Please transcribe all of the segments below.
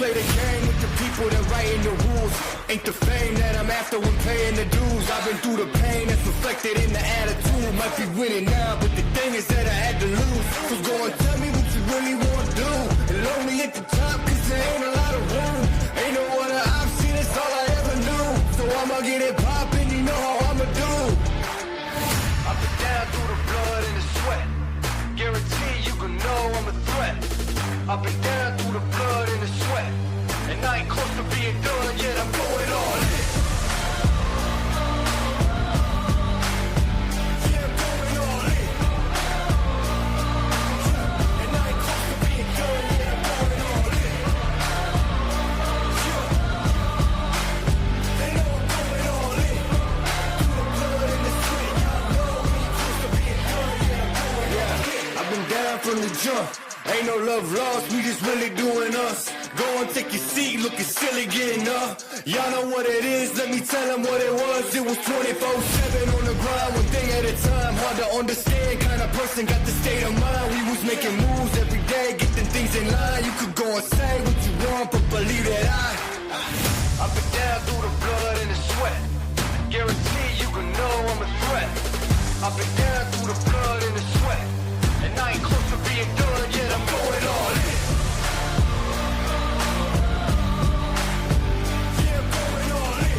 play the game with the people that writing the rules. Ain't the fame that I'm after when paying the dues. I've been through the pain that's reflected in the attitude. Might be winning now, but the thing is that I had to lose. So go and tell me what you really want to do. And lonely at the top, cause there ain't a lot of room. Ain't no other option, that's all I ever knew. So I'ma get it poppin', you know how I'ma do. I've been down through the blood and the sweat. Guarantee you can know I'm a threat. I've been down through the blood and the sweat. And I ain't close to being done yet, I'm going all in. Yeah, I'm going all in. And I ain't close to being done yet, I'm going all in. Yeah. They know I'm going all in. Through the blood and the sweat, y'all know we ain't close to being done yet, I'm going all in. I've been down from the jump. Ain't no love lost, we just really doing us. Go and take your seat, looking silly getting up. Y'all know what it is, let me tell them what it was. It was 24/7 on the grind, one thing at a time. Hard to understand, kind of person got the state of mind. We was making moves every day, getting things in line. You could go and say what you want, but believe that I've been down through the blood and the sweat. Guarantee you can know I'm a threat. I've been down through the blood and the sweat. And I ain't close to being done yet, I'm going all in. Yeah, I'm going all in.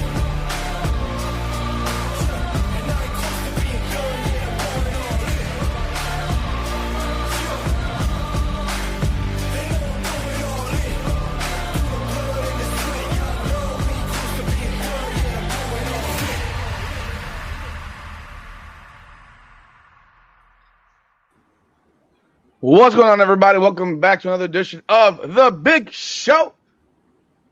And I ain't close to being done yet, I'm going all in. Yeah. They know I'm going all in. Through the blood and the sweat, y'all know we ain't close to being done yet, I'm going all in. What's going on, everybody? Welcome back to another edition of The Big Show.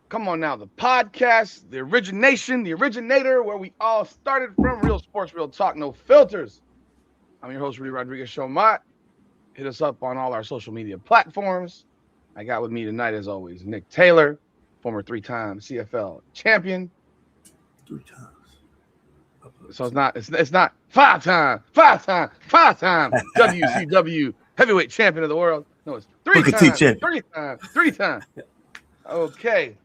Come on now, the podcast, the origination, the originator, where we all started from. Real sports, real talk, no filters. I'm your host, Rudy Rodriguez Showmont. Hit us up on all our social media platforms. I got with me tonight, as always, Nick Taylor, former three-time CFL champion. 3 times. So it's not five-time WCW heavyweight champion of the world. No, it's three times. Okay.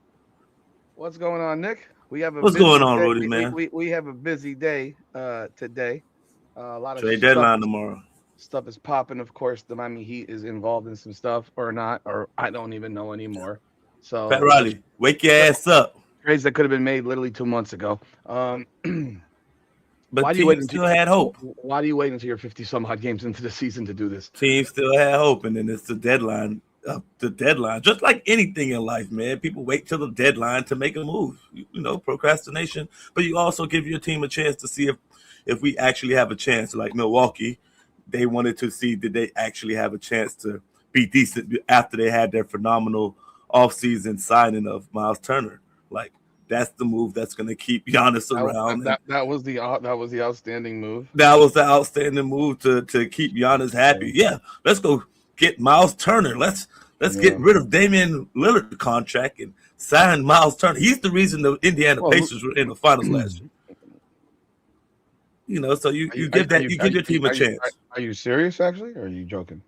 What's going on, Nick? What's going on, Rudy, man? We have a busy day today. A lot of trade deadline tomorrow. Stuff is popping. Of course, the Miami Heat is involved in some stuff or not, or I don't even know anymore. So Pat Riley, wake your ass up. Trades that could have been made literally 2 months ago. But why do you wait still had hope. Why do you wait until you're 50 some odd games into the season to do this? Teams still had hope, and then it's the deadline. Just like anything in life, man. People wait till the deadline to make a move. You know, procrastination. But you also give your team a chance to see if we actually have a chance. Like Milwaukee, they wanted to see did they actually have a chance to be decent after they had their phenomenal offseason signing of Miles Turner. Like, that's the move that's going to keep Giannis around. That was the outstanding move. That was the outstanding move to keep Giannis happy. Yeah, let's go get Miles Turner. Let's get rid of Damian Lillard's contract and sign Miles Turner. He's the reason the Indiana Pacers were in the finals last year. You know, so you give your team a chance. Are you serious, actually, or are you joking?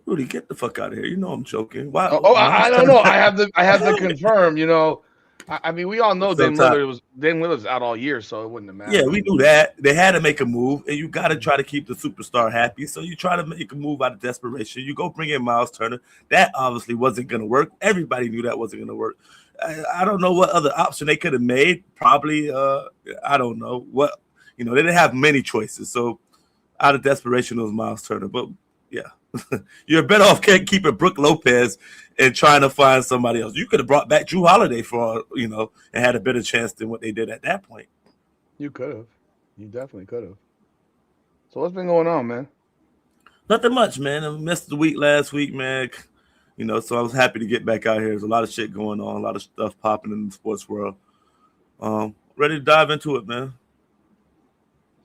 Rudy, get the fuck out of here. You know I'm joking. Why? I don't know. I have to confirm. You know. I mean, we all know Dame Lillard's out all year, so it wouldn't have mattered. Yeah, we knew that. They had to make a move, and you got to try to keep the superstar happy. So you try to make a move out of desperation. You go bring in Miles Turner. That obviously wasn't going to work. Everybody knew that wasn't going to work. I don't know what other option they could have made. Probably, I don't know. They didn't have many choices. So out of desperation, it was Miles Turner. But, yeah, you're better off keeping Brook Lopez and trying to find somebody else. You could have brought back Drew Holiday and had a better chance than what they did at that point. You could have. You definitely could have. So what's been going on, man? Nothing much, man. I missed the week last week, man. So I was happy to get back out here. There's a lot of shit going on, a lot of stuff popping in the sports world. Ready to dive into it, man.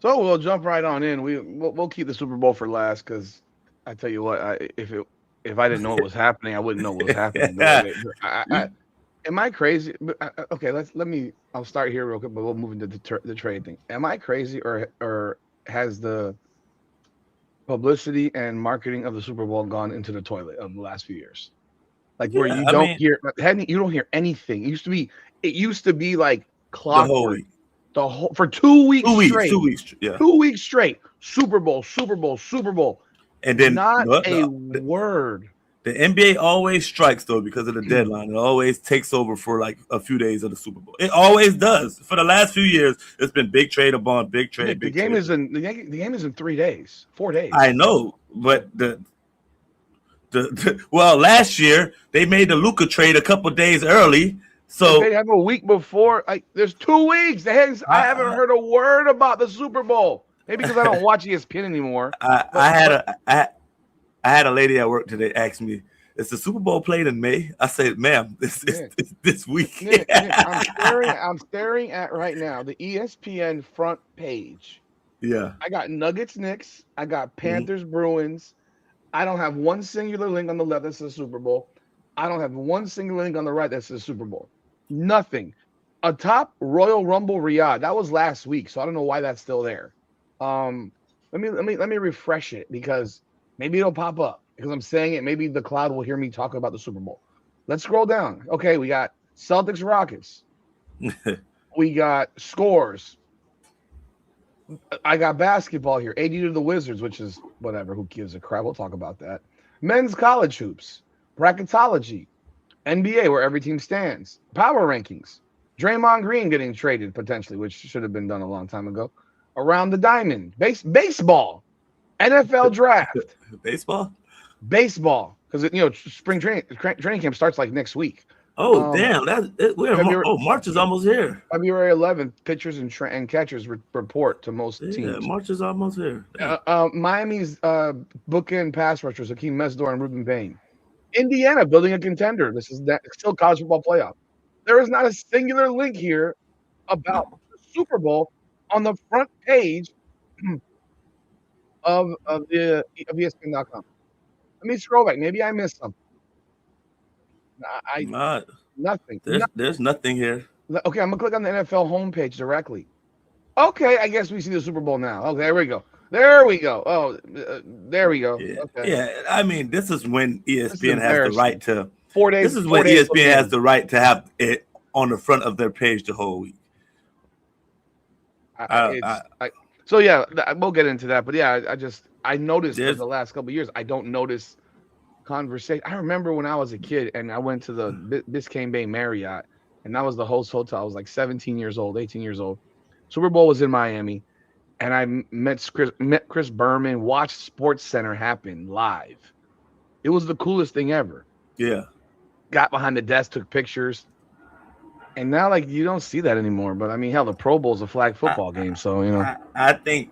So we'll jump right on in. We'll keep the Super Bowl for last because I tell you what, if I didn't know what was happening, I wouldn't know what was happening. Am I crazy? Okay, I'll start here real quick, but we'll move into the trade thing. Am I crazy, or has the publicity and marketing of the Super Bowl gone into the toilet of the last few years? like where you I don't mean, hear anything. It used to be like the whole clockwork. week, The whole for 2 weeks 2 weeks, straight. 2 weeks, yeah. 2 weeks straight. Super Bowl, Super Bowl, Super Bowl. And then Not a word. the NBA always strikes though because of the deadline. It always takes over for like a few days of the Super Bowl. It always does. For the last few years, it's been big trade upon big trade. Nick, Big the game trade. the game is in 3 days, 4 days. I know, but well, last year they made the Luka trade a couple days early, so They have a week before. Like there's 2 weeks. I haven't heard a word about the Super Bowl. Maybe because I don't watch ESPN anymore. I had a lady at work today ask me, "Is the Super Bowl played in May?" I said, "Ma'am, this week." Nick, I'm staring at right now the ESPN front page. Yeah. I got Nuggets, Knicks. I got Panthers, Bruins. I don't have one singular link on the left that says Super Bowl. I don't have one singular link on the right that says Super Bowl. Nothing. Atop Royal Rumble Riyadh. That was last week, so I don't know why that's still there. Let me refresh it because maybe it'll pop up because I'm saying it. Maybe the cloud will hear me talk about the Super Bowl. Let's scroll down. Okay, we got Celtics Rockets. We got scores. I got basketball here. 80 to the Wizards, which is whatever. Who gives a crap? We'll talk about that. Men's college hoops. Bracketology. NBA, where every team stands. Power rankings. Draymond Green getting traded potentially, which should have been done a long time ago. Around the diamond. Baseball. NFL draft. Baseball? Baseball. Because, spring training camp starts like next week. Oh, damn. March is almost here. February 11th, pitchers and catchers report to most teams. Yeah, March is almost here. Miami's bookend pass rushers, Hakeem Mesdor and Ruben Payne. Indiana building a contender. This is still college football playoff. There is not a singular link here about the Super Bowl on the front page of ESPN.com. Let me scroll back. Maybe I missed something. Nothing. There's nothing here. Okay, I'm gonna click on the NFL homepage directly. Okay, I guess we see the Super Bowl now. Okay, there we go. Oh, there we go. Yeah. Okay. Yeah, I mean, this is when ESPN has the right to. 4 days. This is when ESPN has the right to have it on the front of their page the whole week. So yeah, we'll get into that. But yeah, I noticed in the last couple of years, I don't notice conversation. I remember when I was a kid and I went to the Biscayne Bay Marriott, and that was the host hotel. I was like 18 years old. Super Bowl was in Miami, and I met Chris Berman, watched Sports Center happen live. It was the coolest thing ever. Yeah. Got behind the desk, took pictures. And now, like, you don't see that anymore. But I mean, hell, the Pro Bowl is a flag football game, so I think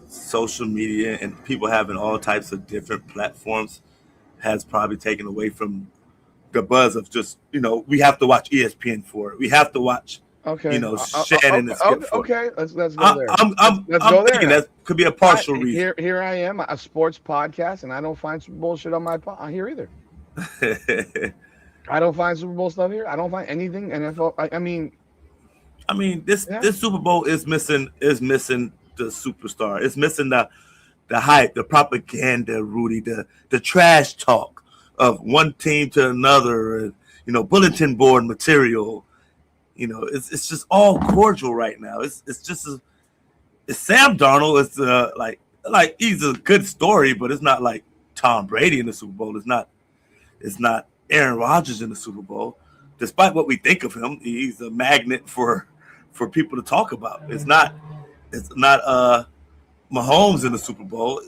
social media and people having all types of different platforms has probably taken away from the buzz of just we have to watch ESPN for it. We have to watch Shannon and Skip for okay. Let's go there. I'm thinking that could be a partial reason. Here I am, a sports podcast, and I don't find Super Bowl shit on my here either. I don't find Super Bowl stuff here. I don't find anything NFL. I mean, this Super Bowl is missing the superstar. It's missing the hype, the propaganda, Rudy, the trash talk of one team to another, bulletin board material. It's just all cordial right now. It's Sam Darnold. It's like he's a good story, but it's not like Tom Brady in the Super Bowl. It's not Aaron Rodgers in the Super Bowl. Despite what we think of him, he's a magnet for people to talk about. It's not Mahomes in the Super Bowl.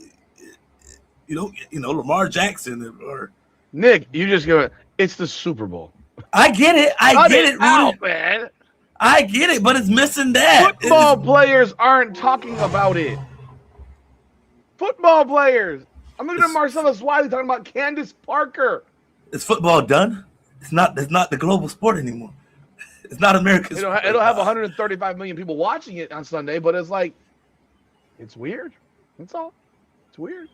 Lamar Jackson or Nick. You just go. It's the Super Bowl. I get it. I get it, Rudy. Man. I get it, but it's missing that. Football players aren't talking about it. Football players. I'm looking at Marcellus Wiley talking about Candace Parker. Is football done? It's not the global sport anymore. It's not America's sport. It'll have 135 million people watching it on Sunday, but it's like, it's weird. That's all. It's weird.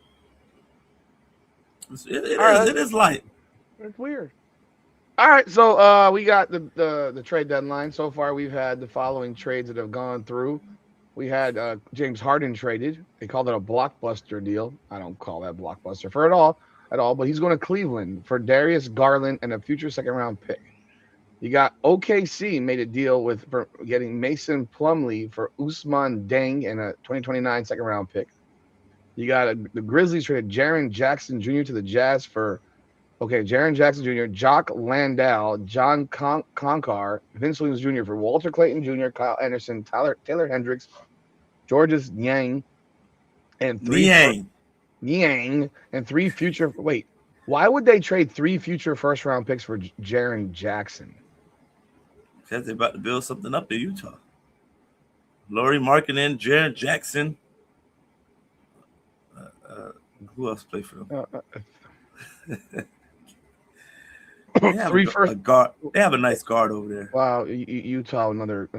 It is light. It's weird. All right, so we got the trade deadline. So far, we've had the following trades that have gone through. We had James Harden traded. They called it a blockbuster deal. I don't call that blockbuster for it all. at all, but he's going to Cleveland for Darius Garland and a future second round pick. You got OKC made a deal with for getting Mason Plumlee for Usman Deng and a 2029 second round pick. You got the Grizzlies traded Jaren Jackson Jr. to the Jazz for Jaren Jackson Jr., Jock Landau, John Concar, Vince Williams Jr. for Walter Clayton Jr., Kyle Anderson, Taylor Hendricks, Georges Niang, and Niang and three future. Wait, why would they trade three future first round picks for Jaren Jackson? Because they're about to build something up in Utah. Laurie Markkinen, Jaren Jackson. Who else played for them? They have a guard. They have a nice guard over there. Wow, Utah, another.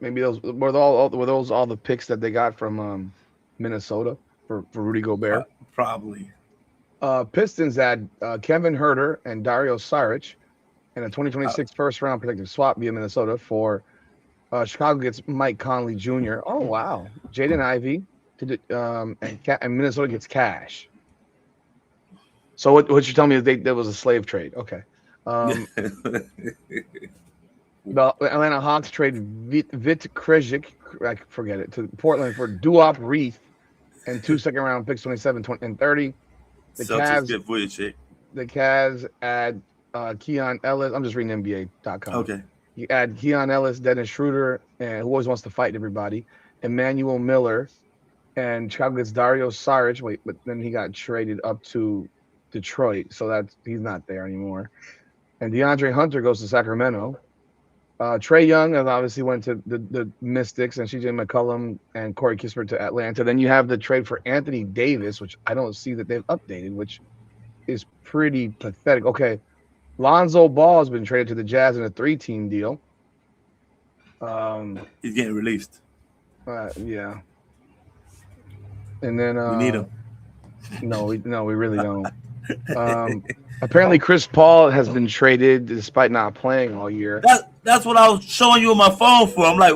Maybe those were all the picks that they got from Minnesota for Rudy Gobert. Probably. Pistons had Kevin Huerter and Dario Saric, and a 2026 first round protective swap via Minnesota for Chicago gets Mike Conley Jr. Oh wow, Jaden Ivey and Minnesota gets cash. So what you're telling me is there was a slave trade? Okay. The Atlanta Hawks trade Vit Krejcik, I forget it, to Portland for Duop Reith and 2 second round picks, 27, 20, and 30. The Cavs add Keon Ellis. I'm just reading NBA.com. Okay. You add Keon Ellis, Dennis Schroeder, and who always wants to fight everybody, Emmanuel Miller, and Chicago gets Dario Saric. Wait, but then he got traded up to Detroit, so he's not there anymore. And DeAndre Hunter goes to Sacramento. Trae Young obviously went to the Mystics, and CJ McCollum and Corey Kispert to Atlanta. Then you have the trade for Anthony Davis, which I don't see that they've updated, which is pretty pathetic. Okay, Lonzo Ball has been traded to the Jazz in a 3-team deal. He's getting released. Yeah. And then we need him. No, we really don't. Apparently, Chris Paul has been traded despite not playing all year. That's what I was showing you on my phone for. I'm like,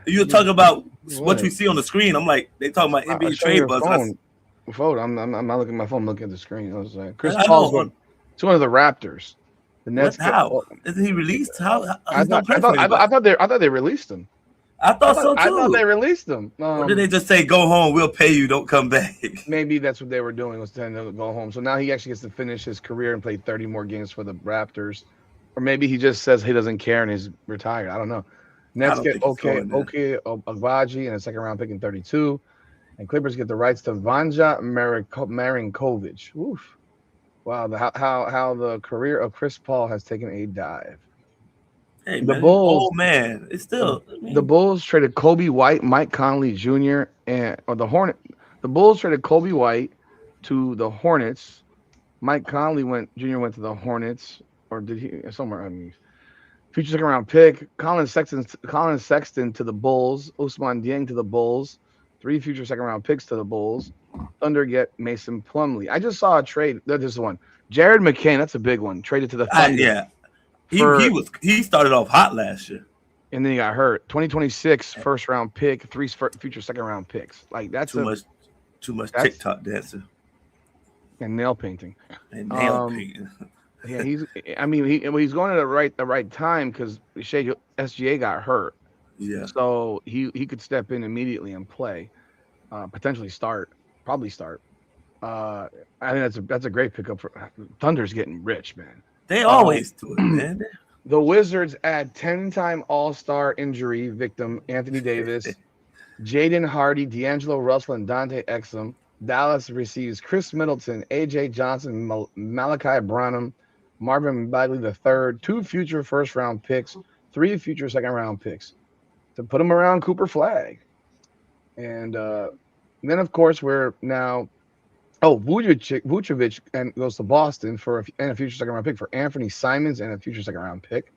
you were talking about what you see on the screen. I'm like, they talking about NBA trade buzz. I'm not looking at my phone. I'm looking at the screen. I was like, Chris Paul's one of the Raptors. The Nets. How isn't he released? I thought they released him. I thought so too. I thought they released him. Or did they just say, "Go home, we'll pay you, don't come back"? Maybe that's what they were doing, was telling them to go home. So now he actually gets to finish his career and play 30 more games for the Raptors, or maybe he just says he doesn't care and is retired. I don't know. Nets get Agbaji and a second round pick in 32, and Clippers get the rights to Vanja Marinkovic. Oof! Wow, how the career of Chris Paul has taken a dive. Hey, the Bulls, it's still the Bulls traded Kobe White, Mike Conley Jr. The Bulls traded Kobe White to the Hornets. Mike Conley Jr. went to the Hornets, or did he somewhere? I mean, future second round pick. Colin Sexton to the Bulls. Ousmane Dieng to the Bulls. 3 future second round picks to the Bulls. Thunder get Mason Plumlee. I just saw a trade. This is one. Jared McCain, that's a big one. Traded to the Thunder. Yeah. He started off hot last year, and then he got hurt. 2026 first round pick, 3 future second round picks. Like that's too much TikTok dancing and nail painting. Yeah, he's going at the right time because SGA got hurt. Yeah, so he could step in immediately and play, potentially probably start. I think that's a great pickup for Thunder's getting rich, man. They always do it, man. The Wizards add 10-time All-Star injury victim Anthony Davis, Jaden Hardy, D'Angelo Russell, and Dante Exum. Dallas receives Chris Middleton, AJ Johnson, Malachi Branham, Marvin Bagley III, 2 future first-round picks, 3 future second-round picks to put them around Cooper Flag. And then, of course, we're now – Vucevic and goes to Boston for a future second-round pick for Anthony Simons and a future second-round pick.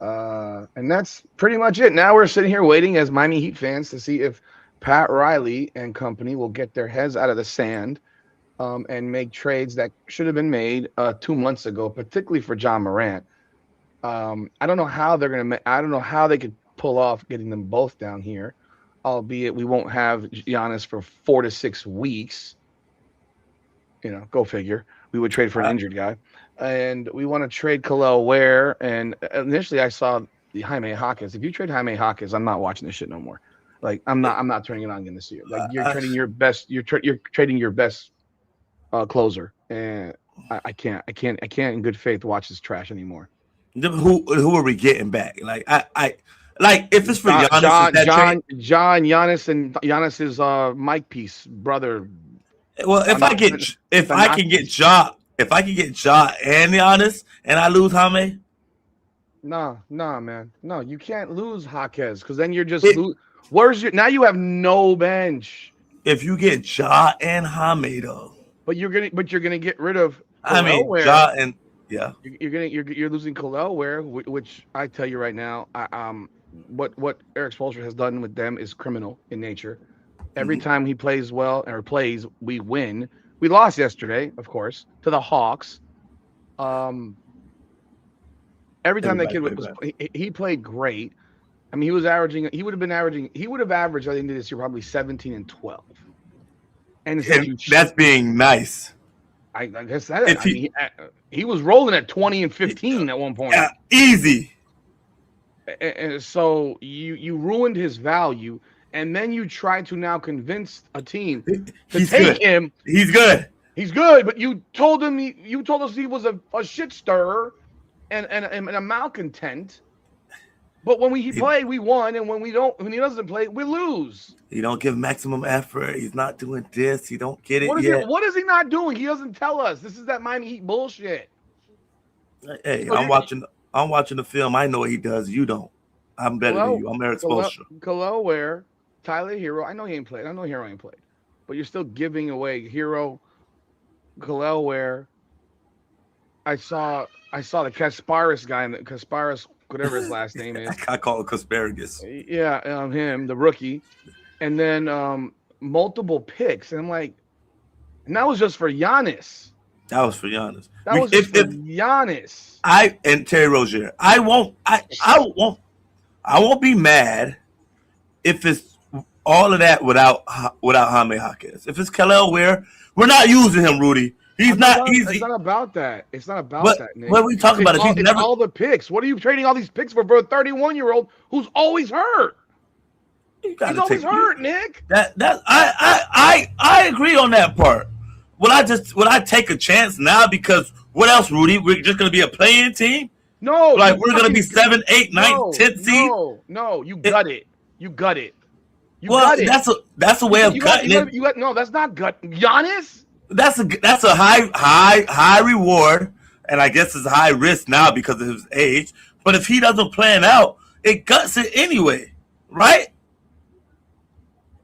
And that's pretty much it. Now we're sitting here waiting as Miami Heat fans to see if Pat Riley and company will get their heads out of the sand and make trades that should have been made 2 months ago, particularly for John Morant. I don't know how I don't know how they could pull off getting them both down here, albeit we won't have Giannis for 4 to 6 weeks. Go figure. We would trade for an injured guy, and we want to trade Khalil Ware. And initially, I saw the Jaime Jaquez. If you trade Jaime Jaquez, I'm not watching this shit no more. Like I'm not turning it on again this year. Like you're trading your best. You're trading your best closer, and I can't in good faith watch this trash anymore. Who are we getting back? Like like if it's for Giannis, Giannis and Giannis's Mike Piece brother. Well, if I can get Ja and Giannis, and I lose Jaime. Nah, man. No, you can't lose Jaquez because then you're just where's your now you have no bench. If you get Ja and Jaime though. But you're gonna get rid of Ja and yeah. You're losing Khalil Ware, which I tell you right now, what Eric Spoelstra has done with them is criminal in nature. Every time he plays well or plays, we win. We lost yesterday, of course, to the Hawks. Every time that kid he played great. I mean, he would have averaged, I think, this year probably 17 and 12. And that's being nice. I guess that he was rolling at 20 and 15 at one point. Yeah, easy. And so you ruined his value, and then you try to now convince a team to take him. He's good. He's good, but you told us he was a shit stirrer and a malcontent. But when he played, we won, and when he doesn't play, we lose. He don't give maximum effort. He's not doing this. He don't get it yet. What is he not doing? He doesn't tell us. This is that Miami Heat bullshit. Hey, I'm watching the film. I know what he does. You don't. I'm better than you. I'm Eric Spoelstra. Khalil Ware, Tyler Hero. I know he ain't played. I know Hero ain't played. But you're still giving away Hero, Khalil Ware. I saw the Kasparis guy, Kasparis, whatever his last name is. I call it Kasparagus. Yeah, him, the rookie. And then multiple picks. And I'm like, and that was just for Giannis. That was for Giannis. That was just for Giannis. And Terry Rozier. I won't be mad if it's all of that without Jaime Jaquez. If it's Khalil Ware, we're not using him, Rudy. It's not about that. It's not about that, Nick. What are we talking about? It's all the picks. What are you trading all these picks for a 31-year-old who's always hurt? He's always hurt, Nick. I agree on that part. Would I take a chance now? Because what else, Rudy? We're just gonna be a playing team? No. Like we're gonna be 7, 8, 9, 10th seed? No, you gut it. You gut it. That's a way of gutting it. No, that's not gut. Giannis? That's a high reward, and I guess it's a high risk now because of his age. But if he doesn't plan out, it guts it anyway, right?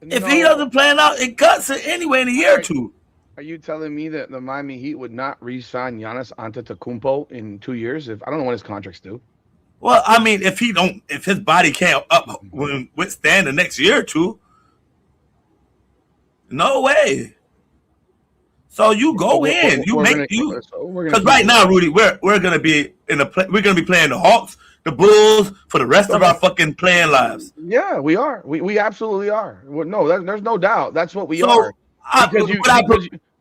No. If he doesn't plan out, it guts it anyway in a year or two. Are you telling me that the Miami Heat would not re-sign Giannis Antetokounmpo in 2 years? I don't know what his contracts do. Well, I mean, if his body can't withstand the next year or two, no way. So you go in, because right now, Rudy, we're gonna be playing the Hawks, the Bulls for the rest of our fucking playing lives. Yeah, we are. We absolutely are. No, there's no doubt. That's what we are.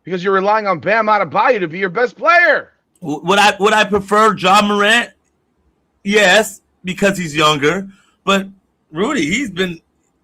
Because you're relying on Bam Adebayo to be your best player. Would I prefer John Morant? Yes, because he's younger. But Rudy, he's been,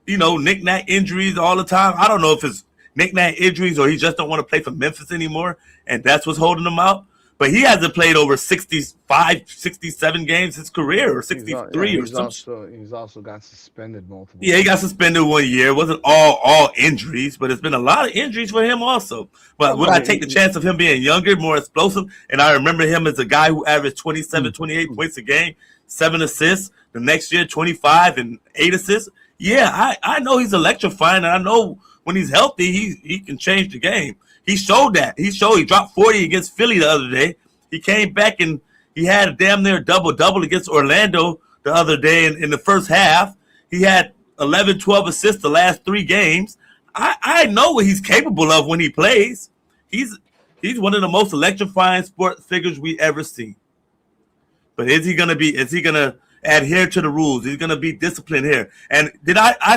knick-knack injuries all the time. I don't know if it's knick-knack injuries or he just don't want to play for Memphis anymore, and that's what's holding him out. But he hasn't played over 65, 67 games his career, or 63 or something. He's also got suspended multiple. Yeah, he got suspended 1 year. It wasn't all injuries, but it's been a lot of injuries for him also. But would I take the chance of him being younger, more explosive? And I remember him as a guy who averaged 27, 28 points a game, 7 assists. The next year, 25 and 8 assists. Yeah, I know he's electrifying, and I know when he's healthy, he can change the game. He showed that. He dropped 40 against Philly the other day. He came back and he had a damn near double-double against Orlando the other day in the first half. He had 11, 12 assists the last 3 games. I know what he's capable of when he plays. He's one of the most electrifying sports figures we ever seen. But is he gonna adhere to the rules? He's gonna be disciplined here. And I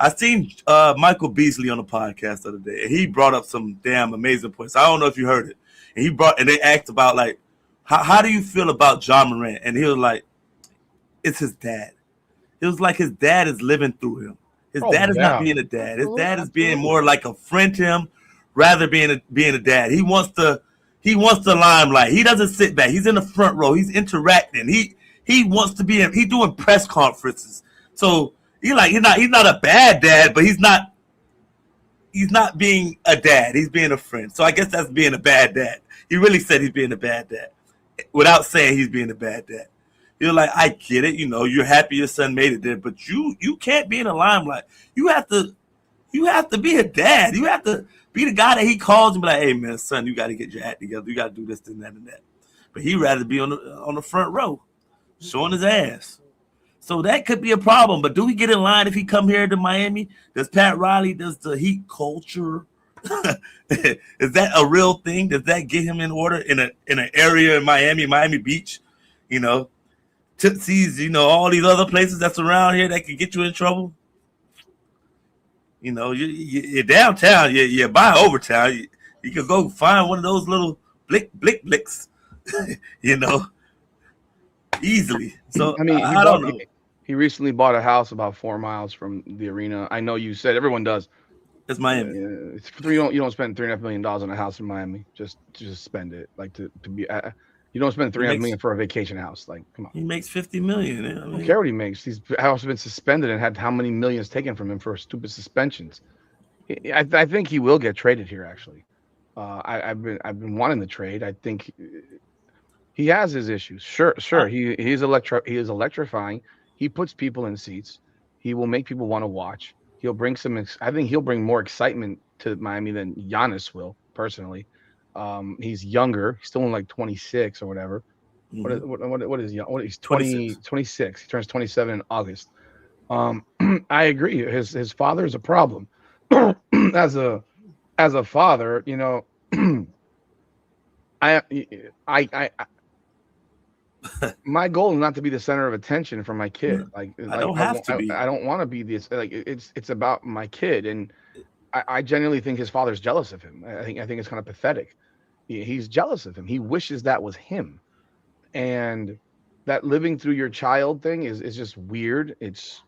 I seen Michael Beasley on the podcast the other day, and he brought up some damn amazing points. I don't know if you heard it. And they asked about like, how do you feel about John Morant? And he was like, it's his dad. It was like his dad is living through him. His dad is not being a dad. His dad is being more like a friend to him, rather being a dad. He wants the limelight. He doesn't sit back. He's in the front row. He's interacting. He wants to be. He's doing press conferences. So he's not a bad dad, but he's not being a dad. He's being a friend. So I guess that's being a bad dad. He really said he's being a bad dad without saying he's being a bad dad. You're like, I get it. You're happy your son made it there, but you can't be in the limelight. You have to be a dad. You have to be the guy that he calls and be like, hey man, son, you got to get your act together. You got to do this and that and that. But he'd rather be on the front row, showing his ass. So that could be a problem. But do we get in line if he come here to Miami? Does Pat Riley, does the Heat culture, is that a real thing? Does that get him in order in an area in Miami Beach? Tootsie's, all these other places that's around here that could get you in trouble. You're downtown. You're by Overtown. You could go find one of those little blicks, easily. So I mean, I don't know. He recently bought a house about 4 miles from the arena. I know you said everyone does. It's Miami. You don't spend $3.5 million on a house in Miami. Just spend it. Like to be. You don't spend $3.5 million for a vacation house. Like, come on. He makes $50 million. I don't care what he makes. His house has been suspended and had how many millions taken from him for stupid suspensions. I think he will get traded here. Actually, I've been wanting the trade. I think he has his issues. Sure. He is electrifying. He puts people in seats. He will make people want to watch. He'll bring I think he'll bring more excitement to Miami than Giannis will personally. He's younger. He's still in like 26 or whatever. Mm-hmm. What is young? He's 26. He turns 27 in August. I agree. His father is a problem. as a father, I my goal is not to be the center of attention for my kid. I don't have to be. I don't want to be this. Like it's about my kid, and I genuinely think his father's jealous of him. I think it's kind of pathetic. He's jealous of him. He wishes that was him, and that living through your child thing is just weird. It's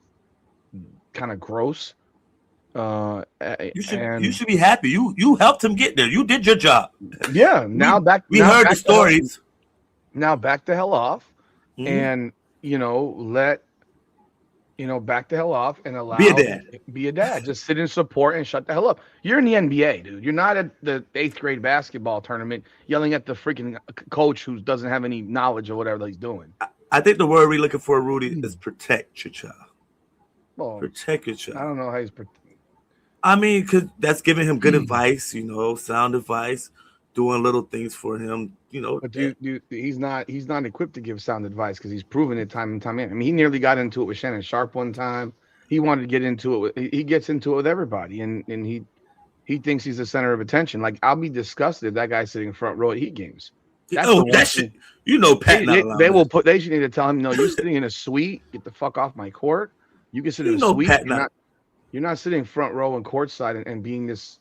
kind of gross. You should be happy. You helped him get there. You did your job. Yeah. We heard the stories. Now back the hell off, and back the hell off and allow be a dad. Just sit in support and shut the hell up. You're in the NBA, dude. You're not at the 8th grade basketball tournament yelling at the freaking coach who doesn't have any knowledge of whatever he's doing. I think the word we're looking for, Rudy, is protect your child. Well, protect your child. I don't know how he's. I mean, because that's giving him good advice, sound advice, doing little things for him, But he's not equipped to give sound advice because he's proven it time and time again. I mean, he nearly got into it with Shannon Sharp one time. He wanted to get into it. He gets into it with everybody, and he thinks he's the center of attention. Like, I'll be disgusted if that guy's sitting front row at Heat games. That shit. Pat. They should need to tell him, no, you're sitting in a suite. Get the fuck off my court. You can sit in a suite. You're not sitting front row and courtside and being this,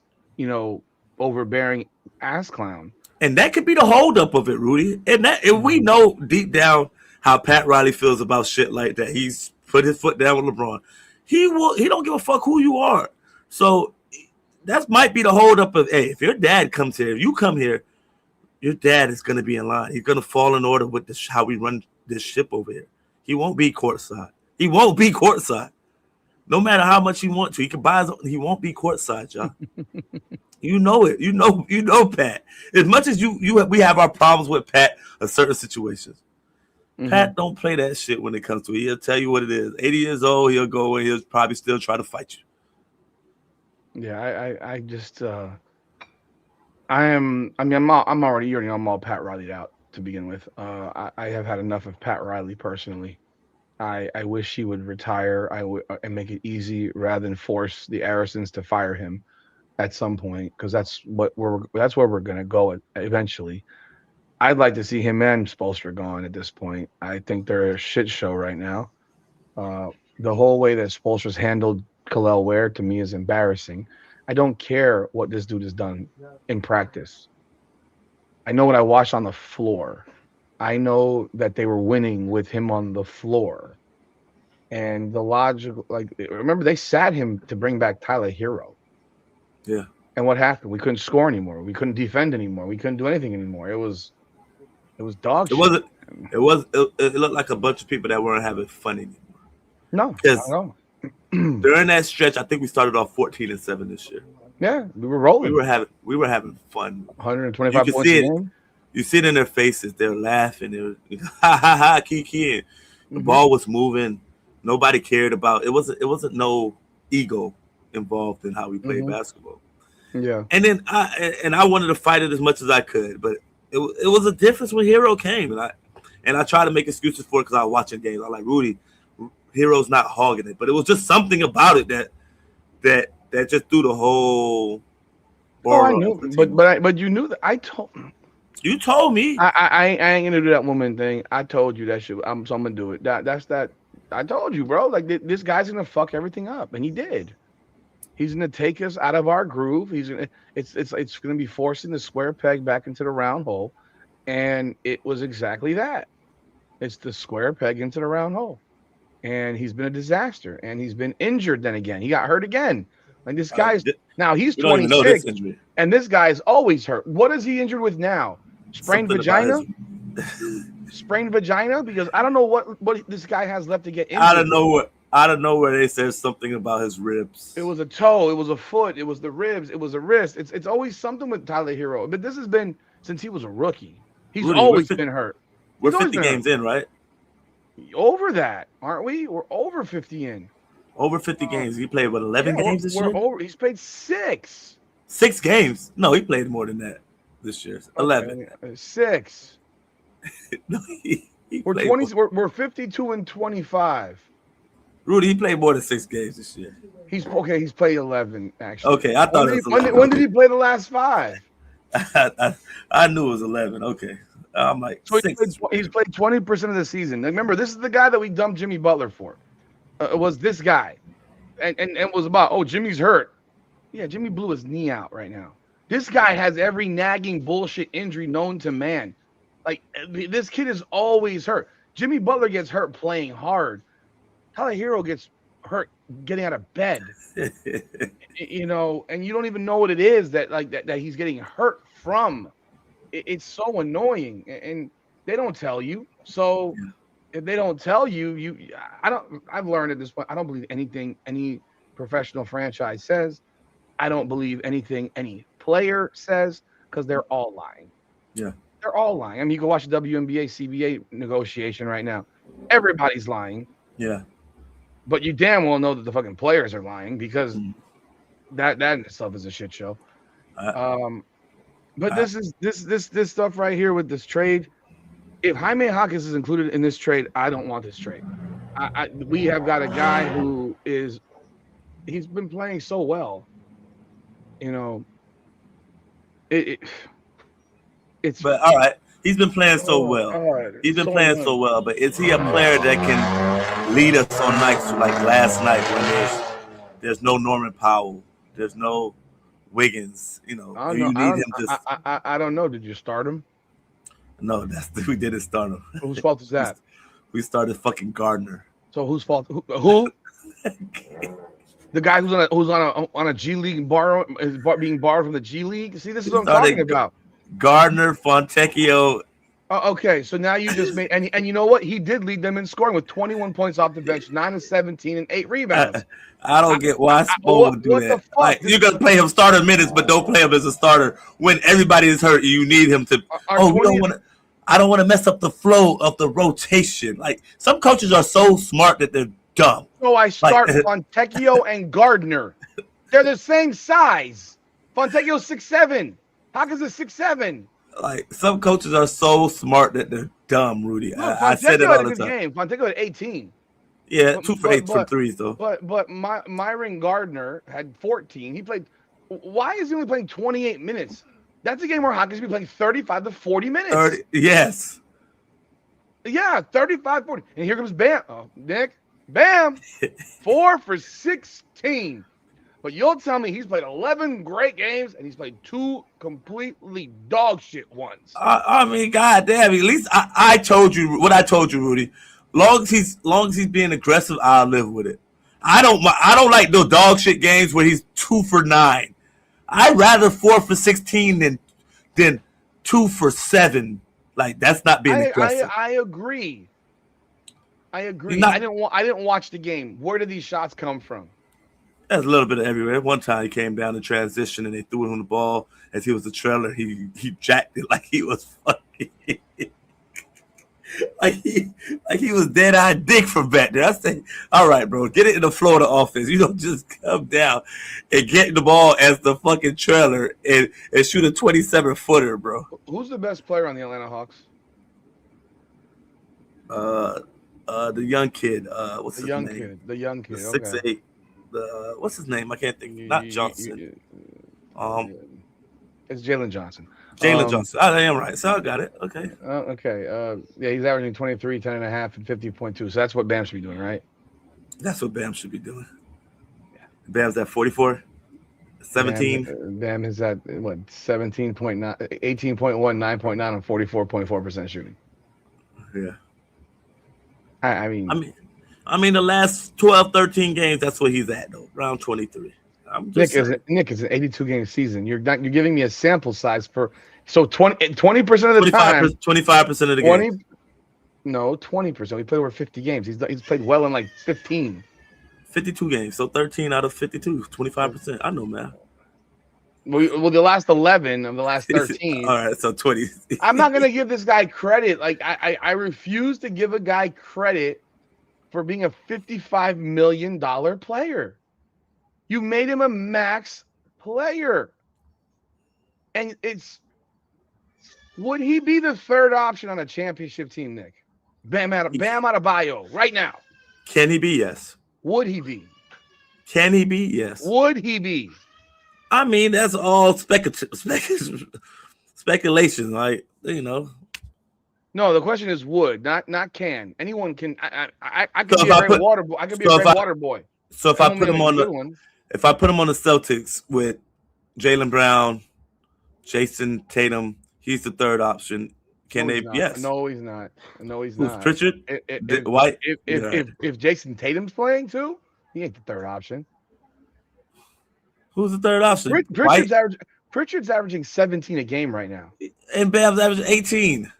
overbearing ass clown. And that could be the holdup of it, Rudy. And we know deep down how Pat Riley feels about shit like that. He's put his foot down with LeBron. He don't give a fuck who you are. So that might be the holdup of, hey, if your dad comes here, if you come here, your dad is going to be in line. He's going to fall in order with how we run this ship over here. He won't be courtside. No matter how much he wants to, he can buy his own. He won't be courtside, y'all. You know it. You know Pat. As much as we have our problems with Pat in certain situations. Mm-hmm. Pat don't play that shit when it comes to it. He'll tell you what it is. 80 years old, he'll go and he'll probably still try to fight you. Yeah, I just I'm all Pat Riley'd out to begin with. I have had enough of Pat Riley personally. I wish he would retire. And make it easy rather than force the Arisons to fire him at some point, because that's where we're gonna go eventually. I'd like to see him and Spoelstra gone at this point. I think they're a shit show right now. The whole way that Spoelstra's handled Khalil Ware to me is embarrassing. I don't care what this dude has done in practice. I know what I watched on the floor. I know that they were winning with him on the floor. And the logical, like, remember they sat him to bring back Tyler Hero. Yeah. And what happened? We couldn't score anymore. We couldn't defend anymore. We couldn't do anything anymore. It was dog It shit. wasn't. It looked like a bunch of people that weren't having fun anymore. No, I Because don't during that stretch, I think we started off 14-7 this year. Yeah, we were rolling. We were having fun. 125 You can points see a it. game. You see it in their faces. They're laughing. They're ha ha ha, kiki. The ball was moving. Nobody cared about it. Wasn't no ego involved in how we played basketball. Yeah. And then I wanted to fight it as much as I could, but it was a difference when Hero came, and I try to make excuses for it because I was watching games. I like Rudy. Hero's not hogging it, but it was just something about it that just threw the whole. Oh, I knew, but you knew that. You told me. I ain't gonna do that woman thing. I told you that shit. So I'm gonna do it. That's that. I told you, bro. Like this guy's gonna fuck everything up, and he did. He's gonna take us out of our groove. It's gonna be forcing the square peg back into the round hole, and it was exactly that. It's the square peg into the round hole, and he's been a disaster. And he's been injured. Then again, he got hurt again. Like this guy's now he's 26, and this guy's always hurt. What is he injured with now? Sprained vagina? Sprained vagina? Because I don't know what this guy has left to get injured. Out of nowhere, they said something about his ribs. It was a toe. It was a foot. It was the ribs. It was a wrist. It's always something with Tyler Hero. But this has been since he was a rookie. He's always been hurt. We're 50 games in, right? Over that, aren't we? We're over 50 in. Over 50 games. He played, 11 games this year? He's played 6. 6 games? No, he played more than that this year. 11. 6. No, we're 20. We're 52 and 25. Rudy, he played more than 6 games this year. He's played 11 actually. Okay, I thought it was 11. When did he play the last 5? I knew it was 11. Okay. I'm like, so he's played 20% of the season. Now, remember, this is the guy that we dumped Jimmy Butler for. It was this guy, and it was about, Jimmy's hurt. Yeah, Jimmy blew his knee out right now. This guy has every nagging bullshit injury known to man. Like, this kid is always hurt. Jimmy Butler gets hurt playing hard. Tyler Hero gets hurt getting out of bed. You know, and you don't even know what it is that he's getting hurt from. It's so annoying, and they don't tell you. So if they don't tell you, I've learned at this point, I don't believe anything any professional franchise says. I don't believe anything any player says, because they're all lying. Yeah. They're all lying. I mean, you can watch the WNBA, CBA negotiation right now. Everybody's lying. Yeah. But you damn well know that the fucking players are lying, because that in itself is a shit show. But this stuff right here with this trade, if Jaime Jaquez is included in this trade, I don't want this trade. We have got a guy who he's been playing so well. You know, but all right, he's been playing so well. He's been playing so well, but is he a player that can lead us on nights like last night when there's no Norman Powell, there's no Wiggins, you know? I don't know. Did you start him? No, we didn't start him. Whose fault is that? We started fucking Gardner. So whose fault? Who? The guy who's on a G League being borrowed from the G League. See, this is what I'm talking about. Gardner, Fontecchio. Okay, so now you just made and you know what? He did lead them in scoring with 21 points off the bench, 9 of 17, and 8 rebounds. I don't get why Spo would do that. Like, you're gonna play him starter minutes, but don't play him as a starter when everybody is hurt. You need him to. I don't want to mess up the flow of the rotation. Like, some coaches are so smart that they're dumb. So I start Fontecchio and Gardner. They're the same size. Fontecchio's 6'7". Hawkins is 6'7". Like, some coaches are so smart that they're dumb, Rudy. I said it all the time. Fontecchio had 18. Yeah, 2 for 8 from threes, though. But Myron Gardner had 14. He played. Why is he only playing 28 minutes? That's a game where Hawkins should be playing 35 to 40 minutes. 30, yes. Yeah, 35, 40. And here comes Bam. Oh, Nick. Bam, 4 for 16. But you'll tell me he's played 11 great games and he's played 2 completely dog shit ones. I mean, goddamn. At least I told you what I told you, Rudy. Long as he's being aggressive, I'll live with it. I don't like those dog shit games where he's 2 for 9. I'd rather 4 for 16 than 2 for 7. Like, that's not being aggressive. I agree. I didn't watch the game. Where did these shots come from? There's a little bit of everywhere. One time he came down in transition and they threw him the ball as he was the trailer. He jacked it like he was fucking like he was dead-eyed dick from back there. I say, all right, bro, get it in the flow of the offense. You don't just come down and get the ball as the fucking trailer and shoot a 27-footer, bro. Who's the best player on the Atlanta Hawks? The young kid. What's his name? The young kid. The 6'8". What's his name? I can't think. Not Johnson. It's Jalen Johnson. Jalen Johnson. I am right. So I got it. Okay. Okay. Yeah, he's averaging 23, 10 and a half, and 50.2. So that's what Bam should be doing, right? That's what Bam should be doing. Yeah. Bam's at 44, 17. Bam is at what 17.9, 18.1, 9.9 on 44.4% shooting. Yeah. I mean, the last 12, 13 games, that's what he's at though, around 23. Nick is an 82 game season. You're giving me a sample size for 20% of the time. 25% of the games. No, 20%. He played over 50 games. He's played well in like 15. 52 games, so 13 out of 52, 25%. I know, man. Well, the last 11 of the last 13. All right, so 20. I'm not gonna give this guy credit. Like I refuse to give a guy credit for being a $55 million player. You made him a max player. And would he be the third option on a championship team, Nick? Bam Adebayo, right now. Can he be? Yes. Would he be? Can he be? Yes. Would he be? I mean, that's all speculation, like, No, the question is would, not can. Anyone can. I could be a great water boy. I could be a great water boy. So if I put him on the Celtics with Jaylen Brown, Jason Tatum, he's the third option. Can they? Yes. No, he's not. Who's Pritchard? White. If Jason Tatum's playing too, he ain't the third option. Who's the third option? Pritchard's averaging 17 a game right now, and Bam's averaging 18.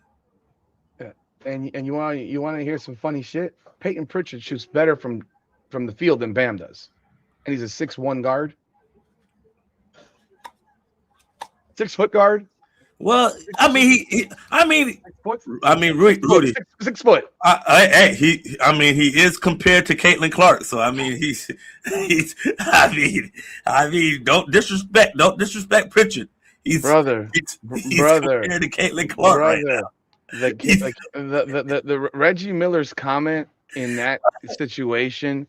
And you want to hear some funny shit? Peyton Pritchard shoots better from the field than Bam does, and he's a 6'1" guard, 6 foot guard. Well, Rudy. 6 foot. He is compared to Caitlin Clark, so he's don't disrespect Pritchard. He's compared to Caitlin Clark right now. The Reggie Miller's comment in that situation,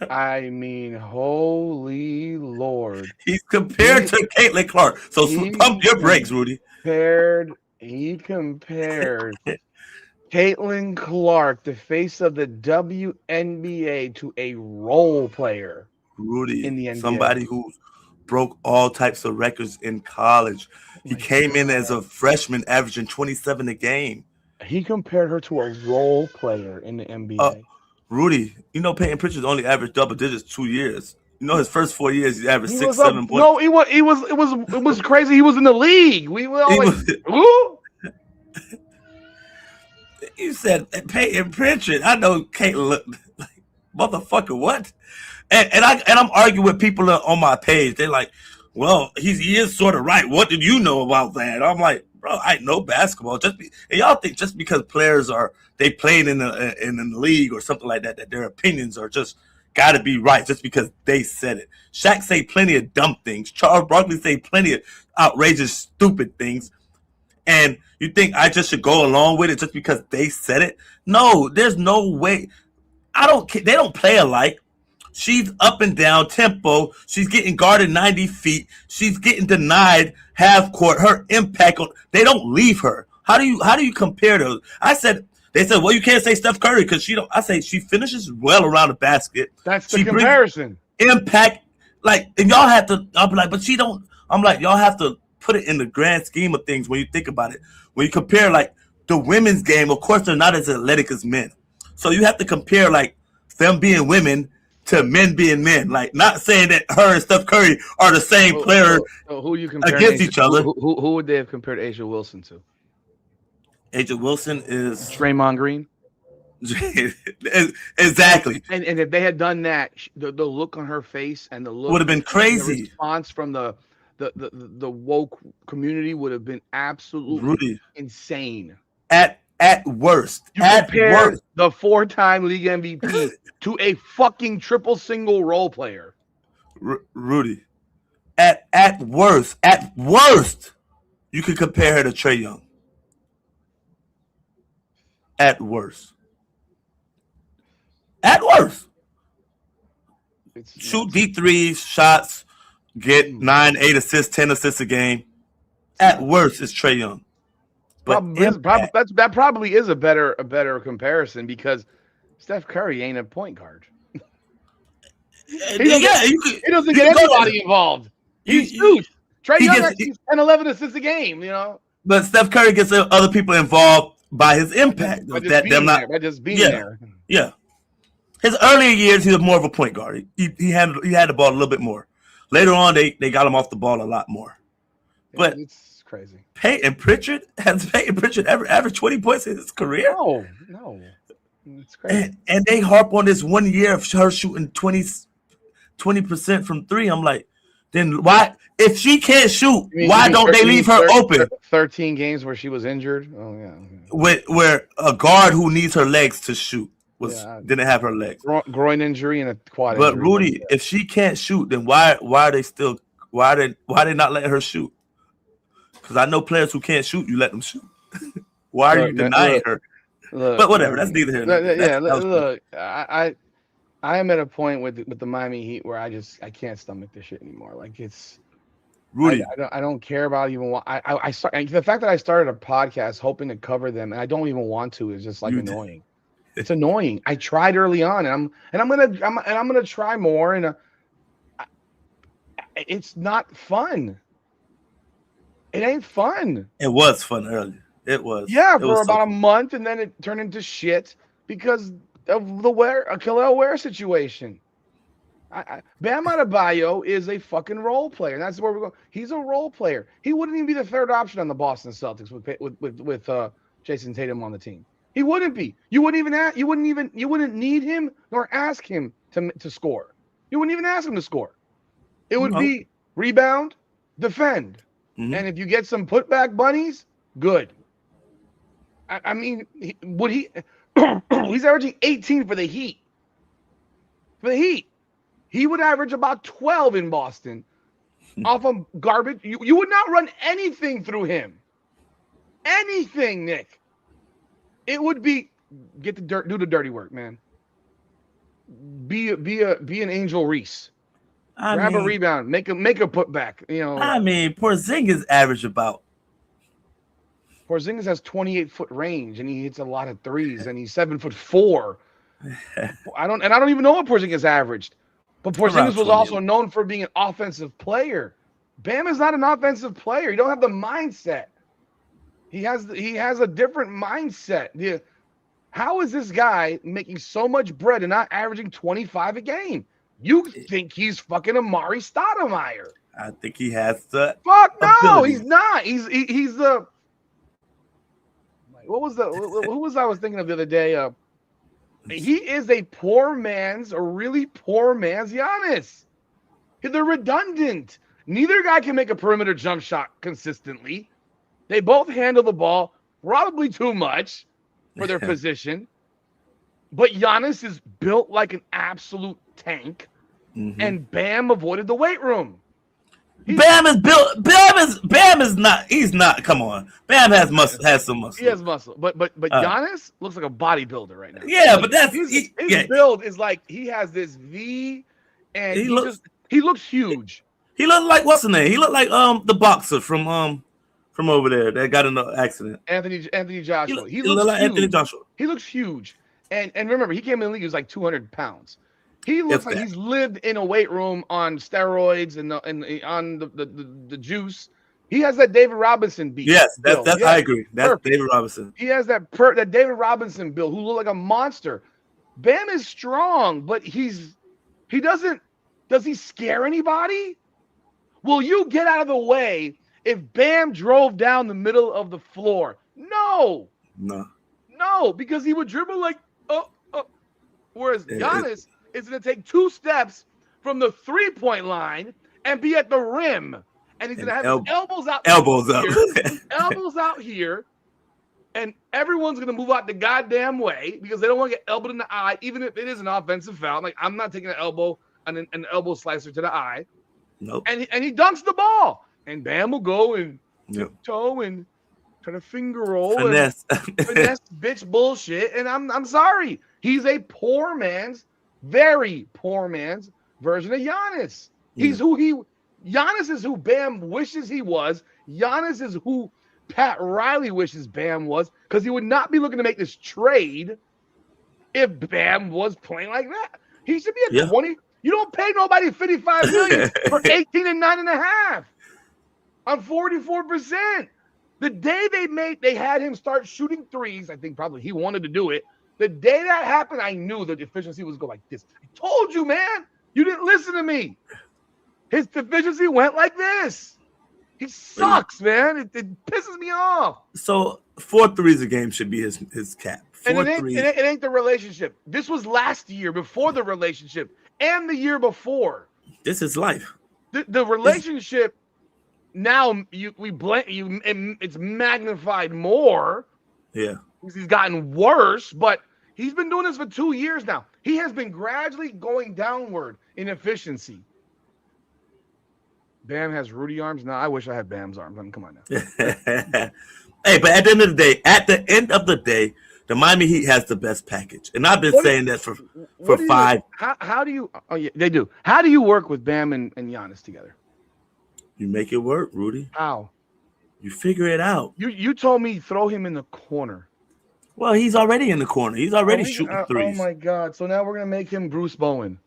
I mean, holy Lord. He's compared to Caitlin Clark. So pump your brakes, Rudy. He compared Caitlin Clark, the face of the WNBA, to a role player. Rudy, in the NBA. Somebody who broke all types of records in college. He came in as a freshman, averaging 27 a game. He compared her to a role player in the NBA. Rudy, Peyton Pritchard only averaged double digits 2 years. His first 4 years, he averaged 6, 7 points. No, it was crazy. He was in the league. We were all who? You said Peyton Pritchard. I know Caitlin looked like motherfucker. What? And I'm arguing with people on my page. They're like, well, he is sort of right. What did you know about that? I'm like, bro, I know basketball. And y'all think just because players they played in the league or something like that their opinions are just got to be right just because they said it. Shaq say plenty of dumb things. Charles Barkley say plenty of outrageous, stupid things. And you think I just should go along with it just because they said it? No, there's no way. They don't play alike. She's up and down tempo. She's getting guarded 90 feet. She's getting denied half court. Her impact they don't leave her. How do you compare those? I said They said, well, you can't say Steph Curry because she don't. I say she finishes well around the basket. That's the she comparison. Impact, like, and y'all have to. I'll be like, but she don't. I'm like, y'all have to put it in the grand scheme of things when you think about it. When you compare like the women's game, of course they're not as athletic as men, so you have to compare like them being women to men being men. Like, not saying that her and Steph Curry are the same player who you compare against each other. Who would they have compared Asia Wilson to? Asia Wilson is Draymond Green. Exactly. And if they had done that, the look on her face and the look would have been crazy. The response from the woke community would have been absolutely insane. At worst. You compare the 4-time league MVP to a fucking triple single role player. Rudy. At worst, you could compare her to Trae Young. At worst. Shoot deep threes, shots, get 9, 8 assists, 10 assists a game. At worst, it's Trae Young. But that probably is a better comparison because Steph Curry ain't a point guard. He doesn't get anybody involved. He shoots. Trae Young gets 10, 11 assists a game, you know. But Steph Curry gets other people involved by his impact. By just being there. Yeah. His earlier years, he was more of a point guard. He had the ball a little bit more. Later on, they got him off the ball a lot more. But it's crazy. Peyton Pritchard ever averaged 20 points in his career? No. It's crazy. And they harp on this 1 year of her shooting 20% from three. I'm like, then why? If she can't shoot, why don't they leave her open? 13 games where she was injured. Oh yeah. Where a guard who needs her legs to shoot didn't have her legs. Groin injury and a quad. But injury. Rudy, if she can't shoot, then why are they not letting her shoot? Because I know players who can't shoot, you let them shoot. Why are you denying her? But whatever, that's neither here nor there. Look, I am at a point with the Miami Heat where I can't stomach this shit anymore. Like, it's Rudy. I don't care about even what the fact that I started a podcast hoping to cover them and I don't even want to is just like annoying. It's annoying. I tried early on and I'm gonna try more and it's not fun. It ain't fun. It was fun earlier. It was. Yeah, for about a month, and then it turned into shit because of the Khalil Ware situation. Bam Adebayo is a fucking role player, and that's where we're going. He's a role player. He wouldn't even be the third option on the Boston Celtics with Jason Tatum on the team. He wouldn't be. You wouldn't need him nor ask him to score. You wouldn't even ask him to score. It would be rebound, defend, and if you get some putback bunnies, good. I mean, would he? He's averaging 18 for the Heat. He would average about 12 in Boston off of garbage. You would not run anything through him. Anything, Nick. It would be do the dirty work, man. Be an Angel Reese. Grab a rebound, make a putback. You know. I mean, Porzingis average about. Porzingis has 28-foot range and he hits a lot of threes and he's 7'4". I don't even know what Porzingis averaged, but Porzingis was also known for being an offensive player. Bam is not an offensive player. You don't have the mindset. He has a different mindset. How is this guy making so much bread and not averaging 25 a game? You think he's fucking Amari Stoudemire? I think he has the ability. He's not. He's the. Who was I was thinking of the other day? He is a really poor man's Giannis. They're redundant. Neither guy can make a perimeter jump shot consistently. They both handle the ball probably too much for their position. But Giannis is built like an absolute tank, and Bam avoided the weight room. Bam is built. Bam is not. He's not. Come on. Bam has some muscle. He has muscle, but Giannis looks like a bodybuilder right now. Yeah, but that's his build is like he has this V, and he looks huge. He looked like what's the name? He looked like the boxer from from over there that got in an accident. Anthony Joshua. He look looks like huge. Anthony Joshua. He looks huge. And remember, he came in the league, he was like 200 pounds. He looks like he's lived in a weight room on steroids and on the juice. He has that David Robinson beat. Yes, that's I agree. That's perfect. David Robinson. He has that David Robinson build who look like a monster. Bam is strong, but he doesn't. Does he scare anybody? Will you get out of the way if Bam drove down the middle of the floor? No, because he would dribble like whereas Giannis is going to take 2 steps from the 3-point line and be at the rim, and he's going to have his elbows out here, and everyone's going to move out the goddamn way because they don't want to get elbowed in the eye, even if it is an offensive foul. Like, I'm not taking an elbow and an elbow slicer to the eye. Nope. And he dunks the ball, and Bam will go and toe and try to finger roll finesse bitch bullshit. And I'm sorry, he's a very poor man's version of Giannis. Giannis is who Bam wishes he was. Giannis is who Pat Riley wishes Bam was, because he would not be looking to make this trade if Bam was playing like that. He should be at 20. You don't pay nobody $55 million for 18 and 9.5 on 44%. The day they had him start shooting threes, I think probably he wanted to do it. The day that happened, I knew the efficiency was going like this. I told you, man. You didn't listen to me. His efficiency went like this. He sucks, man. It pisses me off. So 4 threes a game should be his cap. And it ain't the relationship. This was last year before the relationship and the year before. This is life. The relationship now it's magnified more. Yeah. Because he's gotten worse, but he's been doing this for 2 years now. He has been gradually going downward in efficiency. Bam has Rudy arms. No, I wish I had Bam's arms. I mean, come on now. Hey, but at the end of the day, the Miami Heat has the best package. And I've been saying that for 5. How do you – oh, yeah, they do. How do you work with Bam and Giannis together? You make it work, Rudy. How? You figure it out. You told me throw him in the corner. Well, he's already in the corner. He's already shooting threes. Oh, my God. So now we're going to make him Bruce Bowen.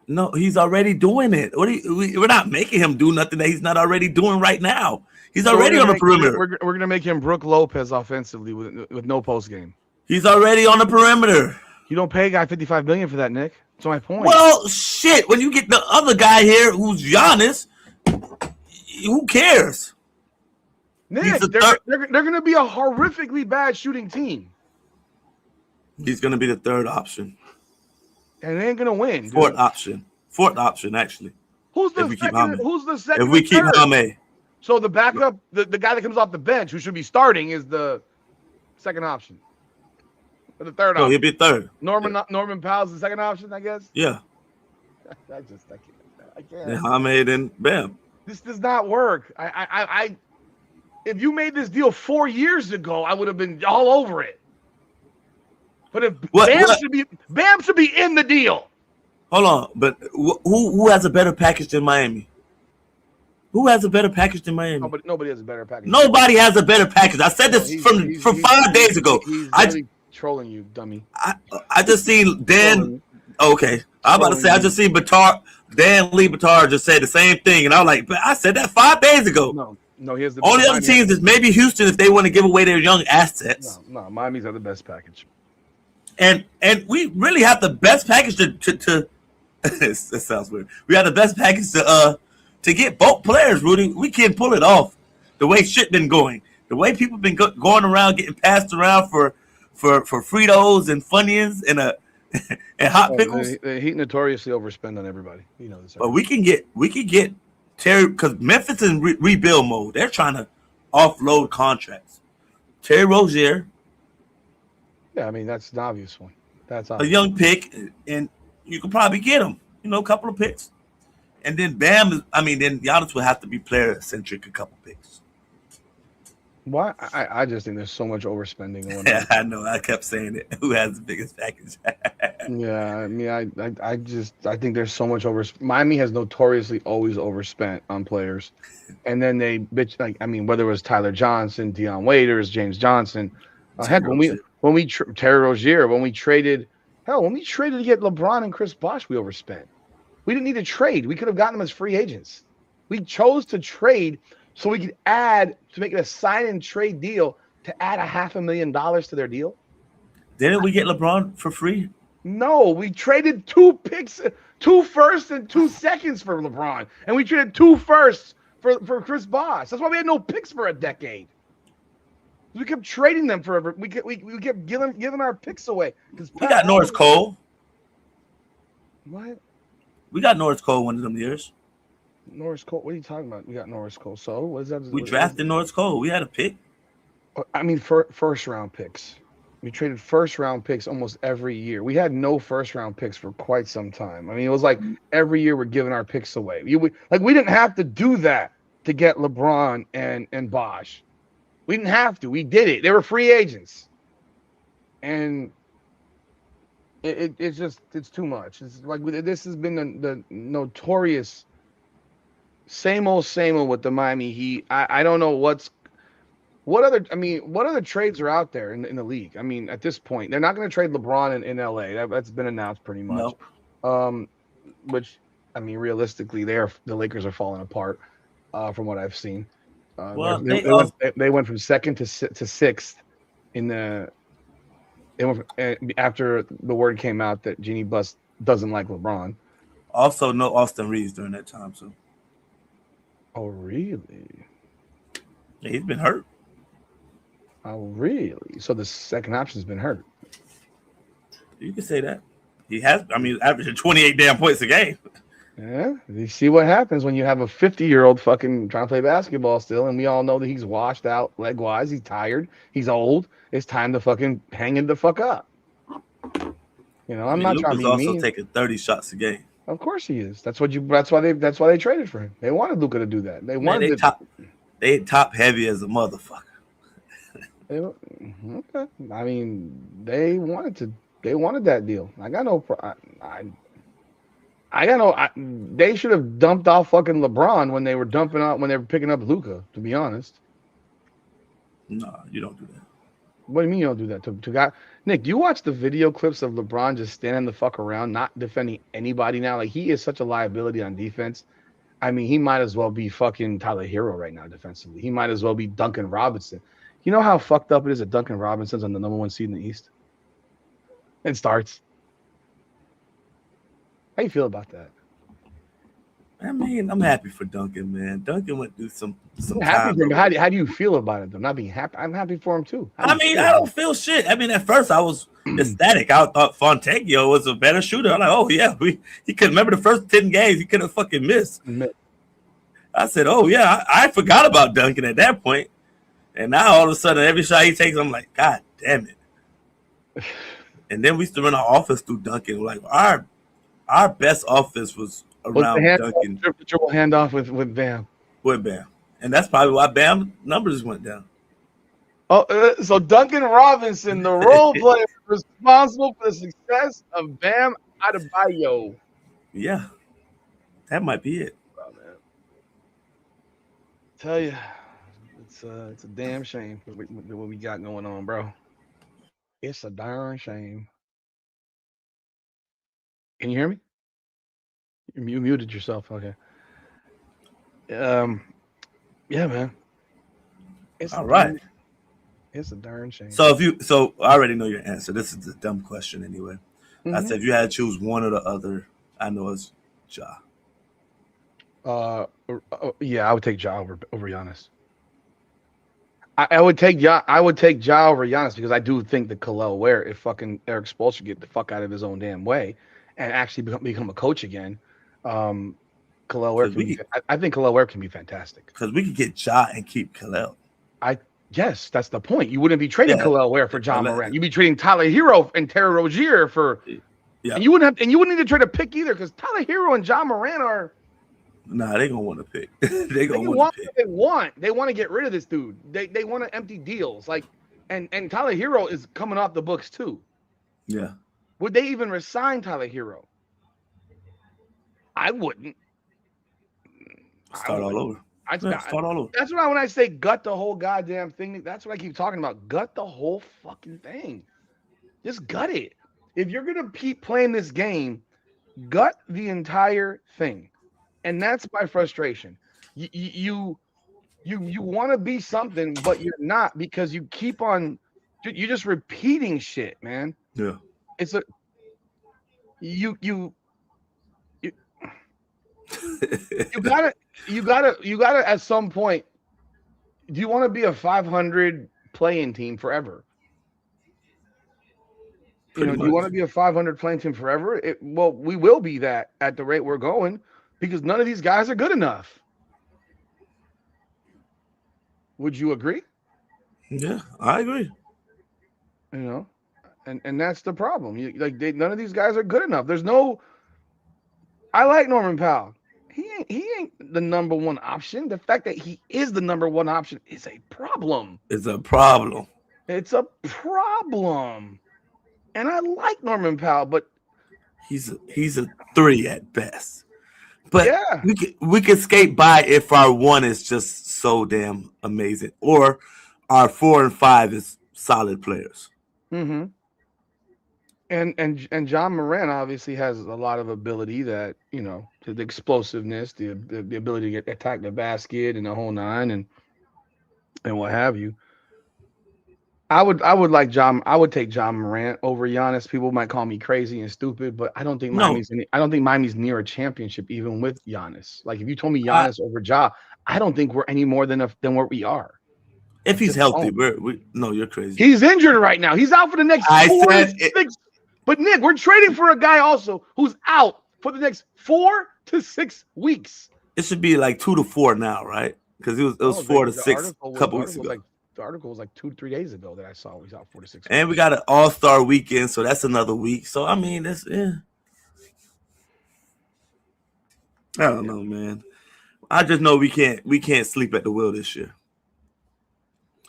No, he's already doing it. We're not making him do nothing that he's not already doing right now. He's already on the perimeter. We're going to make him Brook Lopez offensively with no post game. He's already on the perimeter. You don't pay a guy $55 million for that, Nick. That's my point. Well, shit. When you get the other guy here who's Giannis, who cares? Nick, they're going to be a horrifically bad shooting team. He's going to be the third option. And they ain't gonna win. Fourth option, actually. Who's the second? Who's the second? If we keep Hame. So the backup, the guy that comes off the bench, who should be starting, is the second option. Or the third option. He'll be third. Norman Powell's the second option, I guess. Yeah. I can't. Then Hame, then Bam. This does not work. If you made this deal 4 years ago, I would have been all over it. But if Bam should be in the deal. Hold on, but who has a better package than Miami? Who has a better package than Miami? Nobody has a better package. Nobody has a better package. I said this from 5 days ago. He's really trolling you, dummy. I just seen Dan. Okay, I'm about to say I just seen Dan Lee Batar just say the same thing, and I was like, but I said that 5 days ago. No, he has the only other teams is maybe Houston if they want to give away their young assets. No, Miami's got the best package. And we really have the best package to that sounds weird. We have the best package to get both players, Rudy. We can't pull it off the way shit been going. The way people been going around getting passed around for Fritos and Funyuns and hot pickles. The Heat notoriously overspend on everybody. You know this. But we can get Terry, because Memphis is in rebuild mode. They're trying to offload contracts. Terry Rozier. Yeah, I mean, that's an obvious one. That's a young pick, and you could probably get him, a couple of picks. And then then Giannis will have to be player-centric, a couple picks. Why? I just think there's so much overspending going on. I know. I kept saying it. Who has the biggest package? Yeah, I mean, I think there's so much Miami has notoriously always overspent on players, and then they bitch like I mean, whether it was Tyler Johnson, Deion Waiters, James Johnson, heck, Terry Rozier. Terry Rozier, when we traded to get LeBron and Chris Bosh, we overspent. We didn't need to trade. We could have gotten them as free agents. We chose to trade so we could make it a sign and trade deal to add $500,000 to their deal. Didn't we get LeBron for free? No, we traded 2 picks, 2 firsts and 2 seconds for LeBron, and we traded 2 firsts for Chris Bosh. That's why we had no picks for a decade. We kept trading them forever. We kept giving our picks away. We got Norris Cole. What? We got Norris Cole one of them years. Norris Cole? What are you talking about? We got Norris Cole. So what is that? We drafted Norris Cole. We had a pick. I mean, first round picks. We traded first round picks almost every year. We had no first round picks for quite some time. I mean, it was like every year we're giving our picks away. We didn't have to do that to get LeBron and Bosh. We didn't have to. We did it. They were free agents, and it's too much. It's like this has been the notorious same old with the Miami Heat. I don't know what other trades are out there in the league? I mean, at this point, they're not going to trade LeBron in LA. That's been announced pretty much. No. Which, I mean, realistically, the Lakers are falling apart from what I've seen. Well, they went from second to sixth in the. They went after the word came out that Jeannie Buss doesn't like LeBron. Also, no Austin Reeves during that time. So. Oh really? Yeah, he's been hurt. Oh really? So the second option's been hurt. You can say that. He has. I mean, averaging 28 damn points a game. Yeah, you see what happens when you have a 50-year-old fucking trying to play basketball still, and we all know that he's washed out leg-wise. He's tired. He's old. It's time to fucking hang it the fuck up. You know, I'm not trying to be also mean. Taking 30 shots a game. Of course he is. That's why they traded for him. They wanted Luka to do that. They top heavy as a motherfucker. Okay. I mean, they wanted that deal. They should have dumped off fucking LeBron when they were picking up Luka, to be honest. No, you don't do that. What do you mean you don't do that? To guy Nick, do you watch the video clips of LeBron just standing the fuck around, not defending anybody now? Like, he is such a liability on defense. I mean, he might as well be fucking Tyler Hero right now defensively. He might as well be Duncan Robinson. You know how fucked up it is that Duncan Robinson's on the number 1 seed in the East? It starts. How you feel about that? I mean, I'm happy for Duncan, man. Duncan went through some happy time. for him. How do you feel about it, though? Not being happy. I'm happy for him, too. I don't feel shit. I mean, at first I was ecstatic. I thought Fontecchio was a better shooter. I'm like, oh, yeah. He could remember the first 10 games. He could have fucking missed. I said, oh, yeah. I forgot about Duncan at that point. And now all of a sudden, every shot he takes, I'm like, God damn it. And then we used to run our offense through Duncan. Like, our best offense was around Duncan. Triple handoff with Bam. With Bam. And that's probably why Bam numbers went down. Oh, so Duncan Robinson, the role player responsible for the success of Bam Adebayo. Yeah. That might be it. Oh, man. Tell you, it's a damn shame what we got going on, bro. It's a darn shame. Can you hear me? You muted yourself. Okay. Yeah, man. It's all right. It's a darn shame. So I already know your answer. This is a dumb question anyway. Mm-hmm. I said if you had to choose one or the other, I know it's Ja. Yeah, I would take Ja over Giannis. I would take Ja over Giannis because I do think that Kel'el Ware, if fucking Eric Spoelstra get the fuck out of his own damn way and actually become a coach again, Kel'el Ware I think Kel'el Ware can be fantastic. Because we could get Ja and keep Kel'el. Yes, that's the point. You wouldn't be trading Kel'el Ware for John Morant. You'd be trading Tyler Hero and Terry Rozier for. Yeah. And you wouldn't need to trade a pick either because Tyler Hero and John Morant are. Nah, they gonna want to pick. They want what they want. They want to get rid of this dude. They want to empty deals. Like, and Tyler Hero is coming off the books too. Yeah. Would they even resign Tyler Hero? I wouldn't. Start all over. Start all over. That's when I say gut the whole goddamn thing. That's what I keep talking about. Gut the whole fucking thing. Just gut it. If you're gonna keep playing this game, gut the entire thing, and that's my frustration. You want to be something, but you're not because you keep on. You're just repeating shit, man. Yeah. It's a you gotta at some point. Do you want to be a 500 playing team forever? Do you want to be a 500 playing team forever? Well, we will be that at the rate we're going because none of these guys are good enough. Would you agree? Yeah, I agree. And that's the problem. None of these guys are good enough. There's no. I like Norman Powell. He ain't the number one option. The fact that he is the number one option is a problem. It's a problem. It's a problem. And I like Norman Powell, but he's a 3 at best. But yeah, we can skate by if our 1 is just so damn amazing, or our 4 and 5 is solid players. Mm-hmm. And John Moran obviously has a lot of ability that, the explosiveness, the ability to attack the basket and the whole nine and what have you. I would take John Morant over Giannis. People might call me crazy and stupid, but I don't think Miami's near a championship even with Giannis. Like if you told me Giannis over Ja, I don't think we're any more than where we are. If he's healthy, no, you're crazy. He's injured right now. He's out for the next 4 to 6. But Nick, we're trading for a guy also who's out for the next 4 to 6 weeks. It should be like 2 to 4 now, right? Because it was 4 to 6 a couple weeks ago. The article was like 2-3 days ago that I saw he's out 4 to 6 weeks. And we got an All-Star weekend, so that's another week. So I mean, I don't know, man. I just know we can't sleep at the wheel this year.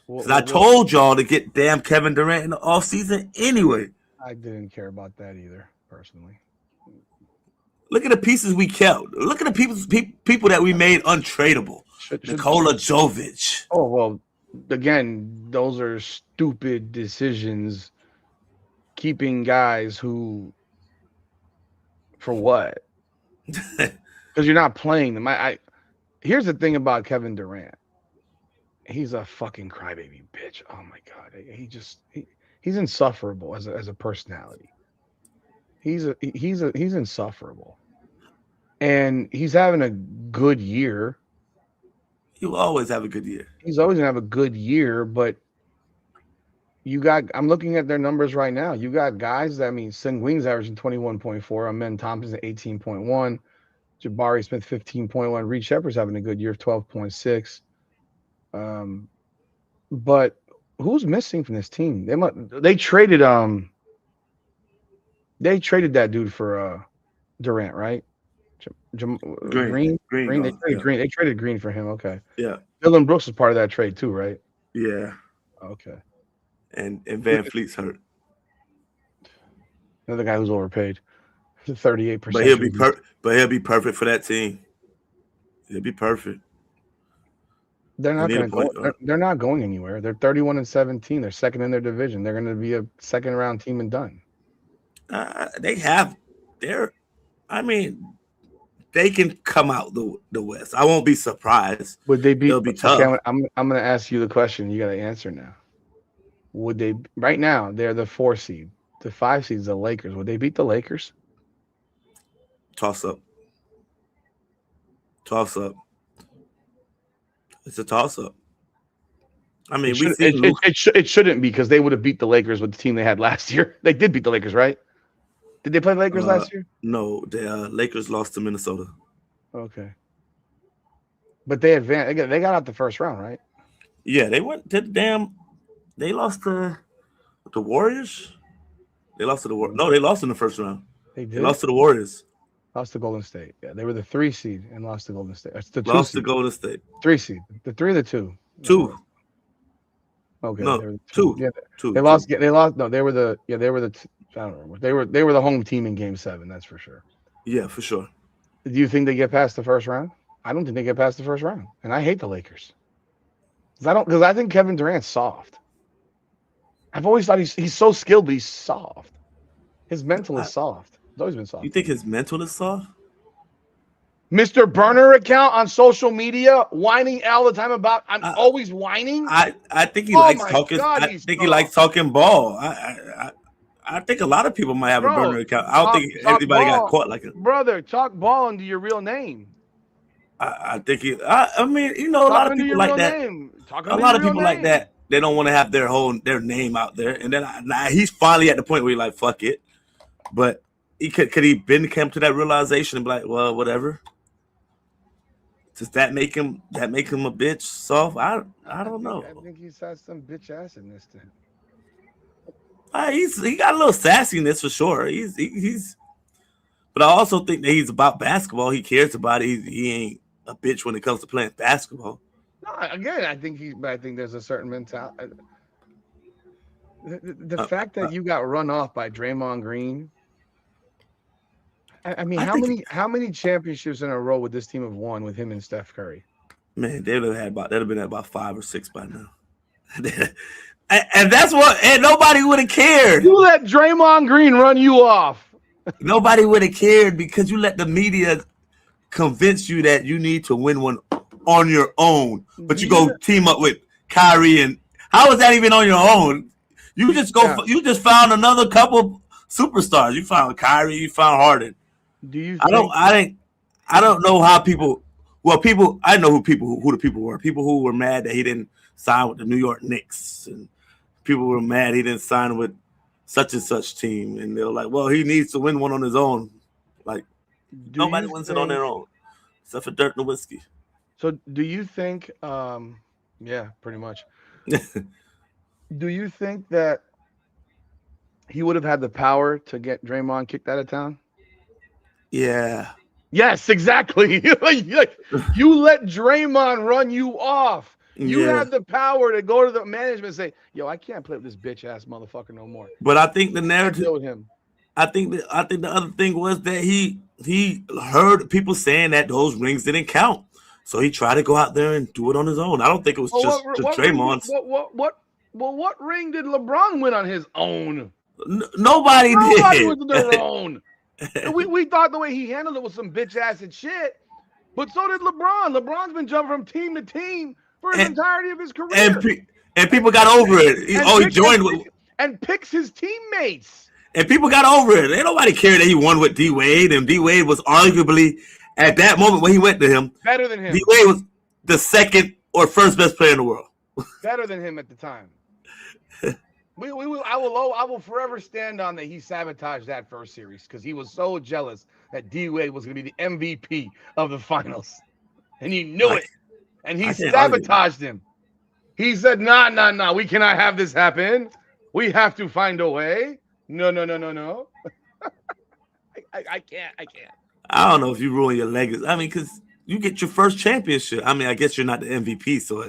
Because I told y'all to get damn Kevin Durant in the offseason anyway. I didn't care about that either, personally. Look at the pieces we kept. Look at the people that we made untradeable. Nikola Jovic. Oh, well, again, those are stupid decisions. Keeping guys who, for what? Because you're not playing them. Here's the thing about Kevin Durant. He's a fucking crybaby bitch. Oh my god, he's insufferable as a personality. He's insufferable, and he's having a good year. He'll always have a good year. He's always gonna have a good year, but I'm looking at their numbers right now. You got guys that Sengun's averaging 21.4, Amen Thompson 18.1, Jabari Smith 15.1, Reed Shepard's having a good year of 12.6. But who's missing from this team? They traded that dude for Durant, right? Green. They traded Green. They traded Green for him. Okay. Yeah. Dylan Brooks was part of that trade too, right? Yeah. Okay. And Van Fleet's hurt. Another guy who's overpaid. 38%. But he'll be perfect for that team. He'll be perfect. They're not going to go. They're not going anywhere. They're 31-17. They're second in their division. They're going to be a second round team and done. They can come out the West. I won't be surprised. Would they be? They'll be tough. Okay, I'm going to ask you the question. You got to answer now. Would they? Right now, they're the 4 seed. The 5 seed is the Lakers. Would they beat the Lakers? Toss up. It's a toss-up. I mean, it shouldn't be because they would have beat the Lakers with the team they had last year. They did beat the Lakers, right? Did they play the Lakers last year? No, the Lakers lost to Minnesota. Okay. But they advanced. They got out the first round, right? Yeah, they went to they lost to the Warriors. They lost to the Warriors. No, they lost in the first round. They did? They lost to the Warriors. Lost to Golden State. Yeah, they were the 3 seed and lost to Golden State. It's the 2 lost seed. to Golden State. 3 seed. The 3 or the 2? 2. Okay. No, 2. Yeah, 2. They lost. No, they were the. Yeah, they were the I don't remember. They were the home team in Game 7. That's for sure. Yeah, for sure. Do you think they get past the first round? I don't think they get past the first round, and I hate the Lakers because I think Kevin Durant's soft. I've always thought he's so skilled, but he's soft. His mental is soft. It's always been soft. You think his mental is soft? Mr. Burner account on social media, whining all the time about I'm always whining. I think he likes talking. God, I think he likes talking ball. I think a lot of people might have a burner account. I don't think everybody got caught like it. Brother, talk ball into your real name. I think he. I mean, a lot of people like that. A lot of people like that. They don't want to have their name out there. And then he's finally at the point where he's like, fuck it. But could he come to that realization and be like, well, whatever. Does that make him a bitch soft? I don't know. I think he's had some bitch acidness to him. He got a little sassiness for sure. He's but I also think that he's about basketball. He cares about it. He ain't a bitch when it comes to playing basketball. No, again, I think there's a certain mentality. The fact that you got run off by Draymond Green. I mean, how many championships in a row would this team have won with him and Steph Curry? Man, they'd have been at about 5 or 6 by now. and that's what, and nobody would have cared. You let Draymond Green run you off. Nobody would have cared because you let the media convince you that you need to win one on your own. But you go team up with Kyrie, and how is that even on your own? You just you just found another couple superstars. You found Kyrie, you found Harden. Do you? I don't know how people. Well, I know who the people were. People who were mad that he didn't sign with the New York Knicks, and people were mad he didn't sign with such and such team, and they were like, "Well, he needs to win one on his own." Like nobody wins it on their own, except for Dirk Nowitzki. So, do you think? Yeah, pretty much. Do you think that he would have had the power to get Draymond kicked out of town? Yeah. Yes, exactly. like, you let Draymond run you off. You have the power to go to the management and say, "Yo, I can't play with this bitch ass motherfucker no more." But I think the narrative with him. I think the other thing was that he heard people saying that those rings didn't count, so he tried to go out there and do it on his own. I don't think it was just Draymond's. What ring did LeBron win on his own? Nobody did. Was their own. we thought the way he handled it was some bitch ass shit, but so did LeBron. LeBron's been jumping from team to team for the entirety of his career, and people got over it. He joined and picks his teammates. And people got over it. Ain't nobody cared that he won with D Wade, and D Wade was arguably at that moment when he went to him better than him. D Wade was the second or first best player in the world. Better than him at the time. I will forever stand on that he sabotaged that first series because he was so jealous that D Wade was going to be the MVP of the finals, and he knew it, and he sabotaged him. He said, "Nah, we cannot have this happen. We have to find a way." No. I can't. I don't know if you ruin your legacy. I mean, because you get your first championship. I mean, I guess you're not the MVP, so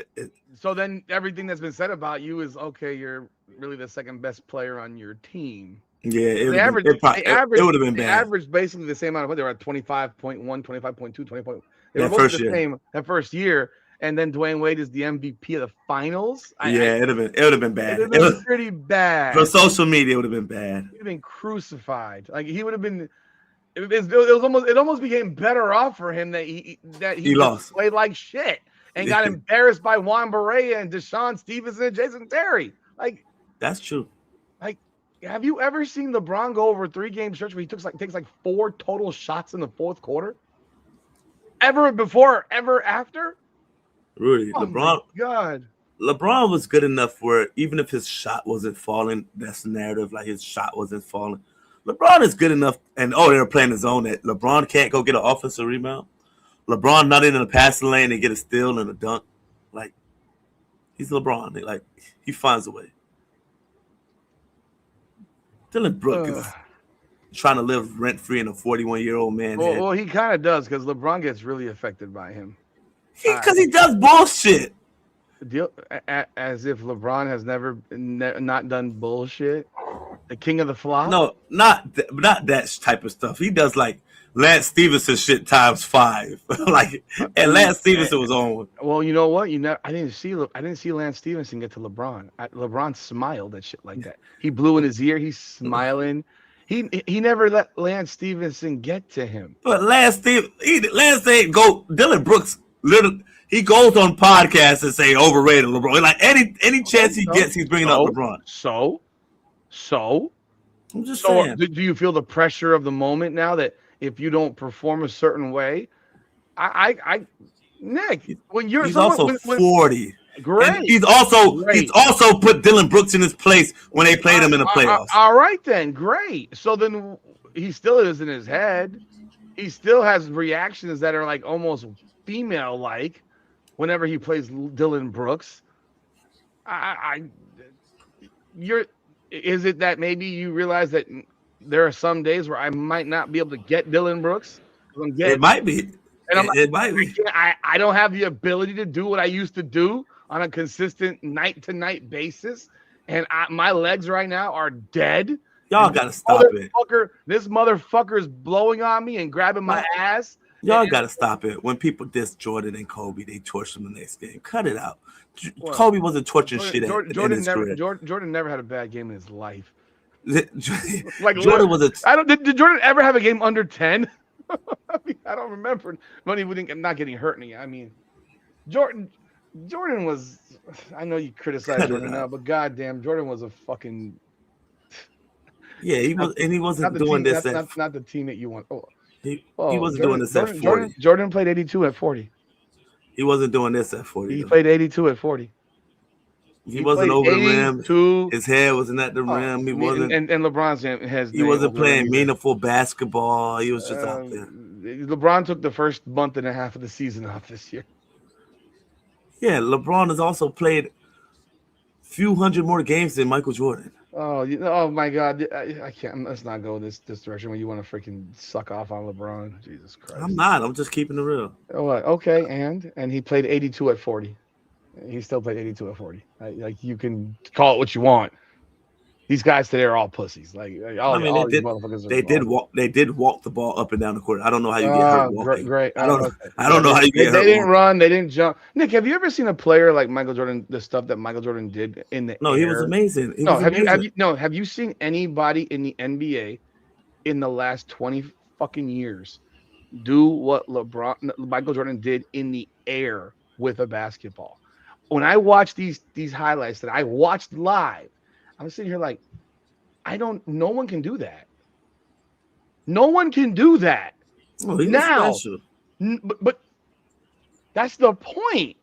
so then everything that's been said about you is okay. You're really the second best player on your team. Yeah, it would have been bad. They averaged basically the same amount of. They were at 25.1, 25.2, 20. They were both the same that first year. And then Dwayne Wade is the MVP of the finals. It would have been bad. It would have been pretty bad. For social media, it would have been bad. He would have been crucified. Like he would have been. It almost became better off for him that he lost, played like shit, and got embarrassed by Juan Barea and Deshaun Stevenson and Jason Terry. Like that's true. Like, have you ever seen LeBron go over a 3-game stretch where he takes like 4 total shots in the fourth quarter? Ever before, ever after? Rudy, oh LeBron. God. LeBron was good enough where even if his shot wasn't falling, that's the narrative. Like his shot wasn't falling. LeBron is good enough, and they were playing his zone that LeBron can't go get an offensive rebound. LeBron not in the passing lane and get a steal and a dunk. Like he's LeBron. Like he finds a way. Dylan Brooks is trying to live rent free in a 41-year-old man. Well, he kind of does because LeBron gets really affected by him. Because he does bullshit. As if LeBron has never not done bullshit. The king of the flop? No, not that type of stuff. He does like Lance Stevenson shit times 5. Like, and Lance Stevenson was on. Well, you know what? I didn't see Lance Stevenson get to LeBron. LeBron smiled at shit like that. He blew in his ear. He's smiling. He never let Lance Stevenson get to him. But Lance ain't go. Dylan Brooks literally. He goes on podcasts and say overrated LeBron. Like any chance he gets, he's bringing up LeBron. So I'm just saying. Do you feel the pressure of the moment now that if you don't perform a certain way, Nick, when you're he's also 40. Great. And he's also put Dylan Brooks in his place when they played him in the playoffs. All right then, great. So then he still is in his head. He still has reactions that are like almost female-like whenever he plays Dylan Brooks. Is it that maybe you realize that there are some days where I might not be able to get Dylan Brooks? It might be. It might be. I don't have the ability to do what I used to do on a consistent night-to-night basis, and my legs right now are dead. Y'all gotta stop it. This motherfucker is blowing on me and grabbing my ass. Y'all gotta stop it. When people diss Jordan and Kobe, they torch them the next game. Cut it out. Kobe wasn't torching shit in his career. Jordan never had a bad game in his life. Like Jordan was did Jordan ever have a game under 10? I don't remember. But he wouldn't not getting hurt. I mean, Jordan was. I know you criticize Jordan now, but goddamn, Jordan was a fucking. Yeah, he was, and he wasn't doing this. Not the team that you want. He wasn't doing this at 40. Jordan played 82 at 40. He wasn't doing this at 40. He played 82 at 40. He wasn't over the rim. His head wasn't at the rim. He wasn't. And LeBron's has. He wasn't playing meaningful basketball. He was just out there. LeBron took the first month and a half of the season off this year. Yeah, LeBron has also played a few hundred more games than Michael Jordan. Oh my God! I can't. Let's not go this direction when you want to freaking suck off on LeBron. Jesus Christ! I'm not. I'm just keeping it real. Oh, okay, and he played 82 at 40. He still played 82 at 40. Like you can call it what you want. These guys today are all pussies. Like all these motherfuckers. They did walk the ball up and down the court. I don't know how you get hurt walking. Great. I don't know how you get hurt. They didn't run. They didn't jump. Nick, have you ever seen a player like Michael Jordan? The stuff that Michael Jordan did in the air? He was amazing. Have you seen anybody in the NBA in the last 20 fucking years do what Michael Jordan did in the air with a basketball? When I watch these highlights that I watched live, I'm sitting here like, no one can do that. No one can do that. Well, now. Special. But that's the point.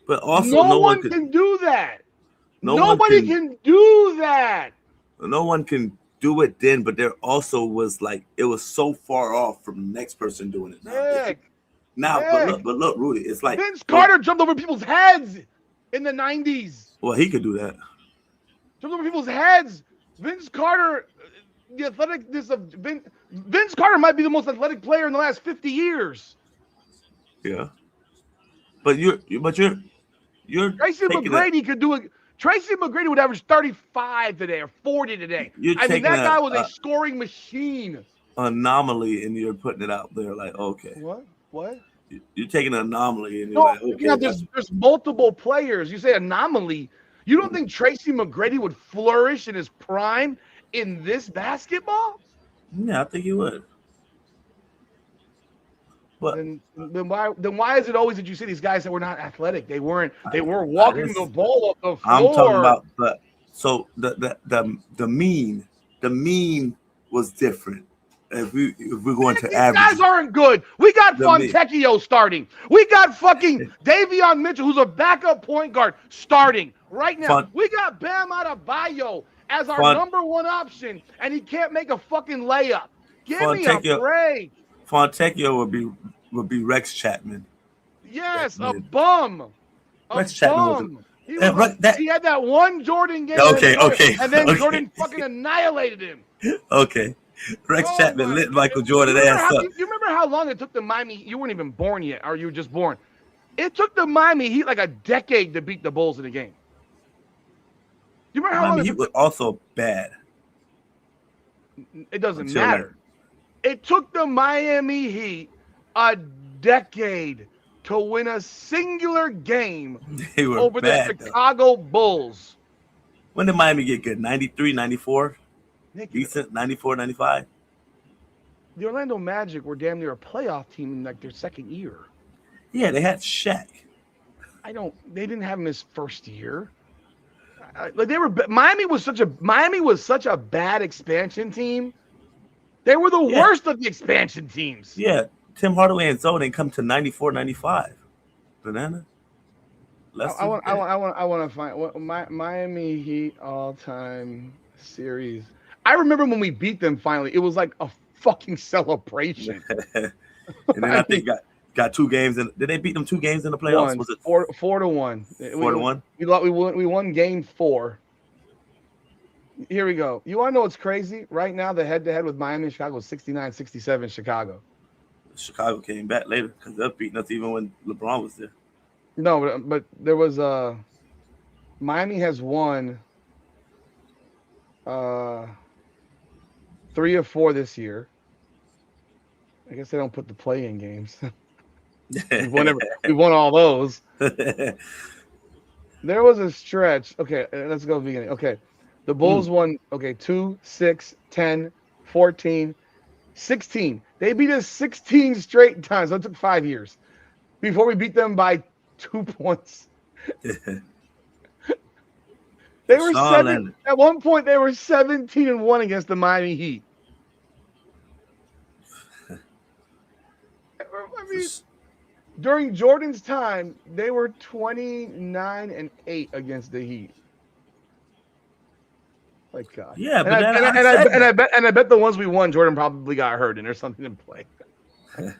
But also, no one can do that. Nobody can do that. No one can do it then, but there also was it was so far off from the next person doing it now. But look, Rudy, it's like Vince Carter jumped over people's heads in the 90s. Well, he could do that. Jumped over people's heads. Vince Carter, the athleticness of Vince Carter might be the most athletic player in the last 50 years. Yeah, but you're Tracy McGrady could do it. Tracy McGrady would average 35 today or 40 today. That guy was a scoring machine. Anomaly, and you're putting it out there like, okay. What? You're taking an anomaly, and you're like, okay. There's multiple players. You say anomaly. You don't think Tracy McGrady would flourish in his prime in this basketball? Yeah, I think he would. But then why is it always that you see these guys that were not athletic? They were walking the ball up the floor. I'm talking about the mean was different. If we're going to average, these guys aren't good. We got Fontecchio starting. We got fucking Davion Mitchell, who's a backup point guard, starting right now. We got Bam Adebayo as our number one option, and he can't make a fucking layup. Give me a break. Fontecchio would be Rex Chapman. Yes, a bum. Rex Chapman he had that one Jordan game. Okay. And then Jordan fucking annihilated him. Okay. Rex Chapman lit Michael Jordan ass up. You remember how long it took the Miami? You weren't even born yet, or you were just born. It took the Miami Heat like a decade to beat the Bulls in the game. You remember how long He was also bad. It doesn't Until matter. It took the Miami Heat a decade to win a singular game They were over the bad, though. Chicago Bulls. When did Miami get good? 93, 94? Nick, Decent? 94, 95? the Orlando Magic were damn near a playoff team in like their second year. Yeah, they had Shaq. They didn't have him his first year. Like Miami was such a bad expansion team. They were the worst of the expansion teams. Yeah, Tim Hardaway and Zoe didn't come to 94, 95. Banana? I want to find what Miami Heat all-time series. I remember when we beat them finally. It was like a fucking celebration. And then I think got 2 games in. Did they beat them 2 games in the playoffs? Was it 4-1? 4-1? We won game 4. Here we go. You want to know what's crazy? Right now, the head-to-head with Miami and Chicago was 69-67 Chicago. Chicago came back later because they're beating us even when LeBron was there. No, but there was Miami has won 3 or 4 this year. I guess they don't put the play-in games. we won all those. There was a stretch. Okay, let's go beginning. Okay. The Bulls won 2, 6, 10, 14, 16. They beat us 16 straight times. So it took 5 years before we beat them by 2 points. They were at one point. They were 17-1 against the Miami Heat. I mean, during Jordan's time, they were 29-8 against the Heat. Like God. Yeah, but I bet the ones we won, Jordan probably got hurt and there's something in play. We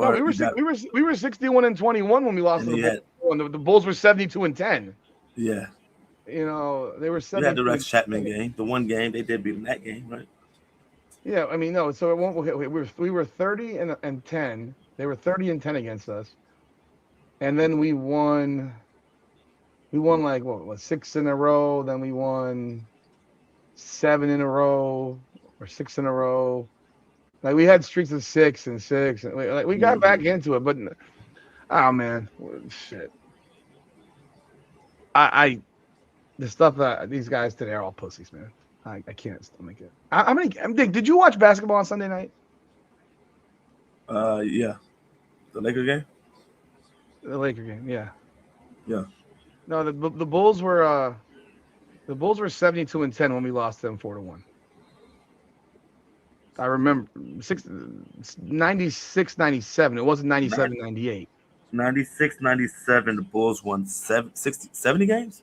were 61-21 when we lost to the Bulls. The Bulls were 72-10. Yeah. They were 70. You had the Rex Chapman game. The one game they did beat in that game, right? Yeah, I mean no. So it won't. We were 30-10. They were 30-10 against us, and then we won. We won like what 6 in a row. Then we won 7 in a row or 6 in a row. Like we had streaks of 6 and 6. And we got back into it, but oh man, shit. The stuff that these guys today are all pussies, man. I can't stomach it. Did you watch basketball on Sunday night? Yeah. The Laker game? The Laker game, yeah. Yeah. No, the Bulls were 72-10 when we lost them 4-1. I remember 96-97. It wasn't 97-98. 96-97, the Bulls won 70 games?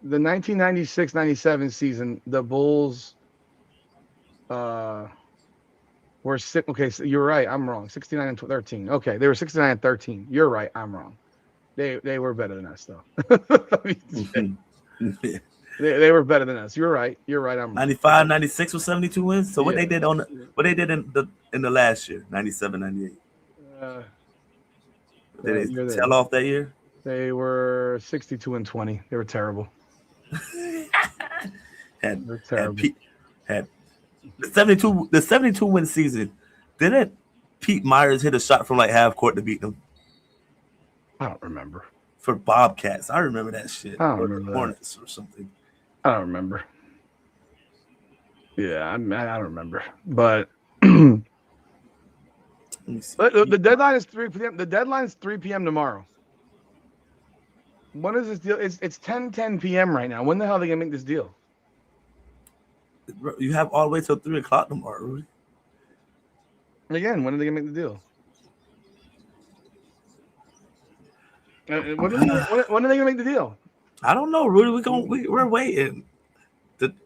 The 1996-97 season, the Bulls were sick. Okay, so you're right. I'm wrong. 69-13. Okay, they were 69-13. You're right. I'm wrong. They were better than us, though. They were better than us. You're right. I'm wrong. 95, 96 was 72 wins. So what they did in the last year, 97, 98. Did they sell off that year? They were 62-20. They were terrible. Had the 72 win season. Didn't Pete Myers hit a shot from like half court to beat them? I don't remember. For Bobcats, I remember that shit. I don't remember Hornets or something. I don't remember. Yeah, I don't remember. But the deadline is 3 p.m. The deadline is 3 p.m. tomorrow. When is this deal? It's 10 p.m. right now. When the hell are they gonna make this deal? You have all the way till 3 o'clock tomorrow, Rudy. Again, when are they gonna make the deal? When are they gonna make the deal? I don't know, Rudy. We're waiting.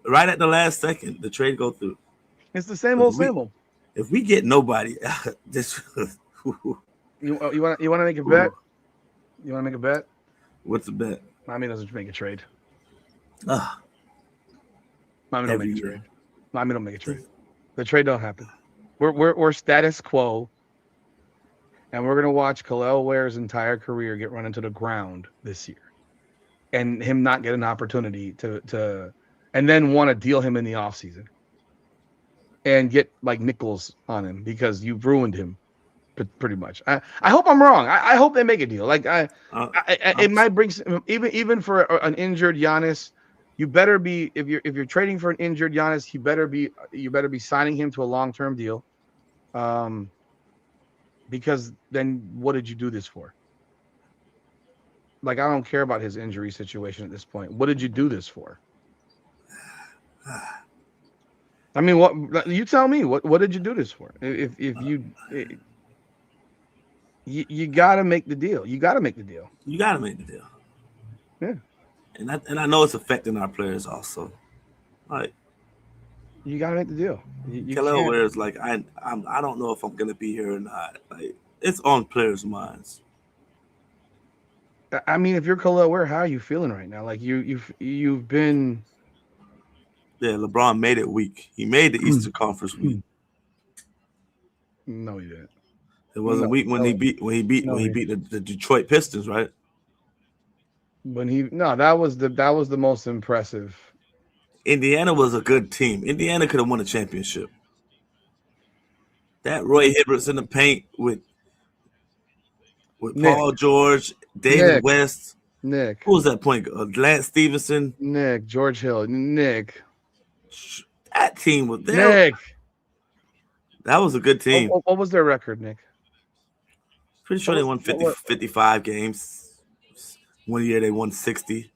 Right at the last second, the trade go through. It's the same old. If we get nobody, this. You want to make a bet? You want to make a bet? What's the bet? Miami doesn't make a trade. Miami don't make a trade. Miami don't make a trade. The trade don't happen. We're status quo, and we're gonna watch Khalil Ware's entire career get run into the ground this year, and him not get an opportunity to and then want to deal him in the offseason. and get like nickels on him because you've ruined him pretty much. I hope I'm wrong. I hope they make a deal. Like it might bring even for an injured Giannis. You better be if you're trading for an injured Giannis, you better be signing him to a long-term deal. Because then what did you do this for? Like, I don't care about his injury situation at this point. What did you do this for? I mean, what you tell me? What did you do this for? If you got to make the deal. You got to make the deal. You got to make the deal. Yeah. And I know it's affecting our players also. Like, you got to make the deal. Kelly Ware's like, I don't know if I'm gonna be here or not. Like, it's on players' minds. I mean, if you're Khalil Ware, how are you feeling right now? Like you've been. Yeah, LeBron made it weak. He made the Eastern Conference weak. No, he didn't. It wasn't weak when he beat the Detroit Pistons, right? That was the most impressive. Indiana was a good team. Indiana could have won a championship. That Roy Hibbert's in the paint with Paul George, David West. Nick. Who was that point guard? Lance Stevenson. Nick. George Hill. Nick. That team was there. Nick. That was a good team. What was their record, Nick? Pretty sure they won 55 games. One year they won 60.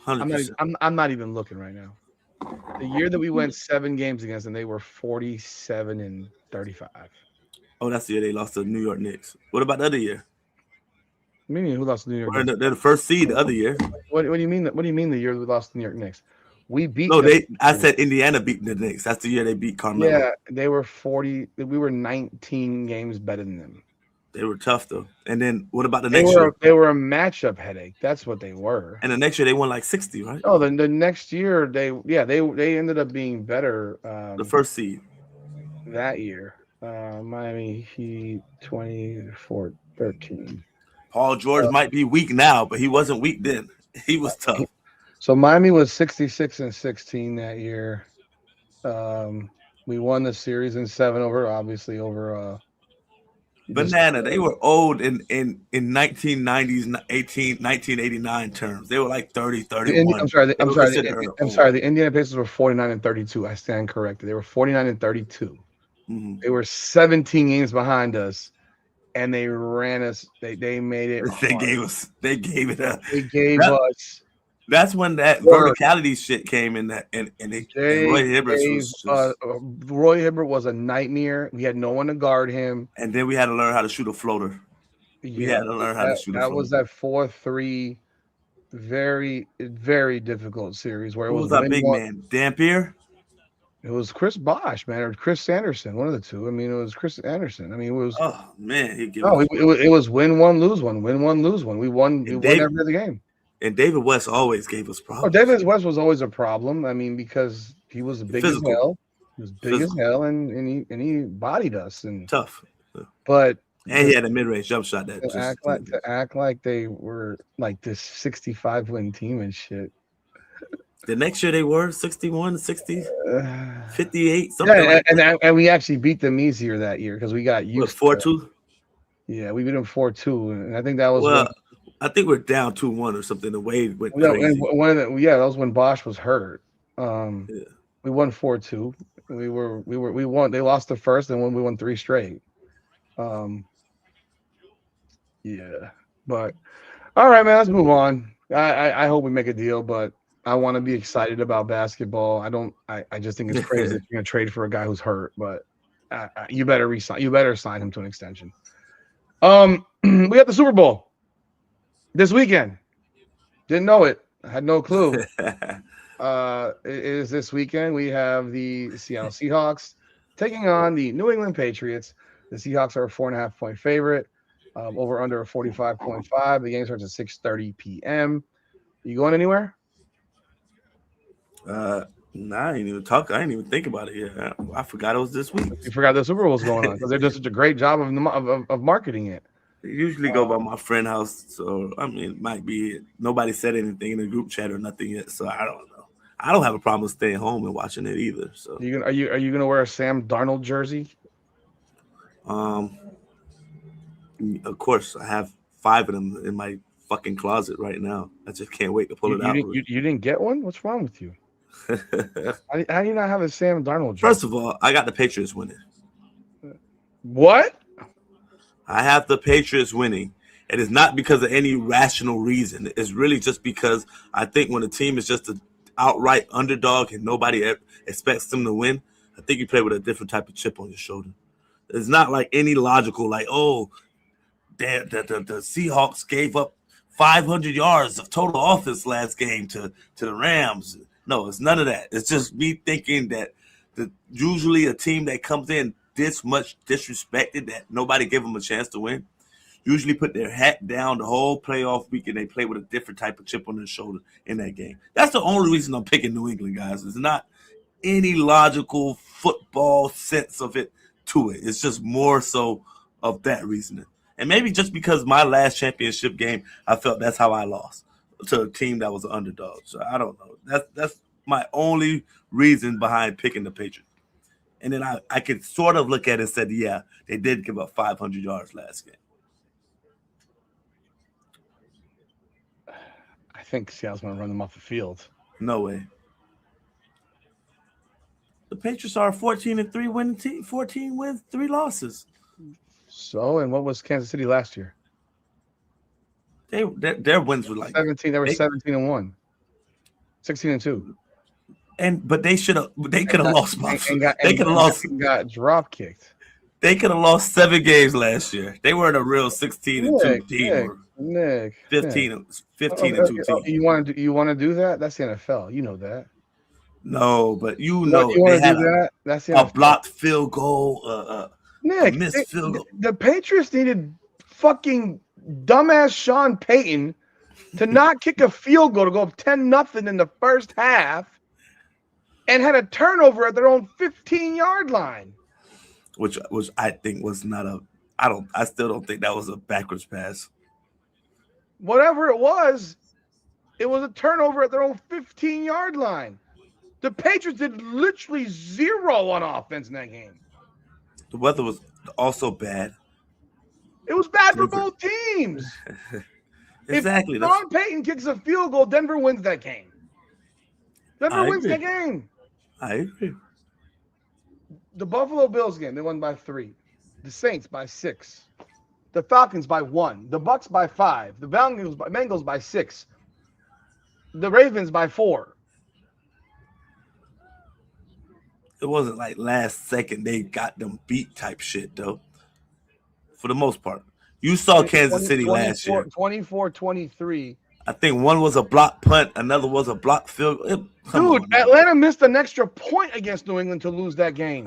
100%. I'm not even looking right now. The year that we went 7 games against them, they were 47-35. Oh, that's the year they lost to the New York Knicks. What about the other year? Meaning who lost to the New York Knicks? They're the first seed the other year. What do you mean? What do you mean the year we lost to the New York Knicks? We beat. No, I said Indiana beat the Knicks. That's the year they beat Carmelo. Yeah, they were 40. We were 19 games better than them. They were tough though. And then what about the next year? They were a matchup headache. That's what they were. And the next year they won like 60, right? Oh, the next year they ended up being better. The first seed that year. Miami Heat 24-13. Paul George might be weak now, but he wasn't weak then. He was tough. So Miami was 66-16 that year. We won the series in 7 over Banana. They were old in 1990s, 1989 terms. They were like 30, 31. I'm sorry. The Indiana Pacers were 49-32. I stand corrected. They were 49-32. Mm-hmm. They were 17 games behind us, and they ran us. They made it. They gave us. They gave it up. They gave us. That's when that verticality shit came in. That and Roy Hibbert was Roy Hibbert was a nightmare. We had no one to guard him, and then we had to learn how to shoot a floater. We had to learn how to shoot a floater. That was that 4-3, very very difficult series where Who was that big man? Dampier. It was Chris Bosh, man, or Chris Sanderson, one of the two. I mean, it was Chris Anderson. I mean, it was. Oh man, it was win one, lose one, win one, lose one. We won every other game. And David West always gave us problems. Oh, David West was always a problem. I mean, because he was big as hell. He was big as hell, and he bodied us and tough. But he had a mid-range jump shot that to act like they were like this 65-win team and shit. The next year they were 61, 60, 58, something like that. And we actually beat them easier that year because we got used 4-2? Yeah, we beat them 4-2. And I think that was I think we're down 2-1 or something. The way went crazy. And that was when Bosh was hurt. We won 4-2. We won. They lost the first, and when we won 3 straight. Yeah, but all right, man. Let's move on. I hope we make a deal, but I want to be excited about basketball. I just think it's crazy that you're gonna trade for a guy who's hurt, but you better resign. You better sign him to an extension. We got the Super Bowl this weekend. Didn't know it. I had no clue. It is this weekend. We have the Seattle Seahawks taking on the New England Patriots. The Seahawks are a 4.5-point favorite. Over under a 45.5. The game starts at 6:30 p.m. You going anywhere? I didn't even talk. I didn't even think about it yet. I forgot it was this week. You forgot the Super Bowl was going on because they're doing such a great job of marketing it. They usually go by my friend's house, so I mean, it might be it. Nobody said anything in the group chat or nothing yet, so I don't know. I don't have a problem staying home and watching it either. So, Are you gonna wear a Sam Darnold jersey? um, of course, I have 5 of them in my fucking closet right now. I just can't wait to pull You, it you out. didn't you didn't get one? What's wrong with you? How do you not have a Sam Darnold jersey? First of all, I got the Patriots winning. What? I have the Patriots winning. It is not because of any rational reason. It's really just because I think when a team is just an outright underdog and nobody expects them to win, I think you play with a different type of chip on your shoulder. It's not like any logical, like, oh, the Seahawks gave up 500 yards of total offense last game to the Rams. No, it's none of that. It's just me thinking that usually a team that comes in this much disrespected that nobody gave them a chance to win usually put their hat down the whole playoff week and they play with a different type of chip on their shoulder in that game. That's the only reason I'm picking New England, guys. It's not any logical football sense of it to it. It's just more so of that reasoning. And maybe just because my last championship game, I felt that's how I lost to a team that was an underdog. So I don't know. That's my only reason behind picking the Patriots. And then I could sort of look at it and said, yeah, they did give up 500 yards last game. I think Seattle's going to run them off the field. No way. The Patriots are a 14-3 winning team. 14 wins, 3 losses. So, and what was Kansas City last year? Their wins were like 17. They were 17-1, 16-2. But they could have lost. They could have lost. Got drop kicked. They could have lost 7 games last year. They weren't a real 16-2 team. Nick, 15-2 team. You want to do that? That's the NFL. You know that. No, but you want to do that? That's the a NFL. blocked field goal. Nick, missed field goal. The Patriots needed fucking dumbass Sean Payton to not kick a field goal to go up 10-0 in the first half, and had a turnover at their own 15-yard line. Which I think was not a. I still don't think that was a backwards pass. Whatever it was a turnover at their own 15-yard line. The Patriots did literally 0 on offense in that game. The weather was also bad. It was bad for both teams. Exactly. If Sean Payton kicks a field goal, Denver wins that game. Denver wins that game. I agree. The Buffalo Bills game, they won by 3. The Saints by 6. The Falcons by 1. The Bucks by 5. The Bengals by 6. The Ravens by 4. It wasn't like last second they got them beat type shit, though. For the most part. You saw Kansas City last year. 24-23. I think one was a block punt, another was a block field goal. Dude, Atlanta missed an extra point against New England to lose that game.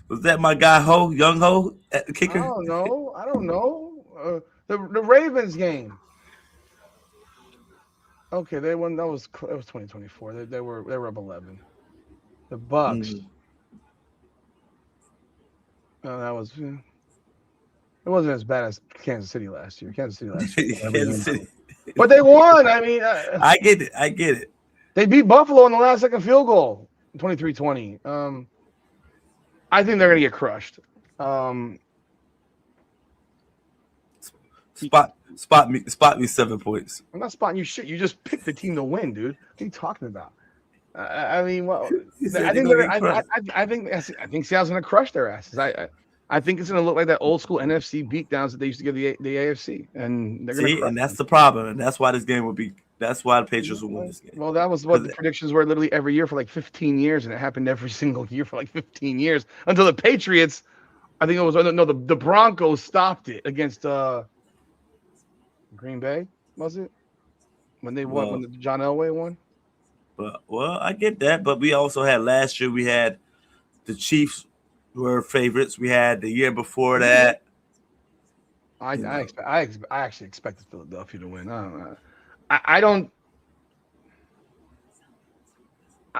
Was that my guy Young Ho at the kicker? I don't know. The Ravens game. Okay, they won. It was 2024. They were up 11. The Bucks. That was. It wasn't as bad as Kansas City last year. Kansas City. But they won. I mean, I get it. They beat Buffalo in the last second field goal, 23-20. I think they're gonna get crushed. Spot me 7 points. I'm not spotting you shit. You just picked the team to win, dude. What are you talking about? I mean, well, I think Seattle's gonna crush their asses. I think it's gonna look like that old school NFC beatdowns that they used to give the AFC, and they're gonna. And that's the problem, and that's why this game would be. That's why the Patriots will win this game. Well, that was what the predictions were literally every year for like 15 years, and it happened every single year for like 15 years until the Patriots. I think it was the Broncos stopped it against Green Bay. Was it when they won? When John Elway won? Well, I get that, but we also had last year. We had the Chiefs were favorites. We had the year before that. I actually expected Philadelphia to win. I don't.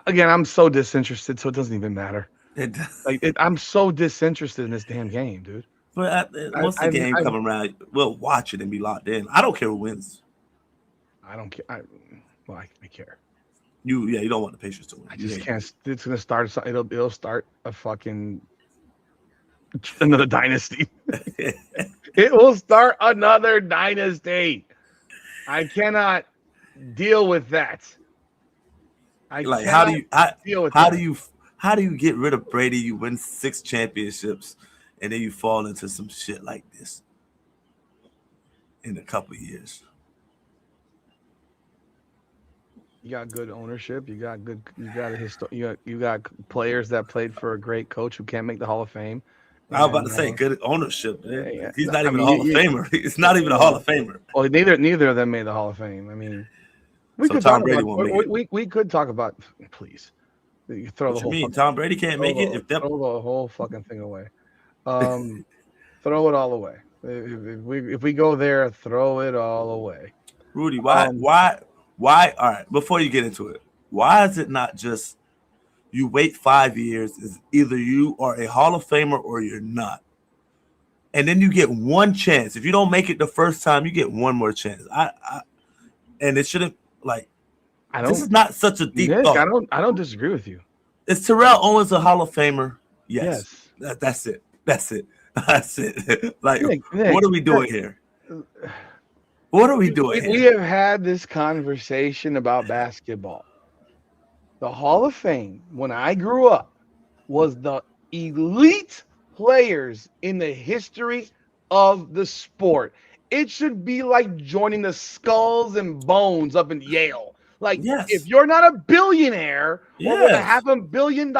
Again, I'm so disinterested, so it doesn't even matter. I'm so disinterested in this damn game, dude. But once the game come around, we'll watch it and be locked in. I don't care who wins. I don't care. Well, I care. You don't want the Patriots to win. I just can't. It's gonna start. It'll start a fucking another dynasty. It will start another dynasty. I cannot deal with that. Like how do you deal with how that. do you get rid of Brady? You win 6 championships and then you fall into some shit like this in a couple of years. You got good ownership. You got you got players that played for a great coach who can't make the Hall of Fame. I was about to say good ownership. Yeah. He's not even a Hall of Famer. He's not even a Hall of Famer. Well, neither of them made the Hall of Fame. I mean, we could talk about. We could talk about. Please, you throw what the whole. You mean Tom Brady can't make it? Throw the whole fucking thing away. Throw it all away. If we go there, throw it all away. Rudy, why? All right, before you get into it, why is it not just you wait 5 years? Is either you are a Hall of Famer or you're not, and then you get one chance. If you don't make it the first time, you get one more chance. And it shouldn't this is not such a deep thought. I don't disagree with you. Is Terrell Owens a Hall of Famer? Yes. That's it. That's it. Nick, what are we doing here? What are we doing here? We have had this conversation about basketball. The Hall of Fame, when I grew up, was the elite players in the history of the sport. It should be like joining the Skulls and Bones up in Yale. If you're not a billionaire or with $500 million,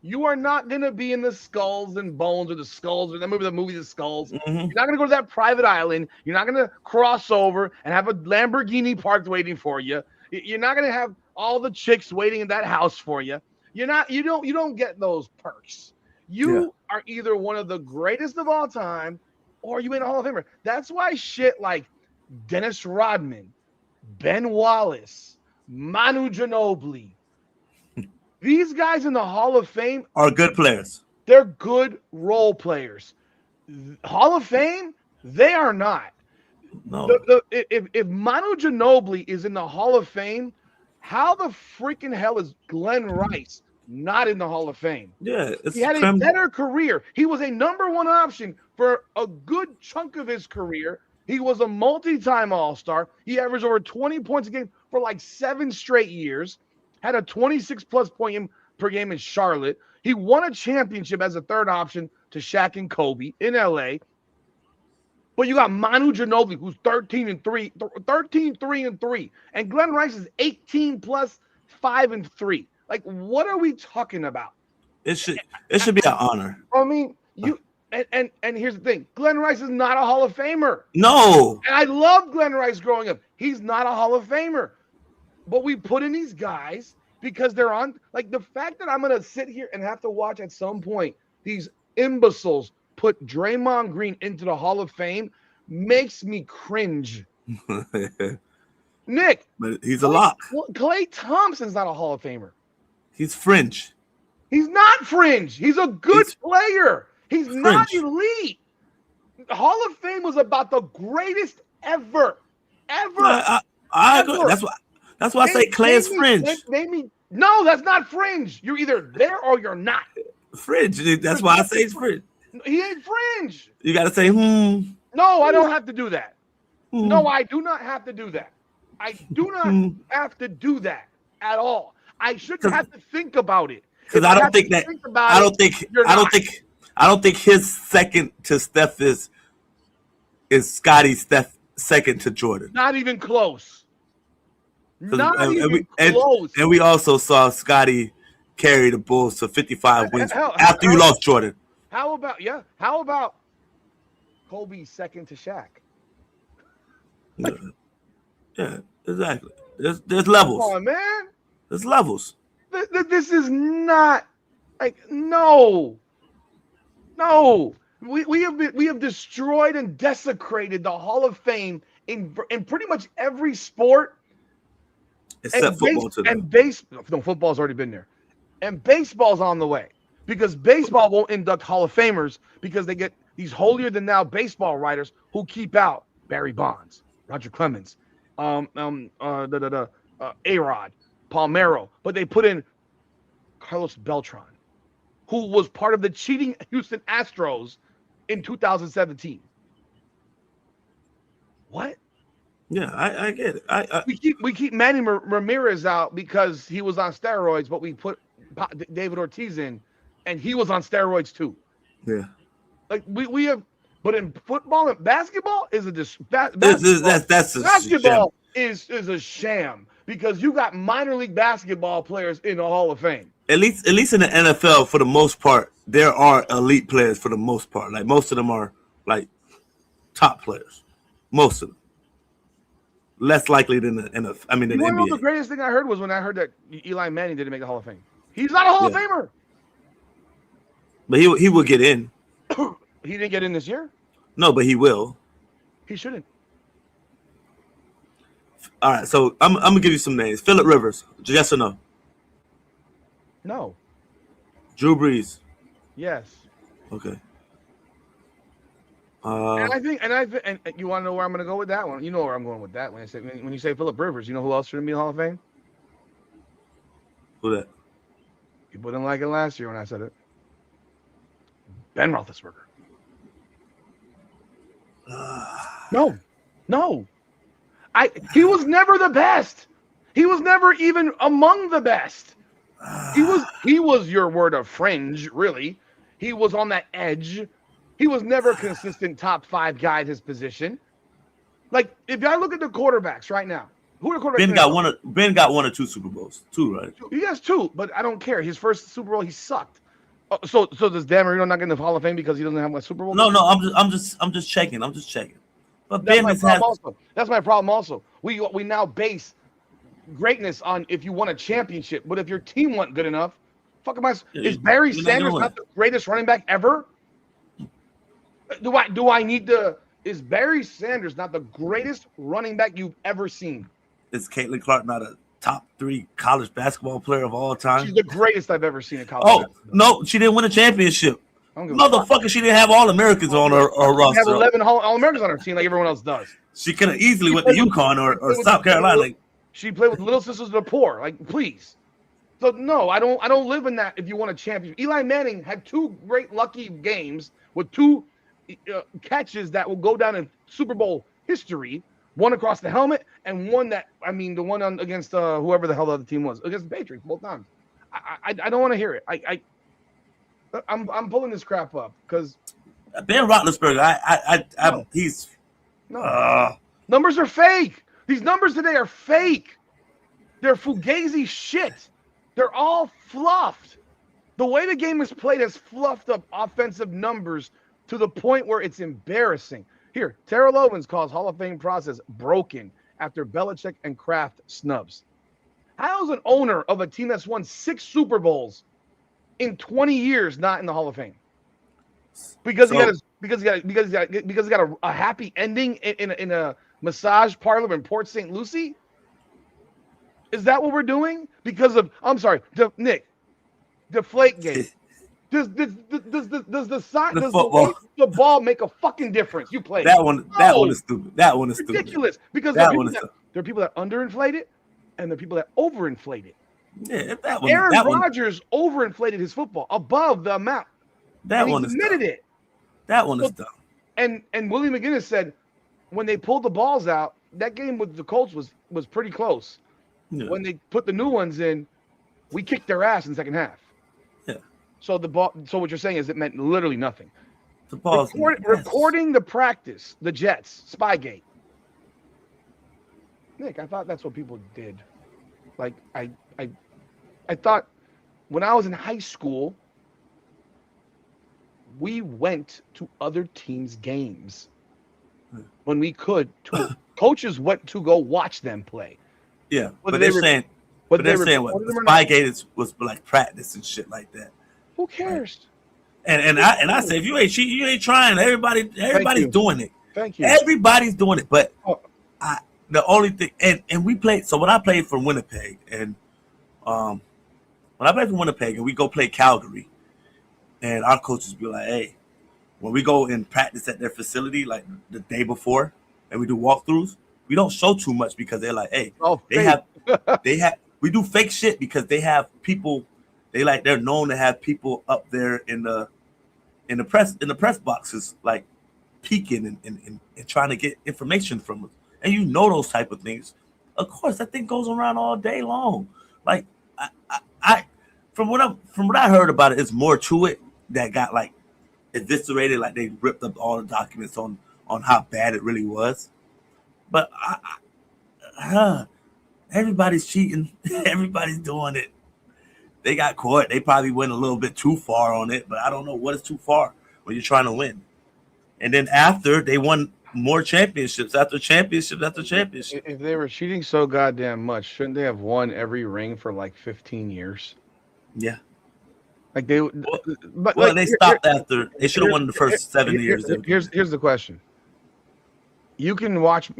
you are not going to be in the Skulls and Bones or the Skulls or the movie The Skulls. Mm-hmm. You're not going to go to that private island. You're not going to cross over and have a Lamborghini parked waiting for you. You're not going to have all the chicks waiting in that house for you. You don't get those perks. You are either one of the greatest of all time or you in a Hall of Famer. That's why shit like Dennis Rodman, Ben Wallace, Manu Ginobili, these guys in the Hall of Fame are good players. They're good role players. Hall of Fame, they are not. No. If Manu Ginobili is in the Hall of Fame, how the freaking hell is Glenn Rice not in the Hall of Fame? Yeah, he had a better career. He was a number one option for a good chunk of his career. He was a multi-time All-Star. He averaged over 20 points a game for like 7 straight years. Had a 26-plus point per game in Charlotte. He won a championship as a third option to Shaq and Kobe in LA. But you got Manu Ginobili, who's 13-3, and Glenn Rice is 18-plus, 5-3. Like, what are we talking about? It should be an honor. I mean, and here's the thing: Glenn Rice is not a Hall of Famer. No. And I loved Glenn Rice growing up. He's not a Hall of Famer. But we put in these guys because they're on. Like, the fact that I'm gonna sit here and have to watch at some point these imbeciles put Draymond Green into the Hall of Fame makes me cringe. Nick, but he's a lock. Klay Thompson's not a Hall of Famer. He's fringe. He's not fringe. He's a good player. He's fringe. Not elite. The Hall of Fame was about the greatest ever. I agree. That's why I say Klay is fringe. No, that's not fringe. You're either there or you're not. Fringe. That's why I say it's fringe. He ain't fringe. You got to say, No, I don't have to do that. No, I do not have to do that. I do not have to do that at all. I shouldn't have to think about it. Because I don't think his second to Steph is Scottie Steph second to Jordan. Not even close. Close. And we also saw Scottie carry the Bulls to 55 wins after you lost Jordan. How about Kobe second to Shaq? Yeah, exactly. There's levels. Come on, man. There's levels. This is not like no. We have destroyed and desecrated the Hall of Fame in pretty much every sport except football today. Football's already been there, and baseball's on the way because baseball won't induct Hall of Famers because they get these holier than thou baseball writers who keep out Barry Bonds, Roger Clemens, A-Rod, Palmeiro, but they put in Carlos Beltran, who was part of the cheating Houston Astros in 2017. What? Yeah, I get it. We keep Manny Ramirez out because he was on steroids, but we put David Ortiz in, and he was on steroids too. Yeah. Like we have, but in football and basketball is basketball is a sham because you got minor league basketball players in the Hall of Fame. At least in the NFL, for the most part, there are elite players for the most part. Like most of them are like top players. Most of them. Less likely than the NFL. I mean, the NBA. The greatest thing I heard was when I heard that Eli Manning didn't make the Hall of Fame. He's not a Hall of Famer. But he will get in. He didn't get in this year? No, but he will. He shouldn't. All right, so I'm gonna give you some names. Phillip Rivers, yes or no? No. Drew Brees. Yes. Okay. And I think you want to know where I'm going to go with that one? You know where I'm going with that when you say Phillip Rivers. You know who else shouldn't be in the Hall of Fame? Who that? People didn't like it last year when I said it. Ben Roethlisberger. No. He was never the best. He was never even among the best. He was your word of fringe, really. He was on that edge. He was never a consistent top 5 guy at his position. Like, if I look at the quarterbacks right now, who are the quarterbacks? Ben got 1 or 2 Super Bowls. 2, right? He has 2, but I don't care. His first Super Bowl, he sucked. So does Dan Marino not get in the Hall of Fame because he doesn't have a Super Bowl? No, I'm just checking. But That's my problem also. We now base greatness on if you won a championship, but if your team wasn't good enough, is Barry Sanders not the greatest running back ever? Is Barry Sanders not the greatest running back you've ever seen? Is Caitlin Clark not a top 3 college basketball player of all time? She's the greatest I've ever seen in college. basketball. No, she didn't win a championship. Motherfucker, she didn't have All-Americans on her roster. She have 11 All-Americans on her team like everyone else does. She could have easily went to UConn or South Carolina. She played with Little Sisters of the Poor. Like, please. So no, I don't live in that. If you won a championship, Eli Manning had 2 great lucky games with 2 catches that will go down in Super Bowl history. One across the helmet and one the one against whoever the hell the other team was, against the Patriots both times. I don't want to hear it. I'm pulling this crap up because Ben Roethlisberger. He's numbers are fake. These numbers today are fake. They're fugazi shit. They're all fluffed. The way the game is played has fluffed up offensive numbers to the point where it's embarrassing. Here, Terrell Owens calls Hall of Fame process broken after Belichick and Kraft snubs. How is an owner of a team that's won 6 Super Bowls in 20 years not in the Hall of Fame? Because he got a happy ending in a massage parlor in Port St. Lucie? Is that what we're doing? Because of Nick, Deflategate. Does the ball make a fucking difference? You play that one. No. That one is stupid. That one is ridiculous. Because there are people that underinflate it, and there are people that overinflate it. Yeah, Aaron Rodgers overinflated his football above the amount. That one is admitted it. That one is dumb. And Willie McGinnis said when they pulled the balls out, that game with the Colts was pretty close. Yeah. When they put the new ones in, we kicked their ass in the second half. Yeah. So what you're saying is it meant literally nothing. The balls recording the practice, the Jets, Spygate. Nick, I thought that's what people did. Like I thought when I was in high school, we went to other teams' games when we could. Coaches went to go watch them play. Yeah, but they're saying Spygate was like practice and shit like that. Who cares? Right? And I say if you ain't cheating, you ain't trying. Everybody's doing it. Thank you. Everybody's doing it. But the only thing and we played. So when I played for Winnipeg and we go play Calgary, and our coaches be like, hey, when we go and practice at their facility like the day before and we do walkthroughs, we don't show too much because they're like, hey, Oh, we do fake shit because they have people. They're known to have people up there in the press boxes, like peeking and trying to get information from us. And those type of things. Of course, that thing goes around all day long. Like I from what I heard about it, it's more to it that got like eviscerated, like they ripped up all the documents on how bad it really was. But everybody's cheating. Everybody's doing it. They got caught. They probably went a little bit too far on it, but I don't know what is too far when you're trying to win. And then after they won more championships after championship after championship. If they were cheating so goddamn much, shouldn't they have won every ring for like 15 years? Yeah. Like they, but like, they stopped after. They should have won the first 7 years. Here's the question. You can watch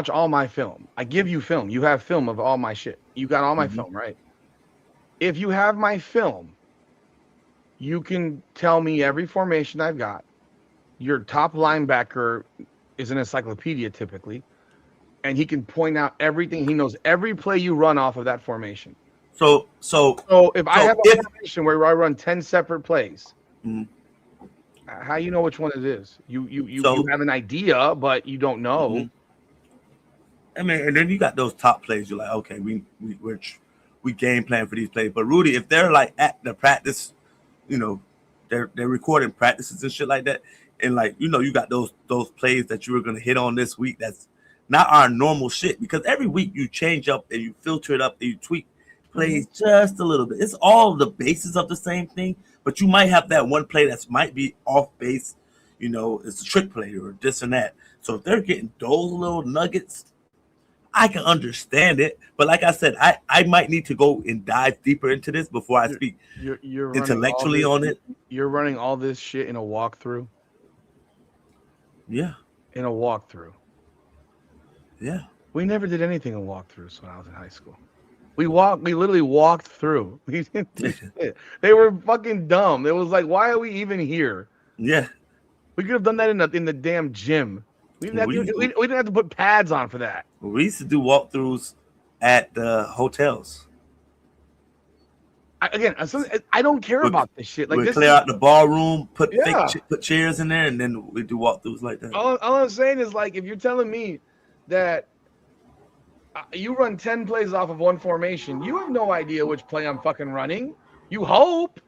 all my film. I give you film. You have film of all my shit. You got all my film, right? If you have my film, you can tell me every formation I've got. Your top linebacker is an encyclopedia typically, and he can point out everything. He knows every play you run off of that formation. So if I have a formation where I run 10 separate plays, how you know which one it is? You have an idea, but you don't know. I mean, and then you got those top plays. You're like, okay, we game plan for these plays. But Rudy, if they're like at the practice, they're recording practices and shit like that, and like you got those plays that you were gonna hit on this week. That's not our normal shit because every week you change up and you filter it up and you tweak plays just a little bit. It's all the bases of the same thing, but you might have that one play that might be off base. It's a trick play or this and that. So if they're getting those little nuggets, I can understand it. But like I said, I might need to go and dive deeper into this before I speak you're intellectually on it. You're running all this shit in a walkthrough? Yeah. In a walkthrough. Yeah. We never did anything in walkthroughs when I was in high school. We literally walked through. We didn't do shit. They were fucking dumb. It was like, why are we even here? Yeah. We could have done that in the damn gym. We didn't have to put pads on for that. We used to do walkthroughs at the hotels. I don't care about this shit. Like, we clear out the ballroom, put chairs in there, and then we do walkthroughs like that. All I'm saying is, like, if you're telling me that you run 10 plays off of one formation, you have no idea which play I'm fucking running. You hope.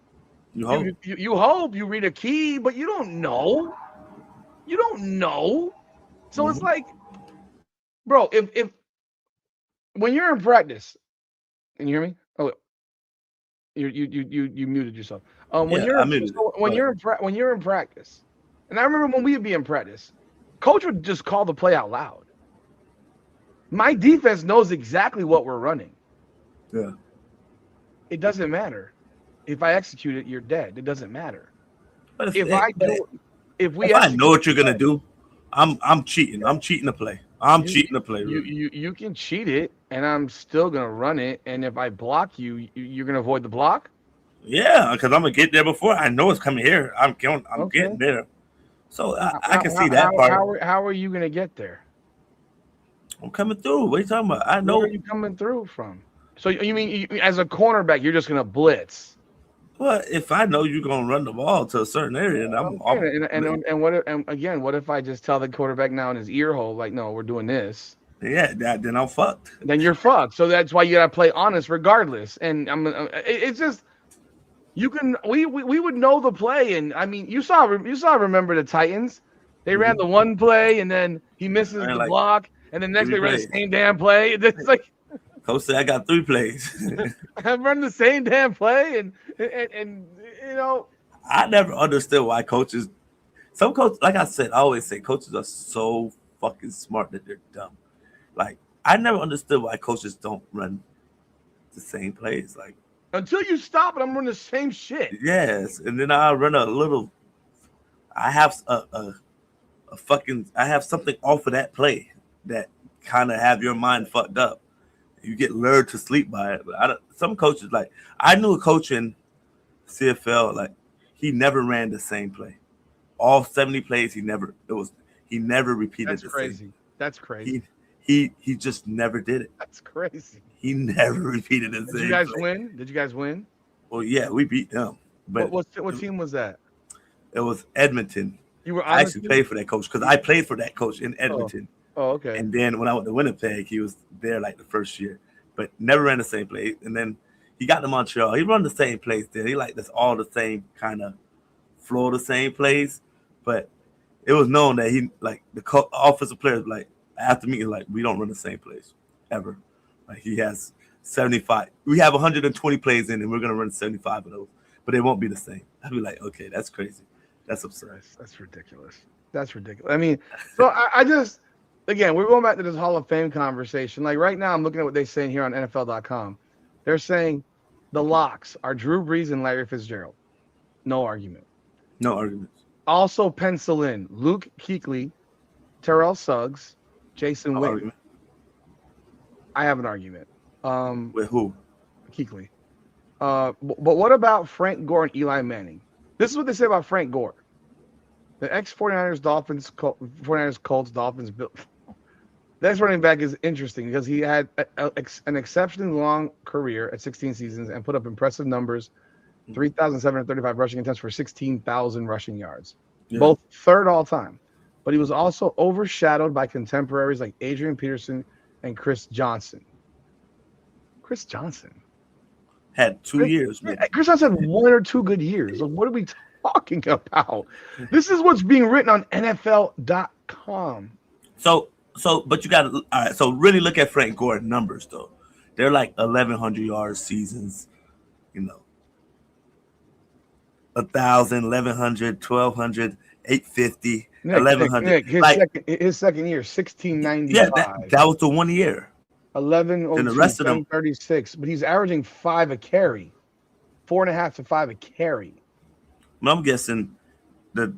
You hope. You read a key, but you don't know. You don't know. So it's like, bro, if when you're in practice, can you hear me? Oh, you muted yourself. When you're in practice, and I remember when we would be in practice, coach would just call the play out loud. My defense knows exactly what we're running. Yeah. It doesn't matter. If I execute it, you're dead. It doesn't matter. But if I know what you're gonna do, I'm cheating. I'm cheating the play. Cheating the play. Really. You can cheat it, and I'm still gonna run it. And if I block you, you're gonna avoid the block. Yeah, because I'm gonna get there before I know it's coming here. I'm getting there. So I can see that part. How are you gonna get there? I'm coming through. What are you talking about? I know. Where are you coming through from? So you mean as a cornerback, you're just gonna blitz? Well, if I know you're gonna run the ball to a certain area, what if I just tell the quarterback now in his ear hole, like, no, we're doing this? Yeah, then I'm fucked. Then you're fucked. So that's why you gotta play honest, regardless. And it's just we would know the play, and I mean, you saw. Remember the Titans? They ran the one play, and then he misses the block, and then next they ran the same damn play. It's like, Coach said I got 3 plays. I'm running the same damn play, and I never understood why coaches. Some coaches, like I said, I always say coaches are so fucking smart that they're dumb. Like, I never understood why coaches don't run the same plays. Like, until you stop it, I'm running the same shit. Yes, and then I run a little. I have I have something off of that play that kind of have your mind fucked up. You get lured to sleep by it. But some coaches, like, I knew a coach in CFL, like, he never ran the same play. All 70 plays, he never repeated the same. That's crazy. He just never did it. That's crazy. He never repeated the same. Did you guys play. win? Did you guys win? Well, yeah, we beat them. But What team was that? it was Edmonton. You were I actually played for that coach because I played for that coach in Edmonton. Oh, okay. And then when I went to Winnipeg, he was there like the first year, but never ran the same place. And then he got to Montreal. He run the same place there. He like that's all the same kind of floor, the same plays. But it was known that he like the offensive players like after meeting like we don't run the same place ever. Like he has 75. We have 120 plays in, and we're gonna run 75 of those, but they won't be the same. I'd be like, okay, that's crazy. That's absurd. That's ridiculous. That's ridiculous. I mean, so I just again we're going back to this Hall of Fame conversation. Like right now, I'm looking at what they're saying here on NFL.com. They're saying the locks are Drew Brees and Larry Fitzgerald. No argument. No arguments. Also pencil in Luke Kuechly, Terrell Suggs, Jason Witten. Argument. I have an argument. With who? Kuechly. But what about Frank Gore and Eli Manning? This is what they say about Frank Gore. The ex-49ers, Dolphins, 49ers, Colts, Dolphins. The ex-running back is interesting because he had an exceptionally long career at 16 seasons and put up impressive numbers, 3,735 rushing attempts for 16,000 rushing yards, both third all-time. But he was also overshadowed by contemporaries like Adrian Peterson and Chris Johnson. Chris Johnson had 2 years. Man. Chris Johnson had 1 or 2 good years. Like, what are we talking about? This is what's being written on NFL.com. But you got to, all right, so really look at Frank Gore numbers, though. They're like 1,100 yard seasons, 1,000, 1,100, 1,200, 850, 1,100. His second year, 1,695. Yeah, that was the 1 year. 11, and the rest of them 36, but he's averaging 5 a carry, 4.5 to 5 a carry. I'm guessing the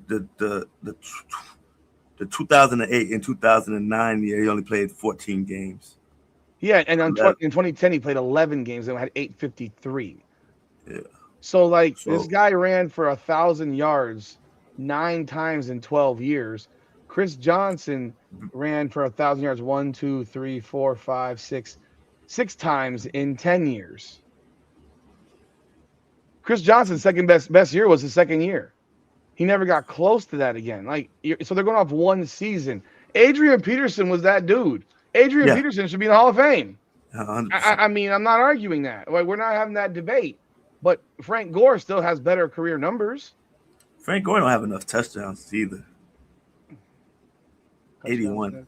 2008 and 2009 year he only played 14 games. Yeah, and in 2010 he played 11 games and had 853. Yeah. So this guy ran for 1,000 yards 9 times in 12 years. Chris Johnson ran for 1,000 yards 1, 2, 3, 4, 5, 6 times in 10 years. Chris Johnson's second best year was his second year. He never got close to that again. So they're going off 1 season. Adrian Peterson was that dude. Adrian Peterson should be in the Hall of Fame. I mean, I'm not arguing that. We're not having that debate. But Frank Gore still has better career numbers. Frank Gore don't have enough touchdowns either. 81.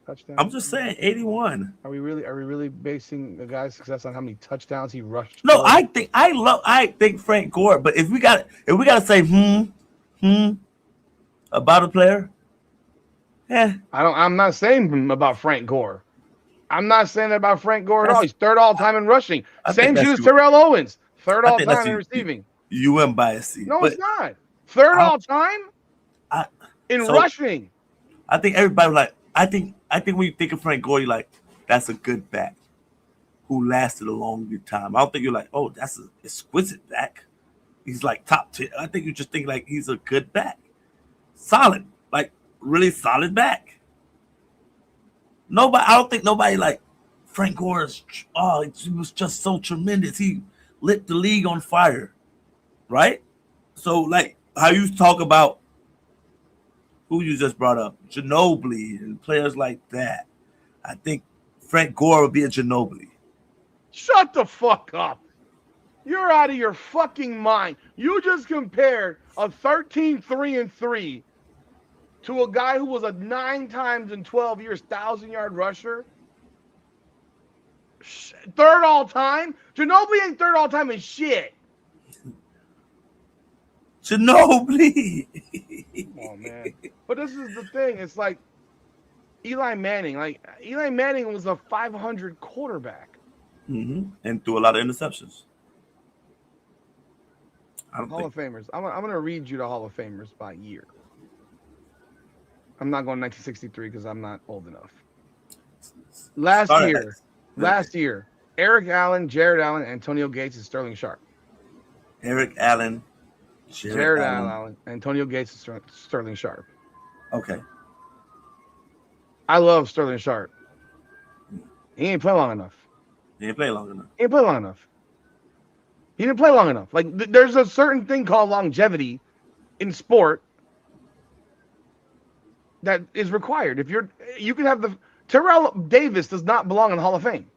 Touchdown. I'm just saying 81. Are we really basing the guy's success on how many touchdowns he rushed? No, I think Frank Gore, but if we got to say about a player, I'm not saying about Frank Gore. I'm not saying that about Frank Gore at all. He's third all time in rushing. Same shit as Terrell Owens. Third all time in receiving. You went by a seat. No, it's not. Third all time in rushing. I think everybody like. I think when you think of Frank Gore, you're like, that's a good back who lasted a long time. I don't think you're like, oh, that's an exquisite back. He's like top 10. I think you just think like he's a good back, solid, like really solid back. I don't think nobody like Frank Gore is. Oh, he was just so tremendous. He lit the league on fire, right? So like how you talk about who you just brought up, Ginobili and players like that. I think Frank Gore would be a Ginobili. Shut the fuck up. You're out of your fucking mind. You just compared a 13-3-3 to a guy who was a 9 times in 12 years 1,000-yard rusher. Third all time? Ginobili ain't third all time in shit. Ginobili. Oh man. But this is the thing. It's like Eli Manning. Like Eli Manning was a 500 quarterback. Mm-hmm. And threw a lot of interceptions. Hall of Famers. I'm going to read you the Hall of Famers by year. I'm not going 1963 because I'm not old enough. Last year, Eric Allen, Jared Allen, Antonio Gates, and Sterling Sharp. Eric Allen, Jared Allen, Antonio Gates, and Sterling Sharp. Okay. I love Sterling Sharp. He ain't play long enough. He didn't play long enough. He didn't play long enough. He didn't play long enough. Like there's a certain thing called longevity in sport that is required. If you can have Terrell Davis does not belong in the Hall of Fame.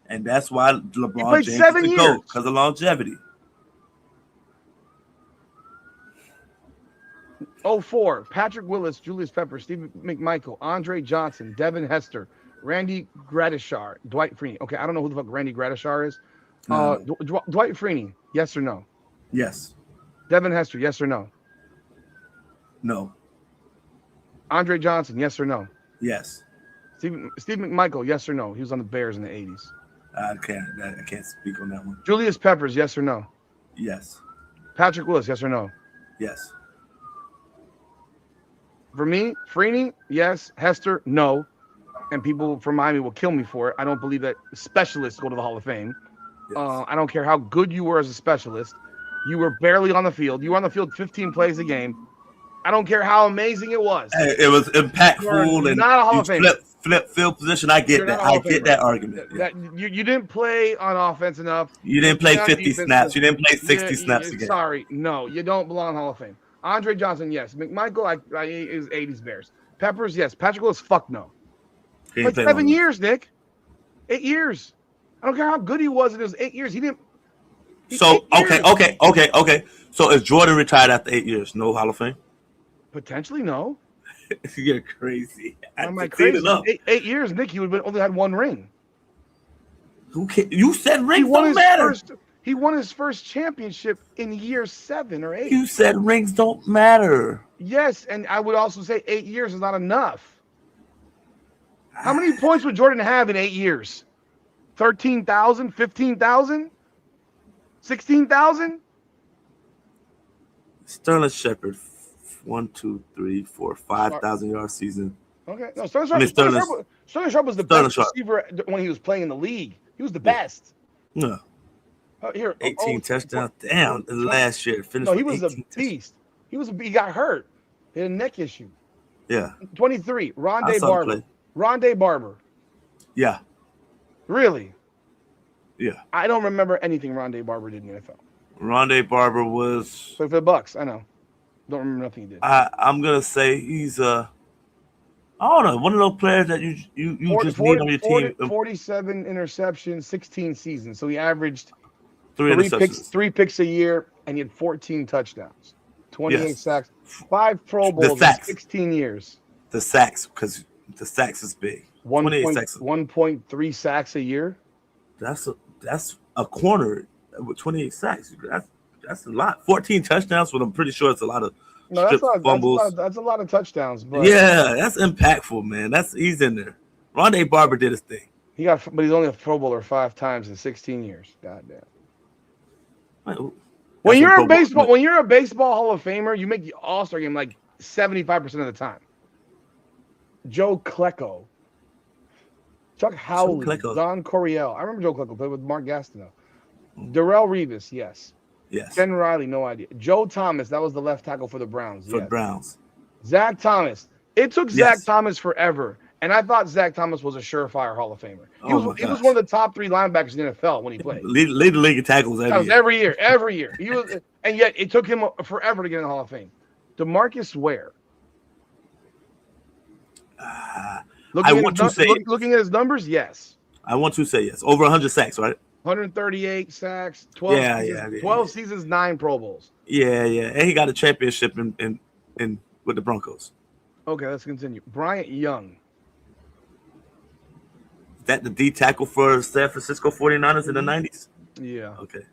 And that's why LeBron played James 7 is the years. GOAT, because of longevity. 04, Patrick Willis, Julius Pepper, Steve McMichael, Andre Johnson, Devin Hester, Randy Gradishar, Dwight Freeney. Okay, I don't know who the fuck Randy Gradishar is. No. Dwight Freeney, yes or no? Yes. Devin Hester, yes or no? No. Andre Johnson, yes or no? Yes. Steve McMichael, yes or no? He was on the Bears in the 80s. I can't speak on that one. Julius Peppers, yes or no? Yes. Patrick Willis, yes or no? Yes. For me, Freeney, yes. Hester, no. And people from Miami will kill me for it. I don't believe that specialists go to the Hall of Fame. Yes. I don't care how good you were as a specialist. You were barely on the field. You were on the field 15 plays a game. I don't care how amazing it was. Hey, it was impactful and not a Hall of Famer. Flip field position. I get that. I get that argument. That you didn't play on offense enough. You didn't play 50 snaps. You didn't play 60 snaps a game. Sorry, no, you don't belong in the Hall of Fame. Andre Johnson, yes. McMichael, is 80s Bears. Peppers, yes. Patrick Willis, fuck no. Like 7 years, Nick. 8 years. I don't care how good he was in those 8 years. He didn't. So okay. So if Jordan retired after 8 years, no Hall of Fame? Potentially, no. You're crazy. Am I crazy? 8 years, Nick. He would have only had one ring. You said rings don't matter. He won his first championship in year 7 or 8. You said rings don't matter. Yes, and I would also say 8 years is not enough. How many points would Jordan have in 8 years? 13,000, 15,000, 16,000? Sterling Shepard, 1, 2, 3, 4, 5,000 yard season. Okay, no, Sterling Sharp was the best receiver when he was playing in the league. He was the best. No. Here, 18 touchdowns. Damn, last year finished. No, he was a beast. He got hurt. He had a neck issue. Yeah. 23, Rondé Barber. Rondé Barber. Yeah. Really? Yeah. I don't remember anything Rondé Barber did in the NFL. Rondé Barber was for the Bucks. I know. Don't remember nothing he did. I'm gonna say he's I don't know, one of those players that you just need on your team. 47 interceptions, 16 seasons. So he averaged three picks a year, and he had 14 touchdowns, 28 sacks, 5 Pro Bowls in 16 years. The sacks, because the sacks is big. 1.3 sacks a year. That's a corner with 28 sacks. That's a lot. 14 touchdowns, but I'm pretty sure it's a lot of fumbles. That's a lot of touchdowns. But yeah, that's impactful, man. He's in there. Rondé Barber did his thing. But he's only a Pro Bowler 5 times in 16 years. Goddamn. When you're a baseball Hall of Famer, you make the All-Star game like 75% of the time. Joe Klecko, Chuck Howley, Don Coryell. I remember Joe Klecko played with Mark Gastineau. Darrell Revis, yes. Ken Riley, no idea. Joe Thomas, that was the left tackle for the Browns. For the Browns. Zach Thomas. It took Zach Thomas forever, and I thought Zach Thomas was a surefire Hall of Famer. He was one of the top 3 linebackers in the NFL when he played. Lead the league in tackles every year. He was, and yet it took him forever to get in the Hall of Fame. DeMarcus Ware. Looking at his numbers, yes. I want to say yes. Over 100 sacks, right? 138 sacks, 12 seasons, 9 Pro Bowls. Yeah. And he got a championship in with the Broncos. Okay, let's continue. Bryant Young. Is that the D tackle for San Francisco 49ers in the 90s? Yeah. Okay.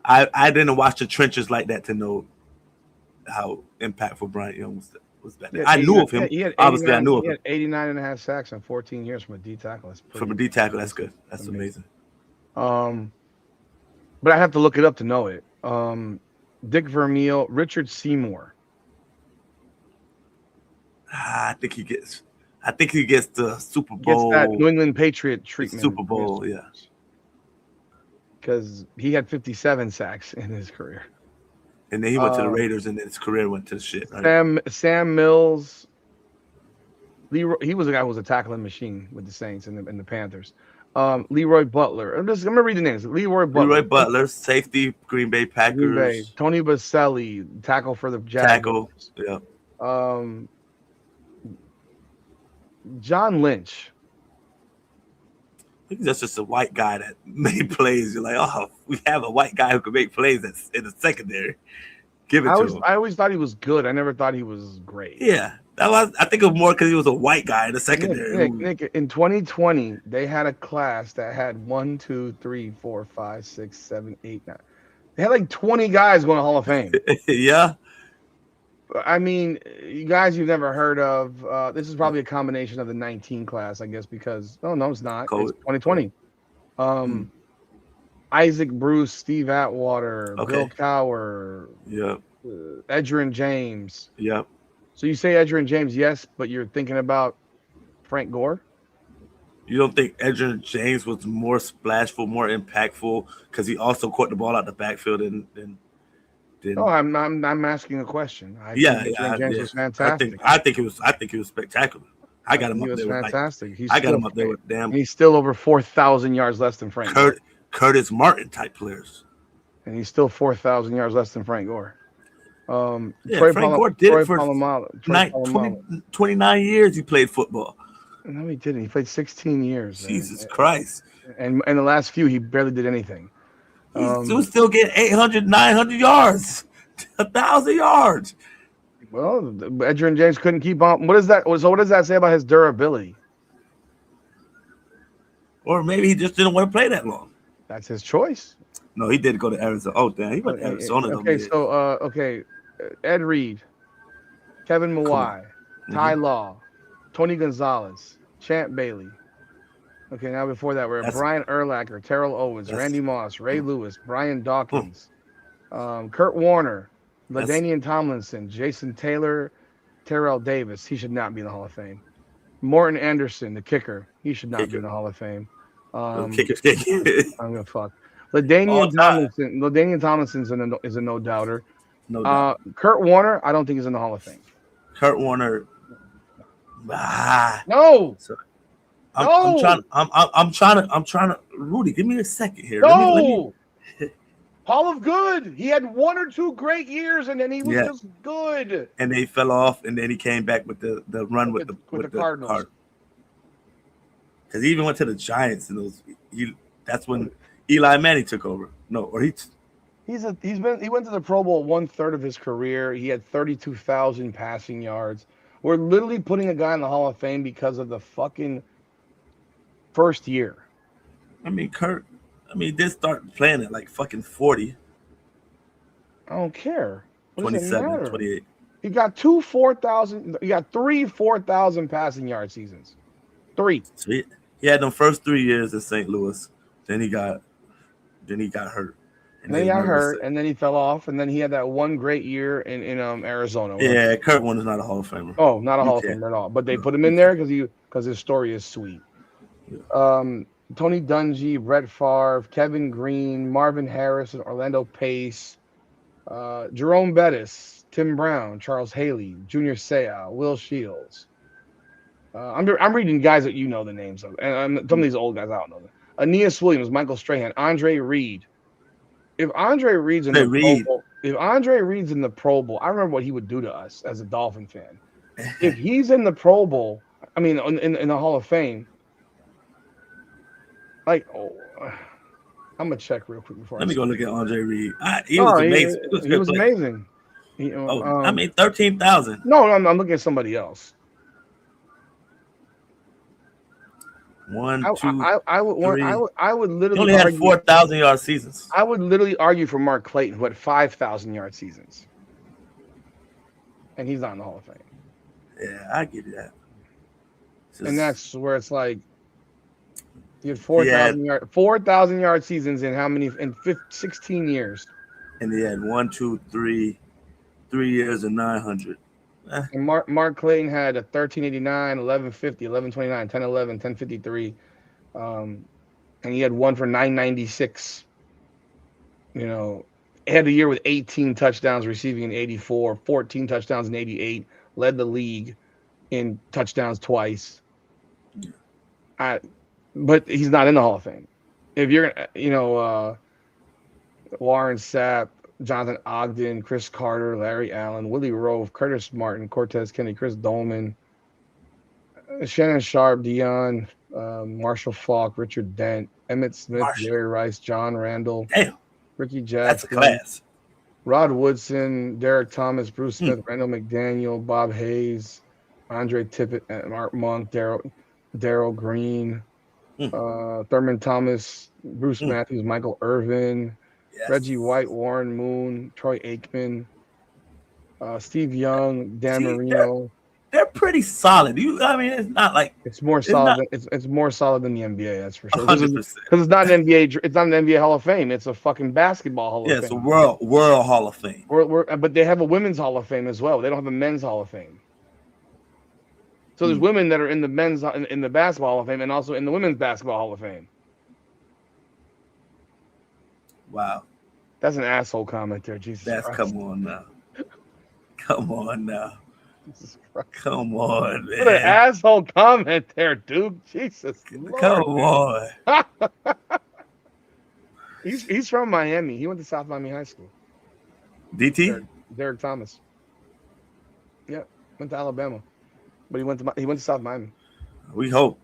I didn't watch the trenches like that to know how impactful Bryant Young was back then. I knew of him. Obviously, I knew of him. He had 89.5 sacks in 14 years from a D tackle. From a D tackle, that's good. That's amazing. But I have to look it up to know it. Dick Vermeil, Richard Seymour. I think he gets the Super Bowl. Gets that New England Patriot treatment. Super Bowl, yeah. Because he had 57 sacks in his career. And then he went to the Raiders, and then his career went to shit. Right? Sam Mills. Leroy, he was a guy who was a tackling machine with the Saints and the Panthers. Leroy Butler. I'm gonna read the names. Leroy Butler. Leroy Butler, safety, Green Bay Green Bay. Packers, Tony Baselli, tackle for the tackle. Jaguars. Yeah. Um, John Lynch. I think that's just a white guy that made plays. You're like, oh, we have a white guy who can make plays that's in the secondary. Give it to him. I always thought he was good. I never thought he was great. Yeah. I think it was more because he was a white guy in the secondary. Nick, in 2020, they had a class that had 1, 2, 3, 4, 5, 6, 7, 8, 9. They had like 20 guys going to Hall of Fame. Yeah. I mean, you guys you've never heard of. This is probably a combination of the 19 class, I guess, because no, it's not. COVID. It's 2020. Isaac Bruce, Steve Atwater, Bill Cowher, Edgerrin James. Yeah. So you say Edgerrin James, yes, but you're thinking about Frank Gore? You don't think Edgerrin James was more splashful, more impactful because he also caught the ball out the backfield and No, I'm asking a question. I think Edgerrin James was fantastic. I think it was spectacular. I got him up there. He was fantastic. I got him up there with damn. He's still over 4,000 yards less than Frank Gore. Curtis Martin type players. And he's still 4,000 yards less than Frank Gore. Frank Gore did it for 29 years. He played football. No, he didn't. He played 16 years. Jesus Christ. And the last few, he barely did anything. He was still getting 800, 900 yards, 1,000 yards. Well, Edgerrin James couldn't keep on. What is that? So what does that say about his durability? Or maybe he just didn't want to play that long. That's his choice. No, he did go to Arizona. Oh, damn. He went to Arizona. Okay, Ed Reed, Kevin Mawai, Ty Law, Tony Gonzalez, Champ Bailey. Okay, now before that, we're Brian Urlacher, Terrell Owens, Randy Moss, Ray Lewis, Brian Dawkins, Kurt Warner, LaDainian Tomlinson, Jason Taylor, Terrell Davis. He should not be in the Hall of Fame. Morton Anderson, the kicker. He should not be in the Hall of Fame. I'm gonna fuck. LaDainian Tomlinson is a no doubter. No doubt. Kurt Warner, I don't think he's in the Hall of Fame. Kurt Warner. No. I'm trying to. Rudy, give me a second here. No. Hall of Good. He had 1 or 2 great years, and then he was just good. And they fell off, and then he came back with the run with the Cardinals. Because he even went to the Giants, and that's when Eli Manning took over. No, or he went to the Pro Bowl 1/3 of his career. He had 32,000 passing yards. We're literally putting a guy in the Hall of Fame because of the fucking first year. I mean, Kurt. He did start playing at like fucking 40. I don't care. 27, 28. He got 2 4,000. He got 3 4,000 passing yard seasons. 3. So he had them first 3 years in St. Louis. Then he got hurt. And then he got hurt, and then he fell off, and then he had that one great year in Arizona. Yeah, Kurt Warner's not a Hall of Famer. Oh, not a Hall of Famer at all. But they put him in there because his story is sweet. Yeah. Tony Dungy, Brett Favre, Kevin Green, Marvin Harrison, Orlando Pace, Jerome Bettis, Tim Brown, Charles Haley, Junior Seau, Will Shields. I'm reading guys that you know the names of, and some of these old guys I don't know them. Aeneas Williams, Michael Strahan, Andre Reed. If Andre Reed's in the Pro Bowl, I remember what he would do to us as a Dolphin fan. If he's in the Pro Bowl, I mean in the Hall of Fame. I'm gonna check real quick before. Let me go look at Andre Reed. He was amazing. He was amazing. 13,000. No, I'm looking at somebody else. 1, 2, I would literally. He only had 4,000 yard seasons. I would literally argue for Mark Clayton, who had 5,000 yard seasons, and he's not in the Hall of Fame. Yeah, I give you that. And that's where it's like. He had 4,000 yard seasons in how many? In 16 years. And he had 1, 2, 3 years and 900. And Mark Clayton had a 1389, 1150, 1129, 1011, 1053. And he had one for 996. He had a year with 18 touchdowns receiving in 84, 14 touchdowns in 88, led the league. in touchdowns twice. But he's not in the Hall of Fame. If you're, Warren Sapp, Jonathan Ogden, Chris Carter, Larry Allen, Willie Rove, Curtis Martin, Cortez Kennedy, Chris Dolman, Shannon Sharp, Dion, Marshall Falk, Richard Dent, Emmett Smith, Jerry Rice, John Randall, Ricky Jackson, that's a class. Rod Woodson, Derek Thomas, Bruce Smith, Randall McDaniel, Bob Hayes, Andre Tippett, Mark Monk, Daryl Green, Thurman Thomas, Bruce Matthews, Michael Irvin, Reggie White, Warren Moon, Troy Aikman, Steve Young, Dan Marino. They're pretty solid. It's not like it's more solid. It's more solid than the NBA. That's for sure. 100%. Because it's not an NBA. It's not an NBA Hall of Fame. It's a fucking basketball Hall of Fame. Yeah, it's a world Hall of Fame. But they have a women's Hall of Fame as well. They don't have a men's Hall of Fame. So there's women that are in the men's in the basketball Hall of Fame and also in the women's basketball Hall of Fame. Wow, that's an asshole comment there. Jesus Christ. Come on now. Come on, man. What an asshole comment there, dude. Jesus. Lord. Come on. He's from Miami. He went to South Miami High School. DT? Derek Thomas. Yeah, went to Alabama, but he went to South Miami. We hope.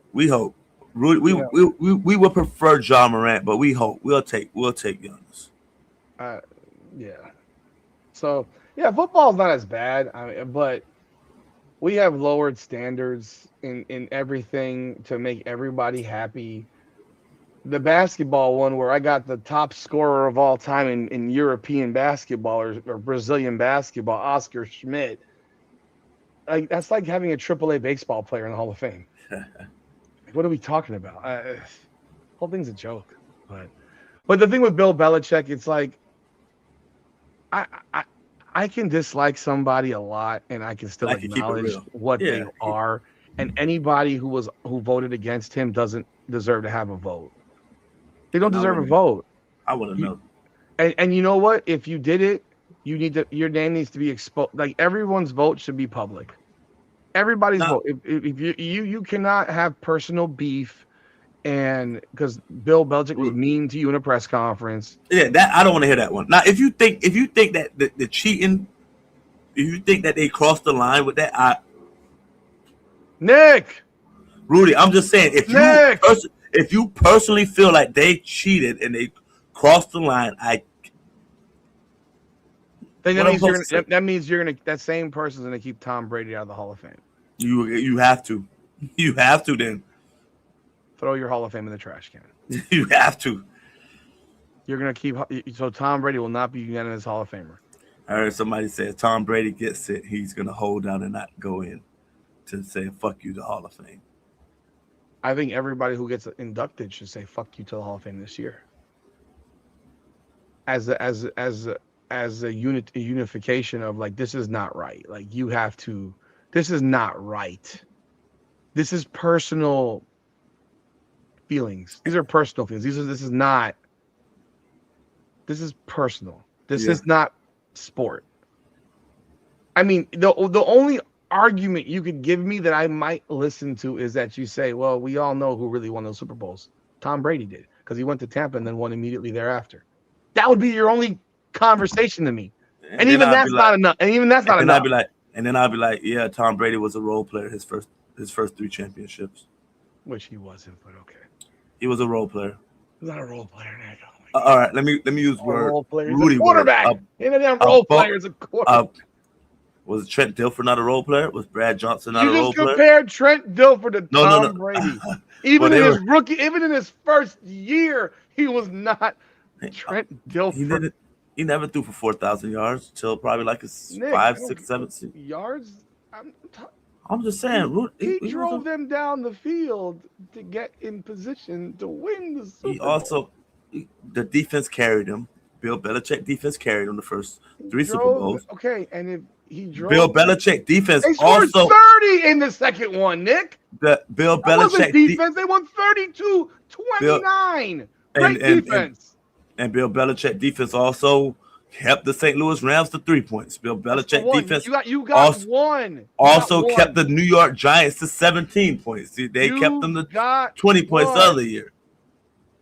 Rudy, we would prefer John Morant, but we hope we'll take Giannis. Yeah. So yeah, football's not as bad. But we have lowered standards in everything to make everybody happy. The basketball one, where I got the top scorer of all time in European basketball or Brazilian basketball, Oscar Schmidt. Like, that's like having a AAA baseball player in the Hall of Fame. What are we talking about? The whole thing's a joke. But the thing with Bill Belichick, it's like I can dislike somebody a lot, and I can still acknowledge what they are. And anybody who voted against him doesn't deserve to have a vote. They don't deserve a vote. I wouldn't know. And you know what? If you did it, your name needs to be exposed. Like, everyone's vote should be public. Everybody's vote. If you cannot have personal beef, and because Bill Belichick was mean to you in a press conference. Yeah, that I don't want to hear that one. Now, if you think that the cheating, if you think that they crossed the line with that, Nick, Rudy, I'm just saying, if you personally feel like they cheated and they crossed the line, that means that same person's gonna keep Tom Brady out of the Hall of Fame. You have to then throw your Hall of Fame in the trash can. You have to. You're gonna keep so Tom Brady will not be unanimous Hall of Famer. I heard somebody say if Tom Brady gets it, he's gonna hold down and not go in to say fuck you to Hall of Fame. I think everybody who gets inducted should say fuck you to the Hall of Fame this year. As a unification of, like, this is not right. Like, you have to. This is not right. This is personal feelings. These are personal feelings. This is not. This is personal. This is not sport. I mean, the only argument you could give me that I might listen to is that you say, well, we all know who really won those Super Bowls. Tom Brady did, because he went to Tampa and then won immediately thereafter. That would be your only conversation to me. And even that's not enough. And even that's not enough. And then I'll be like, yeah, Tom Brady was a role player his first 3 championships. Which he wasn't, but okay. He was a role player. He's not a role player, Nick. All right, let me use word. Rudy, quarterback. He's a role player as a quarterback. Was Trent Dilfer not a role player? Was Brad Johnson not a role player? You just compared Trent Dilfer to Tom Brady. Even in his first year, he was not Trent Dilfer. He never threw for 4,000 yards until probably like his 5, 6, 7 yards. I'm just saying, he drove them down the field to get in position to win the Super Bowl. The defense carried him. Bill Belichick defense carried him the first 3 Super Bowls. Okay, and if he drove, Bill Belichick defense they scored 30 in the second one, Nick. The Bill Belichick defense, they won 32-29. Great defense. And Bill Belichick defense also kept the St. Louis Rams to 3 points. Bill Belichick defense. You got one. Also kept the New York Giants to 17 points. They kept them to 20 points the other year.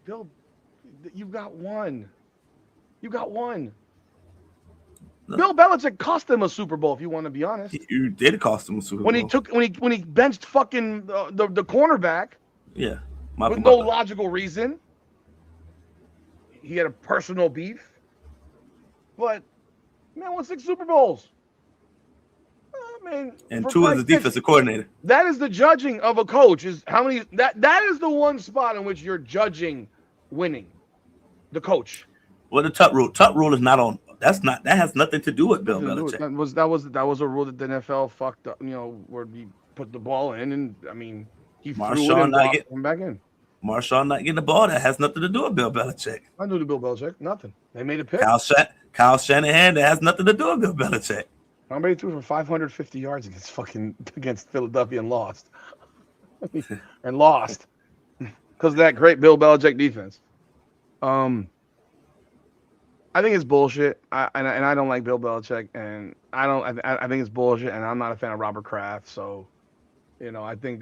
Bill, you got one. You got one. No. Bill Belichick cost them a Super Bowl, if you want to be honest. You did cost him a Super Bowl. When he benched fucking the cornerback. Yeah. With no logical reason. He had a personal beef. But, man, won 6 Super Bowls. I mean, and 2 as a defensive coordinator. That is the judging of a coach. Is how many that is the one spot in which you're judging winning. The coach. Well, the Tuck rule is not on. That has nothing to do with Bill Belichick. That was a rule that the NFL fucked up. Where he put the ball in, and I mean, he threw it and blocked him back in. Marshawn not getting the ball. That has nothing to do with Bill Belichick. I knew the Bill Belichick. Nothing. They made a pick. Kyle Shanahan. That has nothing to do with Bill Belichick. Somebody threw for 550 yards against Philadelphia and lost. And lost because of that great Bill Belichick defense. I think it's bullshit. I don't like Bill Belichick, and I think it's bullshit, and I'm not a fan of Robert Kraft. So, I think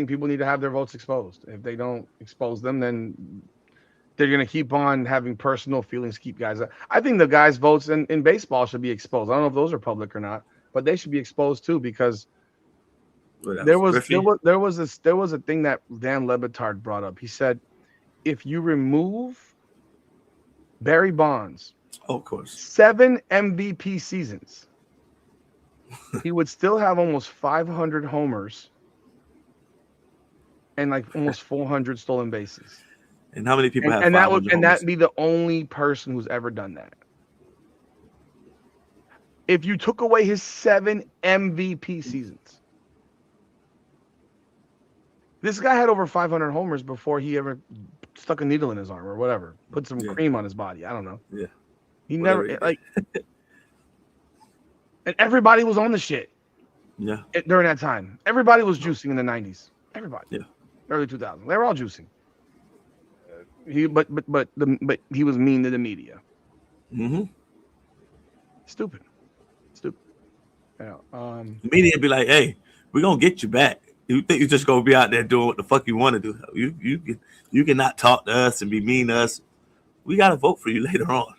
people need to have their votes exposed. If they don't expose them, then they're gonna keep on having personal feelings. Keep guys. I think the guys' votes in baseball should be exposed. I don't know if those are public or not, but they should be exposed too because there was a thing that Dan Le Batard brought up. He said, if you remove Barry Bonds, of course, 7 MVP seasons, he would still have almost 500 homers and like almost 400 stolen bases. And how many people have? And that'd be the only person who's ever done that. If you took away his 7 MVP seasons, this guy had over 500 homers before he ever stuck a needle in his arm or whatever, put some cream on his body. I don't know. Yeah, he never and everybody was on the shit. Yeah, during that time, everybody was juicing in the 90s. Everybody. Yeah, early 2000s, they were all juicing. But he was mean to the media. Mm-hmm. Stupid. Yeah. The media be like, "Hey, we're gonna get you back. You think you're just gonna be out there doing what the fuck you want to do? You cannot talk to us and be mean to us. We gotta vote for you later on."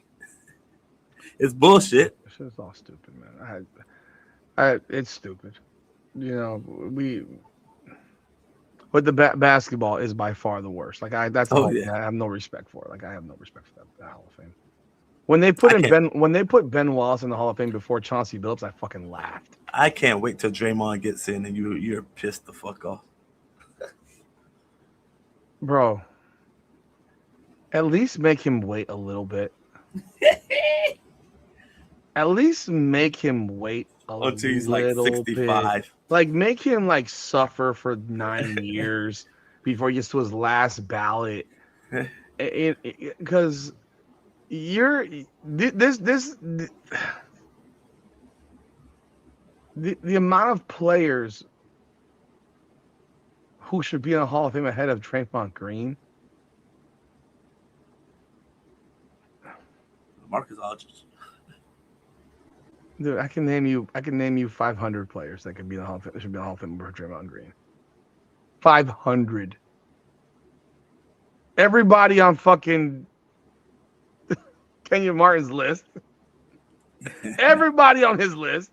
It's bullshit. It's all stupid, man. It's stupid. But the basketball is by far the worst. Like I have no respect for it. Like I have no respect for that Hall of Fame. When they put Ben Wallace in the Hall of Fame before Chauncey Billups, I fucking laughed. I can't wait till Draymond gets in and you're pissed the fuck off. Bro, at least make him wait a little bit. At least make him wait until he's like 65. Bit. Like make him like suffer for 9 years before he gets to his last ballot. Because the amount of players who should be in a Hall of Fame ahead of Draymond Green. Marcus Aldridge. Dude, I can name you 500 players that could be in the Hall of Fame. Should be in the Hall of Fame for Draymond Green. 500. Everybody on fucking Kenyon Martin's list. Everybody on his list.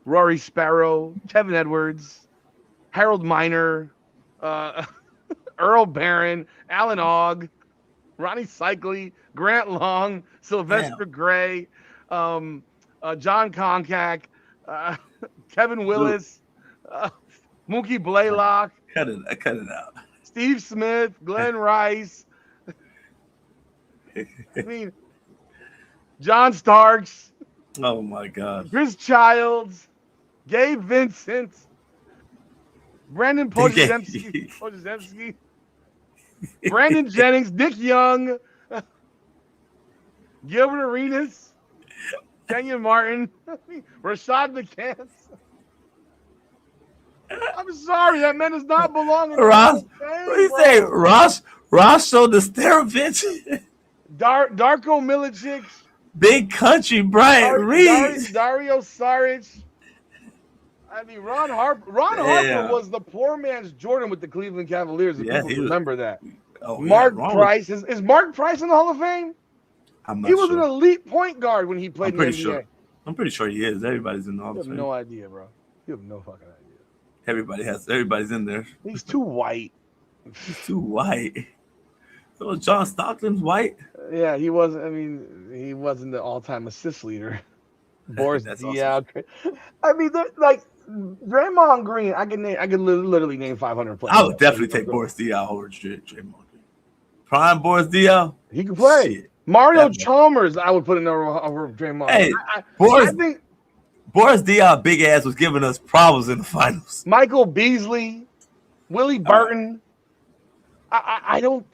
Rory Sparrow, Kevin Edwards, Harold Miner, Earl Barron, Alan Ogg, Ronnie Cycli, Grant Long, Sylvester Gray, John Koncak, Kevin Willis, Mookie Blaylock. Cut it out. Steve Smith, Glenn Rice. I mean, John Starks. Oh my God. Chris Childs, Gabe Vincent, Brandon Podziemski, Brandon Jennings, Nick Young, Gilbert Arenas, Kenyon Martin, Rashad McCants. I'm sorry, that man does not belong in Ross. What do you say? Ross showed the Starovich. Darko Milicic, Big Country, Bryant Reed. Dario Saric. I mean, Ron Harper Damn. was the poor man's Jordan with the Cleveland Cavaliers. If people remember that. Oh, Mark Price is Mark Price in the Hall of Fame? I'm he was sure. an elite point guard when he played in the NBA. Sure. I'm pretty sure he is. Everybody's in the Hall of Fame. You have no idea, bro. You have no fucking idea. Everybody's in there. He's too white. He's too white. So John Stockton's white? Yeah, he wasn't. I mean, he wasn't the all-time assist leader. Boris Diaw. Awesome. I mean, like Draymond Green. I can literally name 500 players. I would definitely take Boris Diaw over Draymond Green. Prime Boris Diaw. He can play. Shit. Mario Chalmers, I would put in over Draymond. Hey, I think Boris Diaw, big ass, was giving us problems in the finals. Michael Beasley, Willie Burton. I will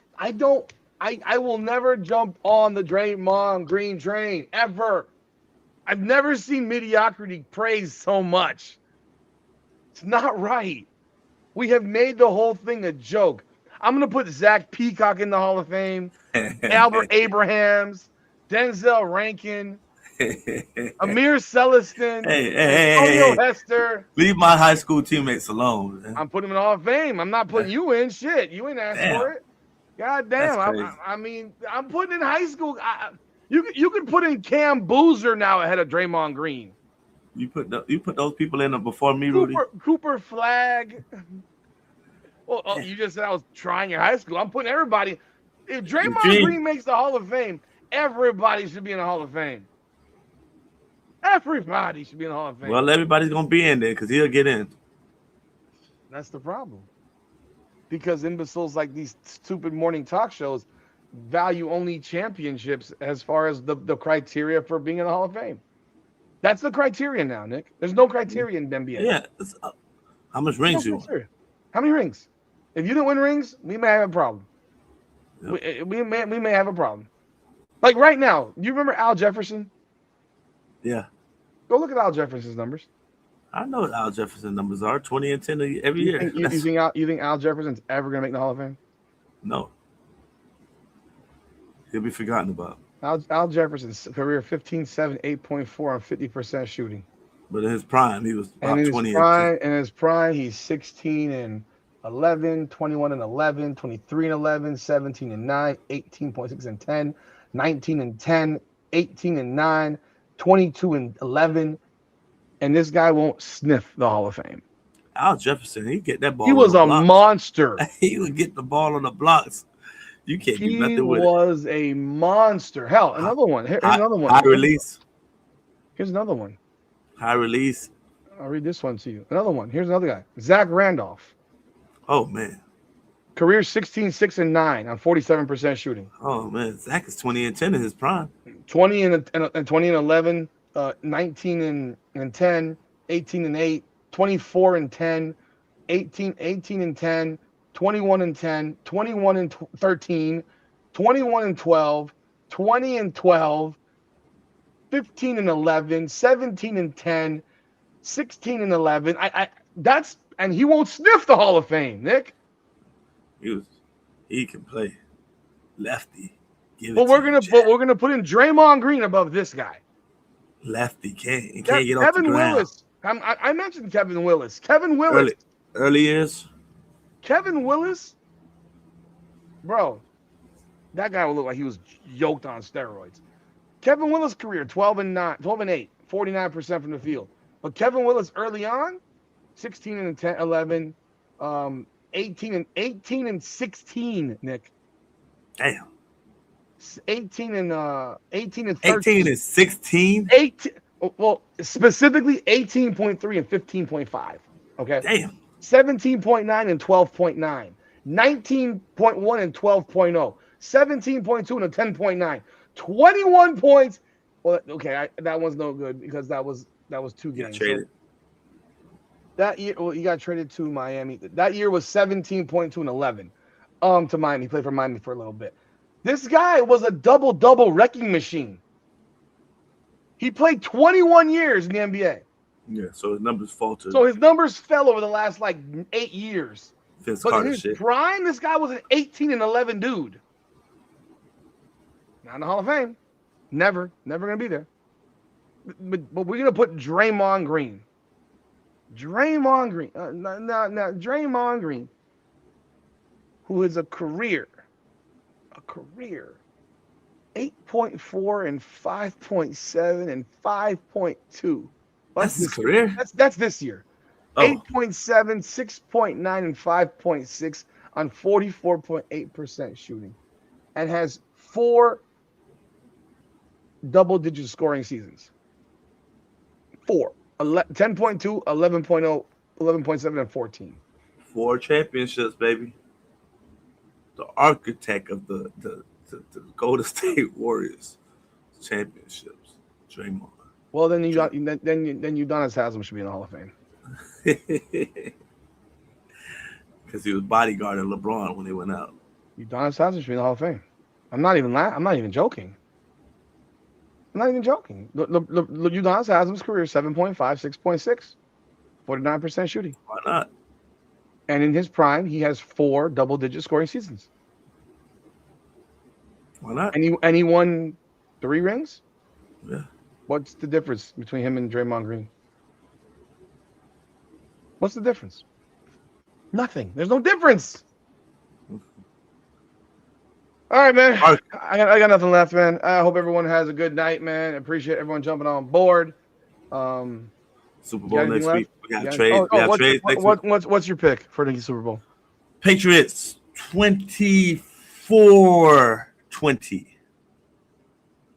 never jump on the Draymond Green train ever. I've never seen mediocrity praised so much. It's not right. We have made the whole thing a joke. I'm going to put Zach Peacock in the Hall of Fame, Albert Abrahams, Denzel Rankin, Amir Celestin, Antonio Hester. Leave my high school teammates alone. Man. I'm putting them in the Hall of Fame. I'm not putting you in. Shit, you ain't asked for it. God damn. I mean, I'm putting in high school. You could put in Cam Boozer now ahead of Draymond Green. You put those people in before me, Rudy. Cooper Flagg. Well, you just said I was trying in high school. I'm putting everybody. If Draymond Green makes the Hall of Fame, everybody should be in the Hall of Fame. Everybody should be in the Hall of Fame. Well, everybody's going to be in there because he'll get in. That's the problem. Because imbeciles like these stupid morning talk shows value only championships as far as the criteria for being in the Hall of Fame. That's the criteria now, Nick. There's no criteria in NBA. Yeah. How much rings you want? How many rings? If you didn't win rings, we may have a problem. Yep. We may have a problem. Like right now, you remember Al Jefferson? Yeah. Go look at Al Jefferson's numbers. I know what Al Jefferson's numbers are. 20 and 10 every year. You think Al Jefferson's ever going to make the Hall of Fame? No. He'll be forgotten about. Al Jefferson's career 15-7, 8.4 on 50% shooting. But in his prime, he was about 20. In his prime, he's 16-11, 21-11, 23-11, 17-9, 18.6-10, 19-10, 18-9, 22-11, and this guy won't sniff the Hall of Fame. Al Jefferson, he get that ball. He was a monster. He would get the ball on the blocks. You can't do nothing with it. He was a monster. Hell, another one. Here's another one. High release. Here's another one. High release. I'll read this one to you. Another one. Here's another guy. Zach Randolph. Oh, man. Career 16-6-9 on 47% shooting. Oh, man. Zach is 20 and 10 in his prime. 20-11, 19-10, 18-8, 24-10, 18-10, 21-10, 21-13, 21-12, 20-12, 15-11, 17-10, 16-11. That's and he won't sniff the Hall of Fame, Nick. He can play lefty. But we're gonna put in Draymond Green above this guy. Lefty can't get off the ground. Willis. I mentioned Kevin Willis. Kevin Willis. Early years. Kevin Willis, bro, that guy would look like he was yoked on steroids. Kevin Willis' career, 12-8, 49% from the field. But Kevin Willis early on, 16-10, 11, 18-16, Nick. Damn. 18 and 13. 18 and 16? 18. Well, specifically 18.3 and 15.5. Okay. Damn. 17.9 and 12.9, 19.1 and 12.0, 17.2 and a 10.9, 21 points. Well, okay, that one's no good because that was 2 games. Traded. That year, well, he got traded to Miami. That year was 17.2 and 11. To Miami, he played for Miami for a little bit. This guy was a double wrecking machine. He played 21 years in the NBA. Yeah, so his numbers faltered. So his numbers fell over the last 8 years. Vince But Carter in his shit. prime, this guy was an 18-11 dude. Not in the Hall of Fame. Never gonna be there. But we're gonna put Draymond Green. Draymond Green. Draymond Green, who is a career 8.4 and 5.7 and 5.2. That's his career. That's this year. Oh, 8.7, 6.9, and 5.6 on 44.8% shooting, and has 4 double-digit scoring seasons. 4. 10.2, 11.0, 11.7, and 14. 4 championships, baby. The architect of the Golden State Warriors championships, Draymond. Well, then Udonis Haslam should be in the Hall of Fame. Because he was bodyguarding LeBron when they went out. Udonis Haslam should be in the Hall of Fame. I'm not even joking. Udonis Haslam's career 7.5, 6.6, 49% shooting. Why not? And in his prime, he has 4 double-digit scoring seasons. Why not? And he won 3 rings? Yeah. What's the difference between him and Draymond Green? What's the difference? Nothing. There's no difference. All right, man. I got nothing left, man. I hope everyone has a good night, man. Appreciate everyone jumping on board. Super Bowl next week. We got trades. What's your pick for the Super Bowl? Patriots 24-20.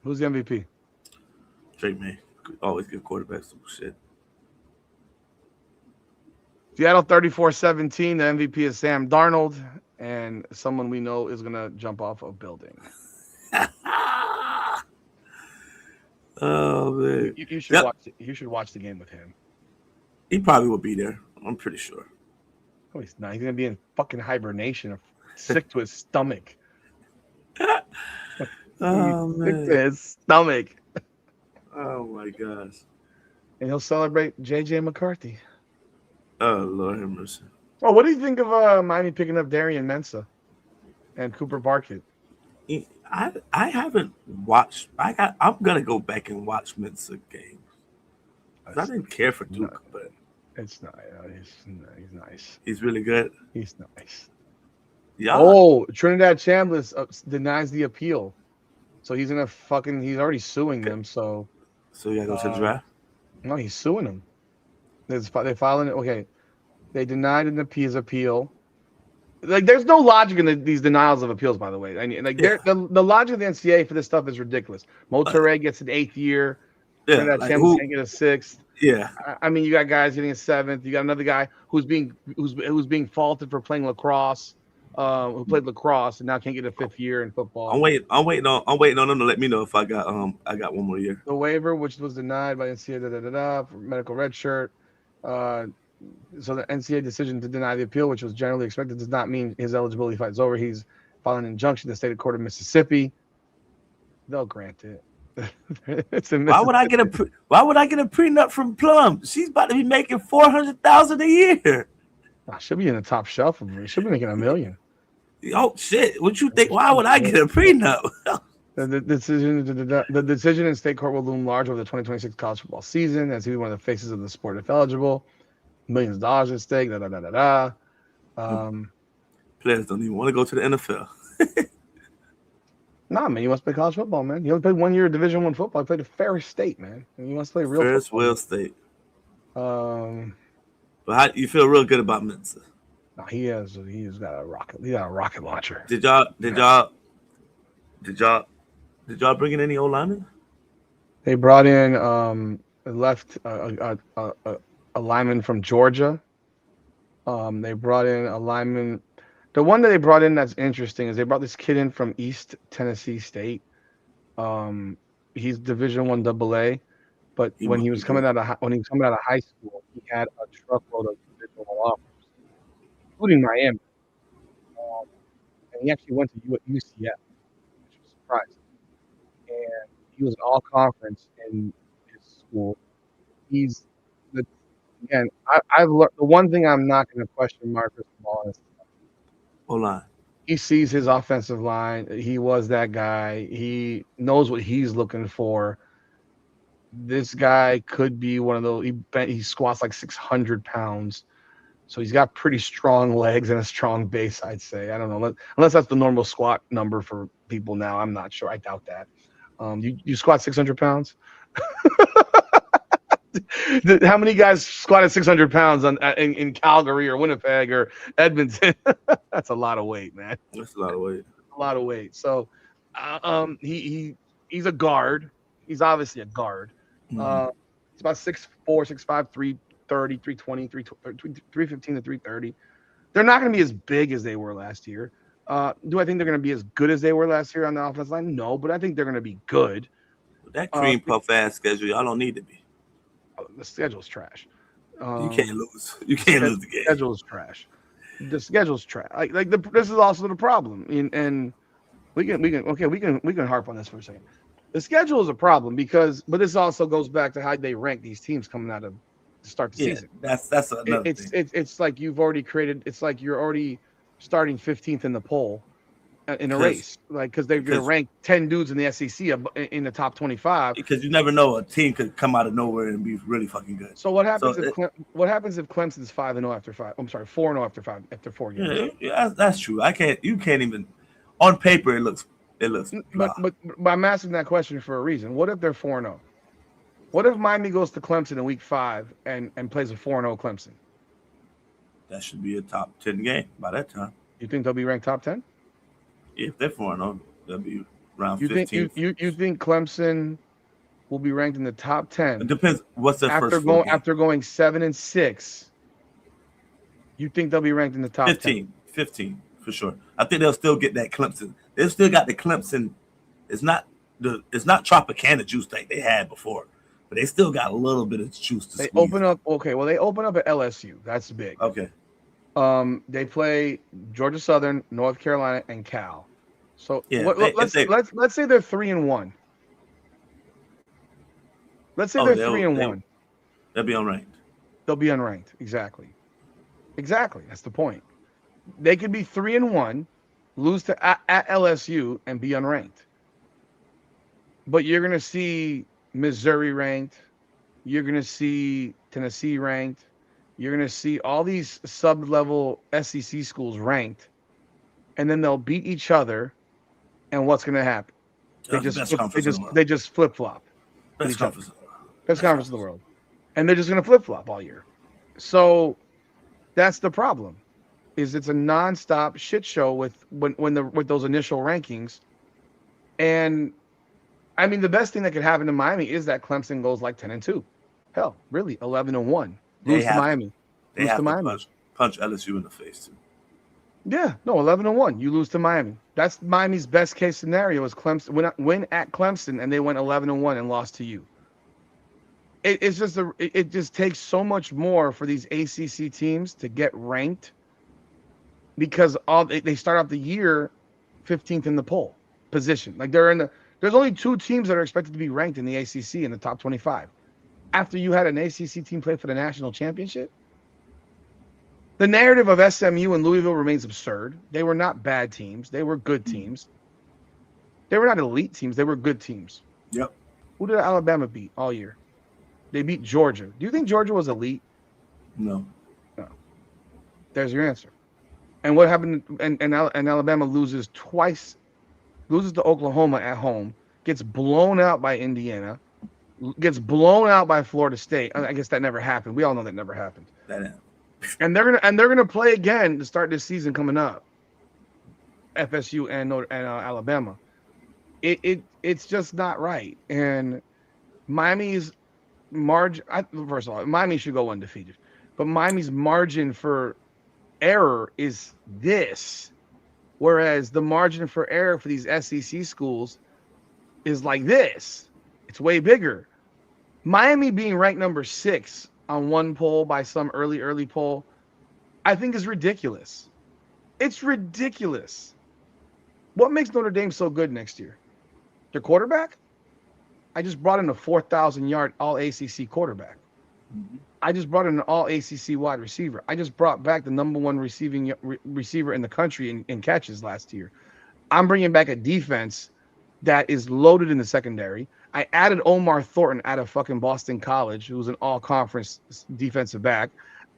Who's the MVP? Drake, man. Always give quarterbacks some shit. Seattle 34-17. The MVP is Sam Darnold, and someone we know is gonna jump off a building. Oh man, you should watch. You should watch the game with him. He probably will be there. I'm pretty sure. Oh, he's not. He's gonna be in fucking hibernation, sick to his stomach. Oh Sick man, to his stomach. oh my gosh. And he'll celebrate JJ McCarthy. Oh Lord have mercy. Oh, what do you think of Miami picking up Darian Mensah and Cooper Barkett? I haven't watched. I'm gonna go back and watch Mensah games. I didn't care for Duke, but it's not. He's nice. He's really good. He's nice. Yeah. Oh, Trinidad Chambliss denies the appeal, so he's gonna fucking. He's already suing them. So you gotta go to the draft. No, he's suing them. They filing it. Okay, they denied his appeal. Like, there's no logic in these denials of appeals, by the way. I mean, like, the logic of the NCAA for this stuff is ridiculous. Monterey gets an 8th year. Yeah, Trinidad Chambliss can't get a 6th. Yeah. I mean, you got guys getting a 7th. You got another guy who's being faulted for playing lacrosse, who played lacrosse and now can't get a 5th year in football. I'm waiting on them to let me know if I got one more year. The waiver, which was denied by NCAA, for medical red shirt. So the NCAA decision to deny the appeal, which was generally expected, does not mean his eligibility fight is over. He's filing an injunction to the state court of Mississippi. They'll grant it. It's in Why would I get a prenup from Plum? She's about to be making $400,000 a year. She'll be in the top shelf of me. She'll be making $1 million. Oh shit! What you think? Why would I get a prenup? The decision in state court will loom large over the 2026 college football season, as he's one of the faces of the sport if eligible. Millions of dollars at stake. Players don't even want to go to the NFL. Nah, man, he wants to play college football, man. He only played 1 year of Division I football. He played at Ferris State, man. And he wants to play real Ferris football. Wheel State. But how you feel real good about Mensah? No, he's got a rocket. He got a rocket launcher. Did y'all bring in any old linemen? They brought in a lineman from Georgia. They brought in a lineman. The one that they brought in that's interesting is they brought this kid in from East Tennessee State. He's Division I AA, but when he was coming out of high school, he had a truckload of Division I offers, including Miami. And he actually went to UCF, which was surprising. And he was an all-conference in his school. I've learned the one thing I'm not going to question Marcus Ball is O-line. He sees his offensive line. He was that guy. He knows what he's looking for. This guy could be one of those. He squats like 600 pounds. So he's got pretty strong legs and a strong base, I'd say. I don't know. Unless that's the normal squat number for people now. I'm not sure. I doubt that. You squat 600 pounds? How many guys squatted 600 pounds in Calgary or Winnipeg or Edmonton? That's a lot of weight, man. That's a lot of weight. A lot of weight. So he's a guard. He's obviously a guard. He's about 6'4", 6'5", 330, 320, 315 to 330. They're not going to be as big as they were last year. Do I think they're going to be as good as they were last year on the offensive line? No, but I think they're going to be good. That cream puff ass schedule, y'all don't need to be. The schedule's trash. You can't lose. You can't lose the game. The schedule's trash. The schedule's trash. This is also the problem. And we can harp on this for a second. The schedule is a problem but this also goes back to how they rank these teams coming out of to start the season. That's another thing. It's like you've already created. It's like you're already starting 15th in the poll in a race, like because they're going to rank 10 dudes in the SEC in the top 25. Because you never know, a team could come out of nowhere and be really fucking good. So what happens if Clemson's 5-0 after 5? I'm sorry, 4-0 after 4 games. Yeah, that's true. You can't even on paper it looks. But I'm asking that question for a reason. What if they're 4-0? What if Miami goes to Clemson in week 5 and plays a 4-0 Clemson? That should be a top 10 game by that time. You think they'll be ranked top 10? Yeah, if they're 4-0, they'll be around 15. You think Clemson will be ranked in the top 10? It depends. What's their first game? After going 7-6, you think they'll be ranked in the top 10? 15 for sure. I think they'll still get that Clemson. They've still got the Clemson. It's not Tropicana juice like they had before, but they still got a little bit of juice to They squeeze. open up. Okay, well they open up at LSU. That's big. Okay. They play Georgia Southern, North Carolina, and Cal. So yeah, let's say they're 3-1. Let's say they're 3-1. They'll be unranked. They'll be unranked. Exactly. That's the point. They could be 3-1, lose to at LSU, and be unranked. But you're gonna see Missouri ranked. You're gonna see Tennessee ranked. You're going to see all these sub-level SEC schools ranked, and then they'll beat each other, and what's going to happen? They just flip-flop. Best conference in the world. And they're just going to flip-flop all year. So that's the problem, is it's a nonstop shit show with those initial rankings. And, I mean, the best thing that could happen to Miami is that Clemson goes like 10-2. Hell, really, 11-1. Lose to Miami. They have to punch LSU in the face too. Yeah, no, 11-1. You lose to Miami. That's Miami's best case scenario. Is Clemson win at Clemson and they went 11-1 and lost to you. It just takes so much more for these ACC teams to get ranked because they start off the year 15th in the poll position. Like there's only 2 teams that are expected to be ranked in the ACC in the top 25. After you had an ACC team play for the national championship? The narrative of SMU and Louisville remains absurd. They were not bad teams. They were good teams. They were not elite teams. They were good teams. Yep. Who did Alabama beat all year? They beat Georgia. Do you think Georgia was elite? No. There's your answer. And what happened? And Alabama loses twice. Loses to Oklahoma at home. Gets blown out by Indiana. Gets blown out by Florida State. I guess that never happened. We all know that never happened. And they're gonna play again to start this season coming up. FSU and Alabama. It's just not right. And Miami's margin. First of all, Miami should go undefeated, but Miami's margin for error is this, whereas the margin for error for these SEC schools is like this. It's way bigger. Miami being ranked number 6 on one poll by some early poll, I think is ridiculous. It's ridiculous. What makes Notre Dame so good next year? Their quarterback? I just brought in a 4,000-yard all-ACC quarterback. Mm-hmm. I just brought in an all ACC wide receiver. I just brought back the number one receiver in the country in catches last year. I'm bringing back a defense that is loaded in the secondary. I added Omar Thornton out of fucking Boston College, who's an all-conference defensive back.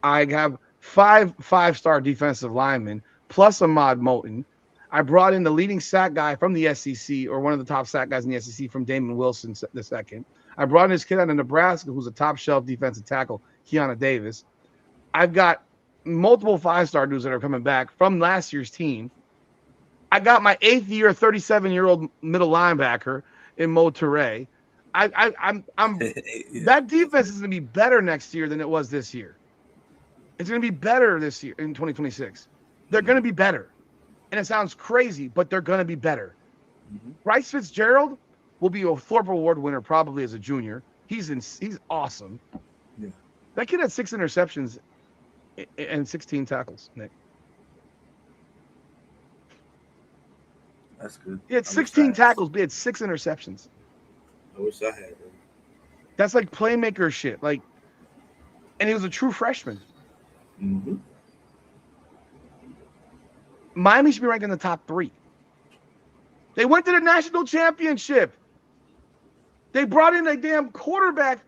I have five-star defensive linemen plus Ahmad Moten. I brought in the leading sack guy from the SEC, or one of the top sack guys in the SEC, from Damon Wilson the second. I brought in this kid out of Nebraska who's a top-shelf defensive tackle, Keanu Davis. I've got multiple five-star dudes that are coming back from last year's team. I got my 8th-year, 37-year-old middle linebacker in Mo Toure. I'm that defense is going to be better next year than it was this year. It's going to be better this year in 2026. They're going to be better. And it sounds crazy, but they're going to be better. Mm-hmm. Bryce Fitzgerald will be a Thorpe Award winner probably as a junior. He's awesome. Yeah. That kid had 6 interceptions and 16 tackles, Nick. That's good. He had 16 tackles, but he had 6 interceptions. I wish I had them. That's like playmaker shit. Like, and he was a true freshman. Mm-hmm. Miami should be ranked in the top 3. They went to the national championship. They brought in a damn quarterback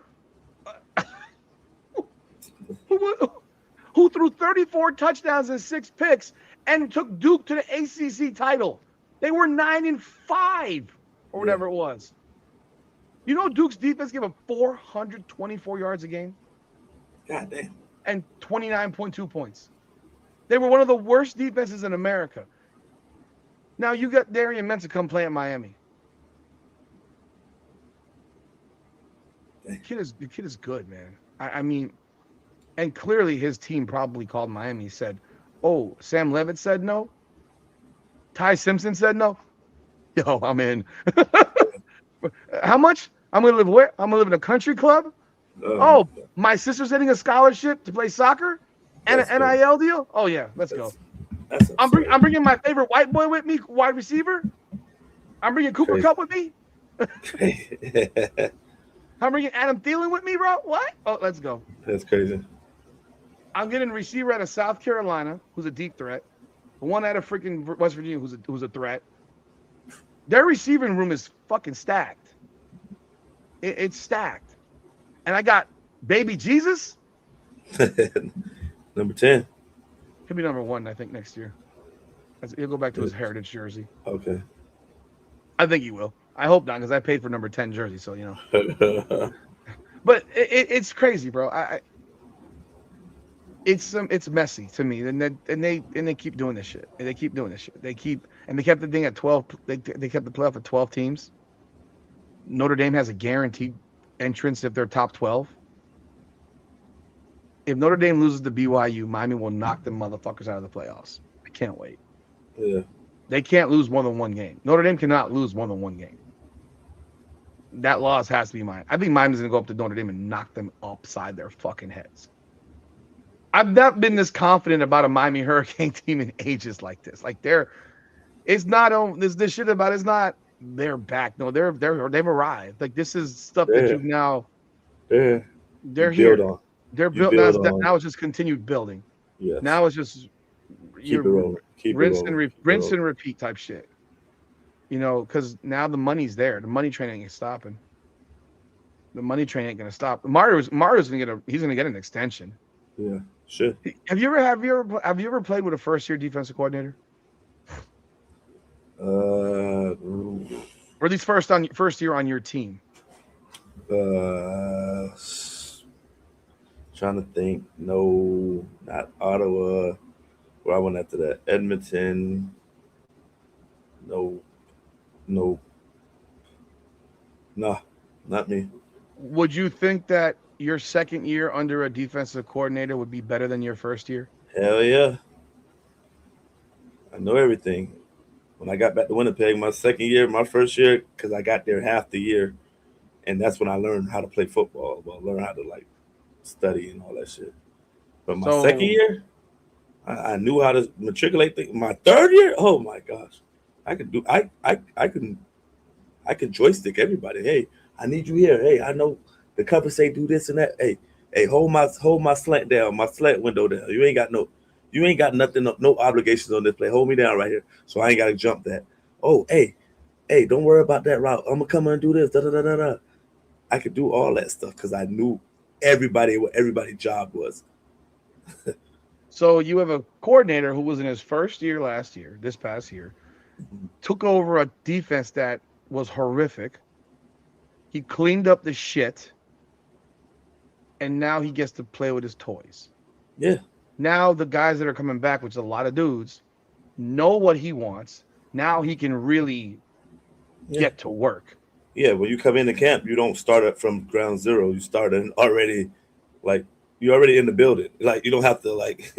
who threw 34 touchdowns and 6 picks and took Duke to the ACC title. They were 9-5 or whatever it was. You know Duke's defense gave up 424 yards a game? God damn. And 29.2 points. They were one of the worst defenses in America. Now you got Darian Mensah come play at Miami. The kid is good, man. I mean, and clearly his team probably called Miami, said, "Oh, Sam Levitt said no. Ty Simpson said no. Yo, I'm in." How much? I'm gonna live where? I'm gonna live in a country club. My sister's getting a scholarship to play soccer and an NIL deal. Oh yeah, let's go. I'm bringing my favorite white boy with me, wide receiver. I'm bringing Cooper Kupp with me. I'm bringing Adam Thielen with me, bro. What? Oh, let's go. That's crazy. I'm getting a receiver out of South Carolina who's a deep threat. One out of freaking West Virginia who's a threat. Their receiving room is fucking stacked. It's stacked. And I got baby Jesus. Number 10. He'll be number 1, I think, next year. He'll go back to his heritage jersey. Okay. I think he will. I hope not, because I paid for number 10 jersey, so you know. But it's crazy, bro. It's messy to me, and they keep doing this shit. They keep kept the thing at 12. They kept the playoff at 12 teams. Notre Dame has a guaranteed entrance if they're top 12. If Notre Dame loses to BYU, Miami will knock them motherfuckers out of the playoffs. I can't wait. Yeah. They can't lose more than 1 game. Notre Dame cannot lose more than 1 game. That loss has to be mine. I think Miami's going to go up to Notre Dame and knock them upside their fucking heads. I've not been this confident about a Miami Hurricane team in ages like this. Like it's not this shit about it's not they're back. No, they've arrived. Like this is stuff that you now. Yeah. They're here. They're built now. It's just continued building. Yes. Now it's just keep it rolling. Rinse and repeat type shit. You know, because now the money's there. The money train ain't stopping. The money train ain't gonna stop. Mario's gonna get an extension. Yeah, sure. Have you ever played with a first-year defensive coordinator? Or at least first year on your team? Trying to think. No, not Ottawa. Where I went after that. Edmonton. No, not me. Would you think that your second year under a defensive coordinator would be better than your first year? Hell yeah. I know everything. When I got back to Winnipeg, my first year, because I got there half the year, and that's when I learned how to play football. Well, learn how to study and all that shit. But my second year, I knew how to matriculate things. My third year, oh my gosh. I could joystick everybody. Hey, I need you here. Hey, I know the cover say do this and that. Hey, Hey, hold my slant down, my slant window down. You ain't got nothing, no obligations on this play. Hold me down right here, so I ain't got to jump that. Oh, hey, don't worry about that route. I'm gonna come and do this. Da da da da da. I could do all that stuff because I knew what everybody's job was. So you have a coordinator who was in his first year last year, this past year, took over a defense that was horrific. He cleaned up the shit, and now he gets to play with his toys. Yeah. Now the guys that are coming back, which is a lot of dudes, know what he wants. Now he can really get to work. Yeah, when you come into camp, you don't start up from ground zero. You start already, like, you're already in the building. Like, you don't have to, like,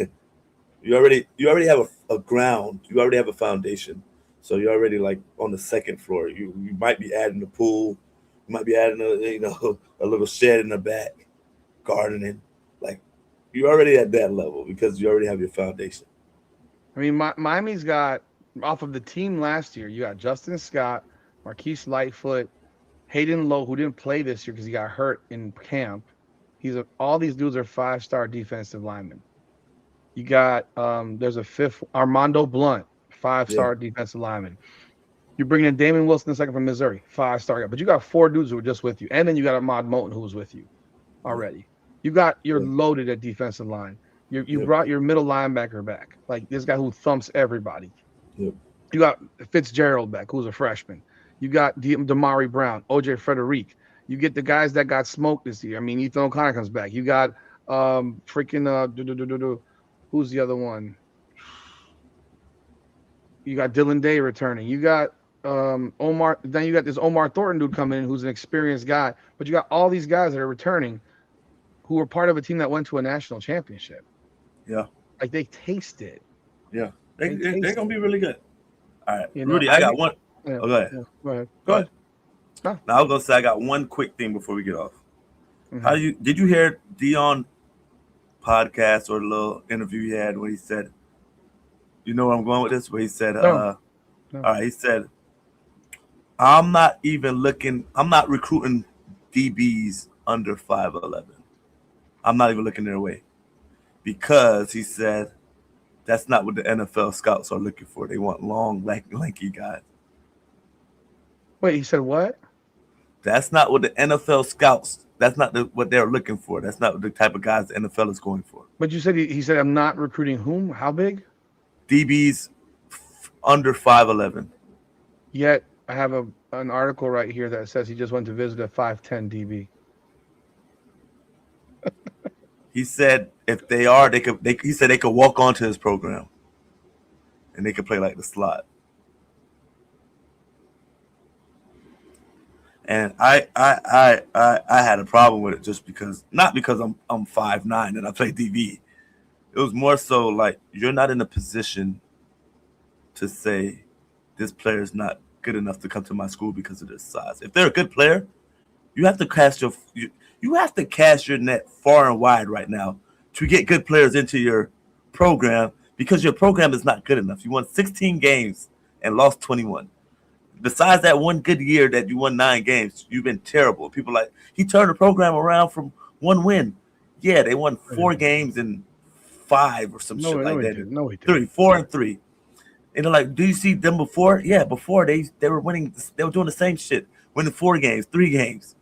you already have a ground. You already have a foundation. So you're already, like, on the second floor. You might be adding a pool. You might be adding a little shed in the back, gardening. Like, you're already at that level because you already have your foundation. I mean, Miami's got, off of the team last year, you got Justin Scott, Marquise Lightfoot, Hayden Lowe, who didn't play this year because he got hurt in camp. All these dudes are 5-star defensive linemen. You got there's a fifth, Armando Blunt, 5-star defensive lineman. You're bringing in Damon Wilson the second from Missouri, 5-star guy. But you got 4 dudes who are just with you, and then you got Ahmad Moten who was with you already. You're loaded at defensive line. You brought your middle linebacker back, like this guy who thumps everybody. Yep. You got Fitzgerald back, who's a freshman. You got Damari Brown, OJ Frederic. You get the guys that got smoked this year. I mean, Ethan O'Connor comes back. You got who's the other one? You got Dylan Day returning. You got Omar. Then you got this Omar Thornton dude coming in, who's an experienced guy. But you got all these guys that are returning, who were part of a team that went to a national championship. Yeah, like they taste it. Yeah, they're gonna be really good. All right, You know, Rudy, I got one. Yeah, Oh, go ahead. yeah, go ahead. Go ahead. No. Now I was gonna say I got one quick thing before we get off. Mhm. Did you hear Dion podcast or the little interview he had when he said, you know where I'm going with this? Where he said, No. all right, he said, I'm not recruiting DBs under 5'11". I'm not even looking their way. Because he said that's not what the NFL scouts are looking for. They want long, lanky guys. Wait, he said what? That's not what the NFL scouts. That's not what they're looking for. That's not the type of guys the NFL is going for. But you said he said I'm not recruiting whom? How big? DBs under 5'11". Yet I have an article right here that says he just went to visit a 5'10" DB. He said if they are, he said they could walk onto his program, and they could play like the slot. And I had a problem with it just because, not because I'm 5'9" and I play DB. It was more so like you're not in a position to say this player is not good enough to come to my school because of this size. If they're a good player, you have to cast your net far and wide right now to get good players into your program because your program is not good enough. You won 16 games and lost 21. Besides that one good year that you won 9 games, you've been terrible. People like, he turned the program around from 1 win. Yeah, they won 4 games and 5 or some shit like that. No, he didn't. 4 and 3. And they're like, do you see them before? Yeah, before they were winning. They were doing the same shit, winning 4 games, 3 games.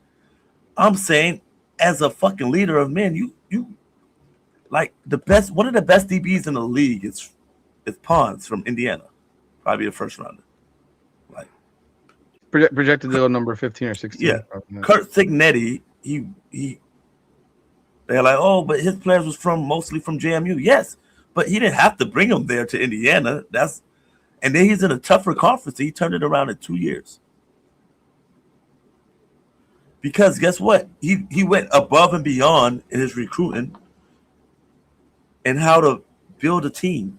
I'm saying, as a fucking leader of men, you like the best. One of the best DBs in the league is Pons from Indiana, probably a first rounder. Like Projected to go number 15 or 16. Yeah, Kurt Signetti. They're like, oh, but his players was mostly from JMU. Yes, but he didn't have to bring them there to Indiana. And then he's in a tougher conference. He turned it around in 2 years. Because guess what? He went above and beyond in his recruiting and how to build a team.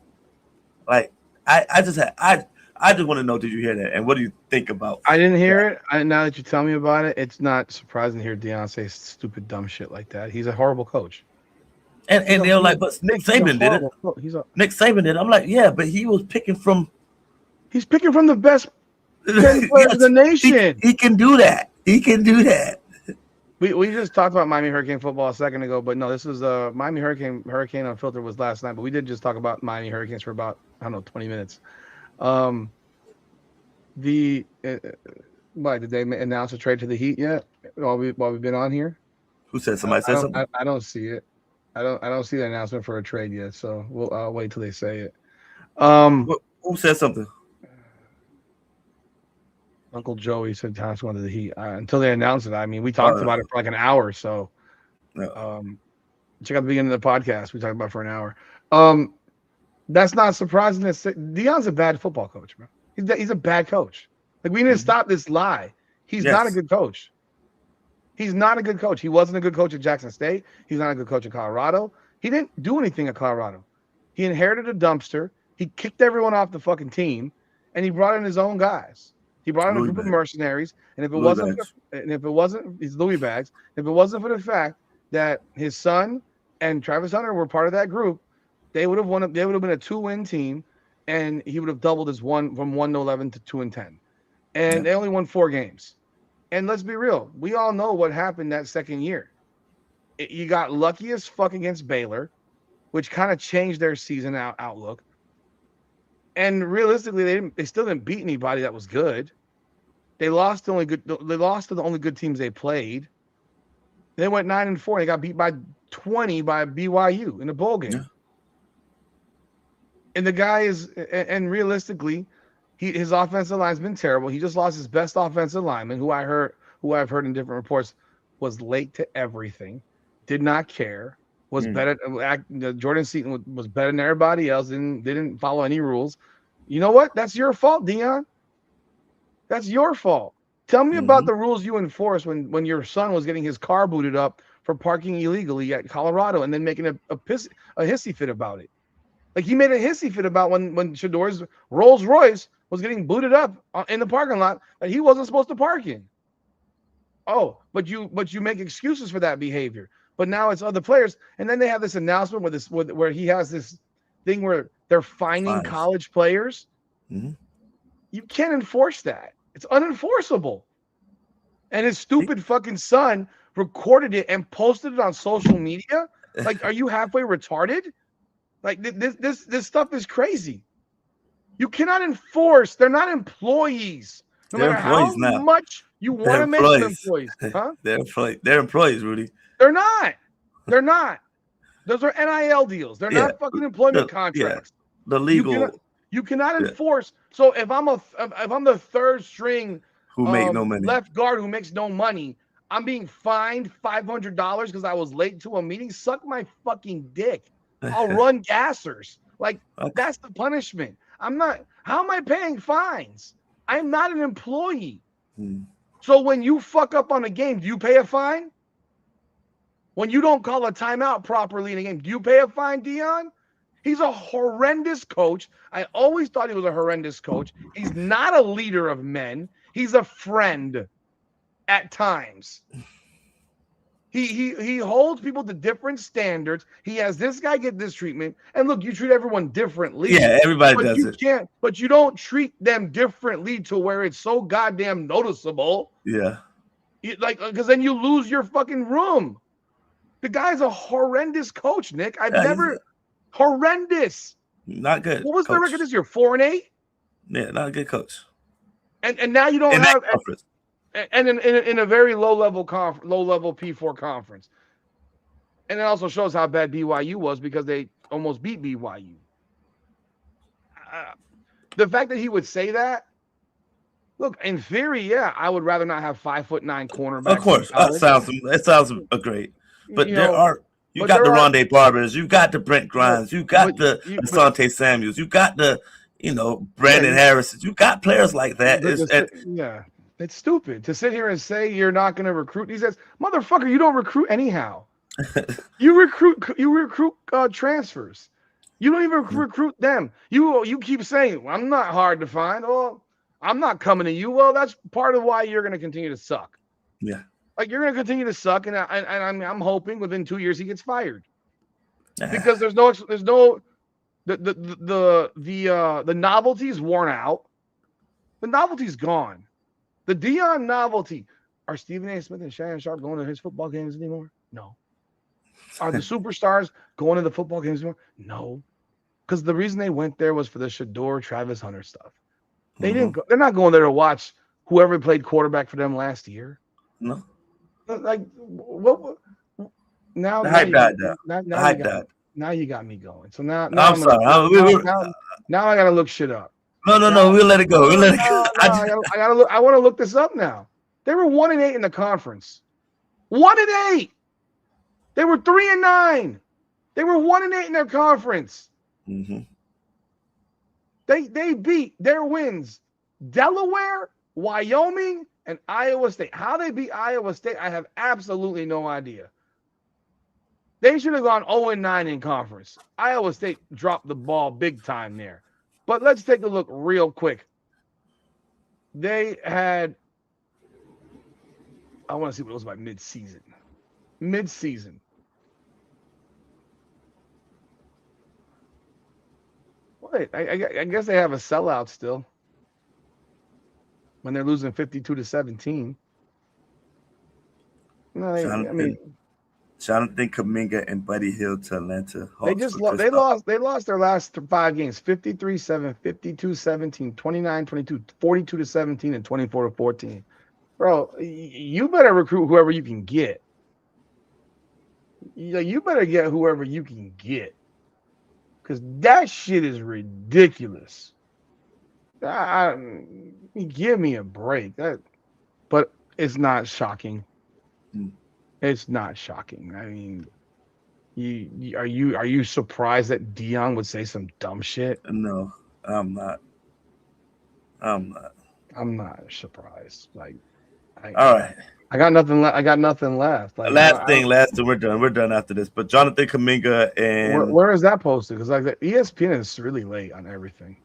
Like I just want to know, did you hear that? And what do you think about? I didn't hear it. Now that you tell me about it, it's not surprising to hear Deion say stupid dumb shit like that. He's a horrible coach. And they're like, but Nick Saban did it. Nick Saban did it. I'm like, yeah, but he was picking from. He's picking from the best 10 players in the nation. He can do that. He can do that. We just talked about Miami Hurricane football a second ago, but no, this was Miami Hurricane Unfiltered was last night, but we did just talk about Miami Hurricanes for about, I don't know, 20 minutes. The why did they announce a trade to the Heat yet? While we've been on here, Who said somebody said something? I don't see it. I don't see the announcement for a trade yet. So I'll wait till they say it. Who said something? Uncle Joey said Thomas going to the Heat until they announced it. I mean, we talked about it for like an hour. So, check out the beginning of the podcast. We talked about it for an hour. That's not surprising. Deion's a bad football coach, bro. He's a bad coach. Like, we need to stop this lie. He's not a good coach. He's not a good coach. He wasn't a good coach at Jackson State. He's not a good coach at Colorado. He didn't do anything at Colorado. He inherited a dumpster. He kicked everyone off the fucking team, and he brought in his own guys. He brought in a group of mercenaries, and if it wasn't his Louis bags, if it wasn't for the fact that his son and Travis Hunter were part of that group, they would have won. They would have been a 2-win team, and he would have doubled his from 1-11 to 2-10, and they only won 4 games. And let's be real, we all know what happened that second year. You got lucky as fuck against Baylor, which kind of changed their season outlook. And realistically, they still didn't beat anybody that was good. They lost to the only good teams they played. They went 9-4. They got beat by 20 by BYU in a bowl game. Yeah. And the guy and realistically, his offensive line's been terrible. He just lost his best offensive lineman, who I've heard in different reports was late to everything, did not care. Was better. Jordan Seaton was better than everybody else. Didn't follow any rules. You know what? That's your fault, Deion. That's your fault. Tell me about the rules you enforced when your son was getting his car booted up for parking illegally at Colorado and then making a hissy fit about it. Like, he made a hissy fit about when Shador's Rolls Royce was getting booted up in the parking lot that he wasn't supposed to park in. Oh, but you make excuses for that behavior. But now it's other players, and then they have this announcement where he has this thing where they're fining college players. Mm-hmm. You can't enforce that; it's unenforceable. And his stupid fucking son recorded it and posted it on social media. Like, are you halfway retarded? Like, this stuff is crazy. You cannot enforce. They're not employees. No matter how much you want to make them employees, huh? They're employees, Rudy. They're not. They're not. Those are NIL deals. They're not fucking employment contracts. The legal. You cannot enforce. So if I'm the third string who make no money, left guard who makes no money, I'm being fined $500 because I was late to a meeting. Suck my fucking dick. I'll run gassers. Like, that's the punishment. I'm not. How am I paying fines? I'm not an employee. So when you fuck up on a game, do you pay a fine? When you don't call a timeout properly in a game, do you pay a fine, Deion? He's a horrendous coach. I always thought he was a horrendous coach. He's not a leader of men. He's a friend at times. He holds people to different standards. He has this guy get this treatment. And look, you treat everyone differently. Yeah, everybody does it. But you don't treat them differently to where it's so goddamn noticeable. Yeah. Because then you lose your fucking room. The guy's a horrendous coach, Nick. Horrendous. Not good. What was the record this year? 4-8? Yeah, not a good coach. And now you don't have and in a very low level P4 conference. And it also shows how bad BYU was because they almost beat BYU. The fact that he would say that, look, in theory, yeah, I would rather not have 5'9" cornerbacks. Of course, that sounds great. But you got the Rondé Barbers, you got the Brent Grimes, you got the Asante Samuels, you got the Brandon Harrison, you got players like that. It's stupid to sit here and say you're not going to recruit. He says, "Motherfucker, you don't recruit anyhow. You recruit transfers. You don't even recruit them. You keep saying I'm not hard to find. Well, I'm not coming to you. Well, that's part of why you're going to continue to suck. Yeah." Like, you're going to continue to suck, and I'm hoping within 2 years he gets fired because the novelty's worn out. The novelty's gone. The Deion novelty Are Stephen A. Smith and Shannon Sharp going to his football games anymore? No. Are the superstars going to the football games anymore? No. Because the reason they went there was for the Shador Travis Hunter stuff. They didn't. They're not going there to watch whoever played quarterback for them last year. No. Like what? Now, The hype died down. Now you got me going. So now I'm sorry. Now I gotta look shit up. No. We'll let it go. I gotta look. I want to look this up now. They were 1-8 in the conference. 1-8. They were 3-9. They were 1-8 in their conference. Mm-hmm. They beat their wins Delaware, Wyoming, and Iowa State. How they beat Iowa State, I have absolutely no idea. They should have gone 0-9 in conference. Iowa State dropped the ball big time there. But let's take a look real quick. They had, I want to see what it was by mid-season. Wait, I guess they have a sellout still when they're losing 52-17. No, Jonathan Kuminga and Buddy Hield to Atlanta Hawks. They lost their last 5 games: 53-7, 52-17, 29-22, 42-17, and 24-14. Bro, you better recruit whoever you can get. You better get whoever you can get, because that shit is ridiculous. Give me a break. But it's not shocking. It's not shocking. I mean, are you surprised that Dion would say some dumb shit? No, I'm not. I'm not surprised. Like, all right. I got nothing left. Like, last thing. We're done. We're done after this. But Jonathan Kuminga and where is that posted? Because like the ESPN is really late on everything.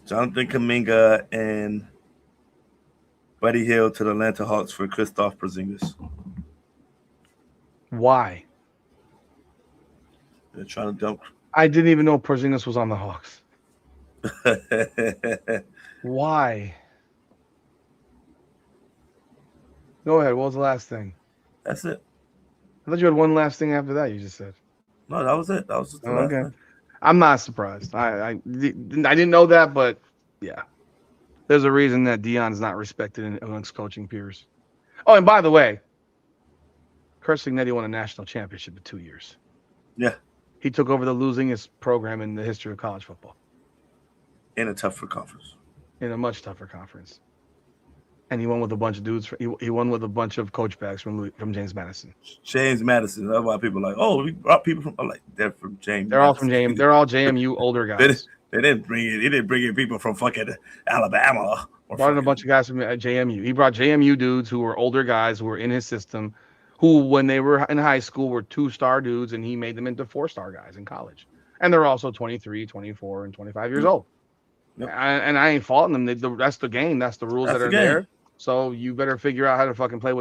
Jonathan Kuminga and Buddy Hield to the Atlanta Hawks for Kristaps Porzingis. Why? They're trying to dump. I didn't even know Porzingis was on the Hawks. Why? Go ahead. What was the last thing? That's it. I thought you had one last thing after that. You just said. No, that was it. That was just the last thing. I'm not surprised. I didn't know that, but yeah, there's a reason that Dion's not respected amongst coaching peers. Oh, and by the way, Curt Cignetti won a national championship in 2 years. Yeah. He took over the losingest program in the history of college football. In a tougher conference. In a much tougher conference. And he won with a bunch of dudes. He won with a bunch of coach backs from James Madison. James Madison. That's why people are like, oh, we brought people from. I'm like, they're from James. They're all from JMU. They're all JMU older guys. They didn't bring it. He didn't bring in people from fucking Alabama. Brought in a bunch of guys from JMU. He brought JMU dudes who were older guys who were in his system, who when they were in high school were 2-star dudes, and he made them into 4-star guys in college. And they're also 23, 24, and 25 years old. Yep. And I ain't faulting them. That's the game. That's the rules that are there. So you better figure out how to fucking play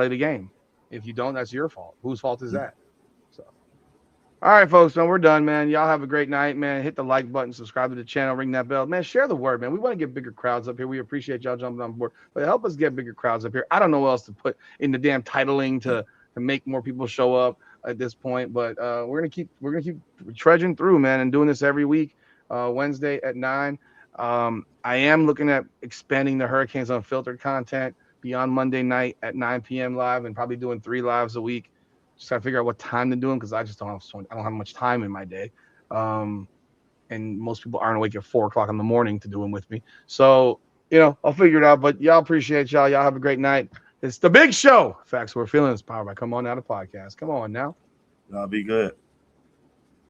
the game. If you don't, that's your fault. Whose fault is that? So, all right, folks, man, we're done, man. Y'all have a great night, man. Hit the like button, subscribe to the channel, ring that bell, man. Share the word, man. We want to get bigger crowds up here. We appreciate y'all jumping on board, but help us get bigger crowds up here. I don't know what else to put in the damn titling to make more people show up at this point, but we're gonna keep trudging through, man, and doing this every week. Wednesday at 9. I am looking at expanding the Hurricanes Unfiltered content beyond Monday night at 9 p.m. live, and probably doing 3 lives a week. Just gotta figure out what time to do them, because I don't have much time in my day. And most people aren't awake at 4:00 in the morning to do them with me. So, I'll figure it out, but y'all appreciate y'all. Y'all have a great night. It's the big show. Facts We're Feeling is powered by Come On Now, the podcast. Come on now. I'll be good.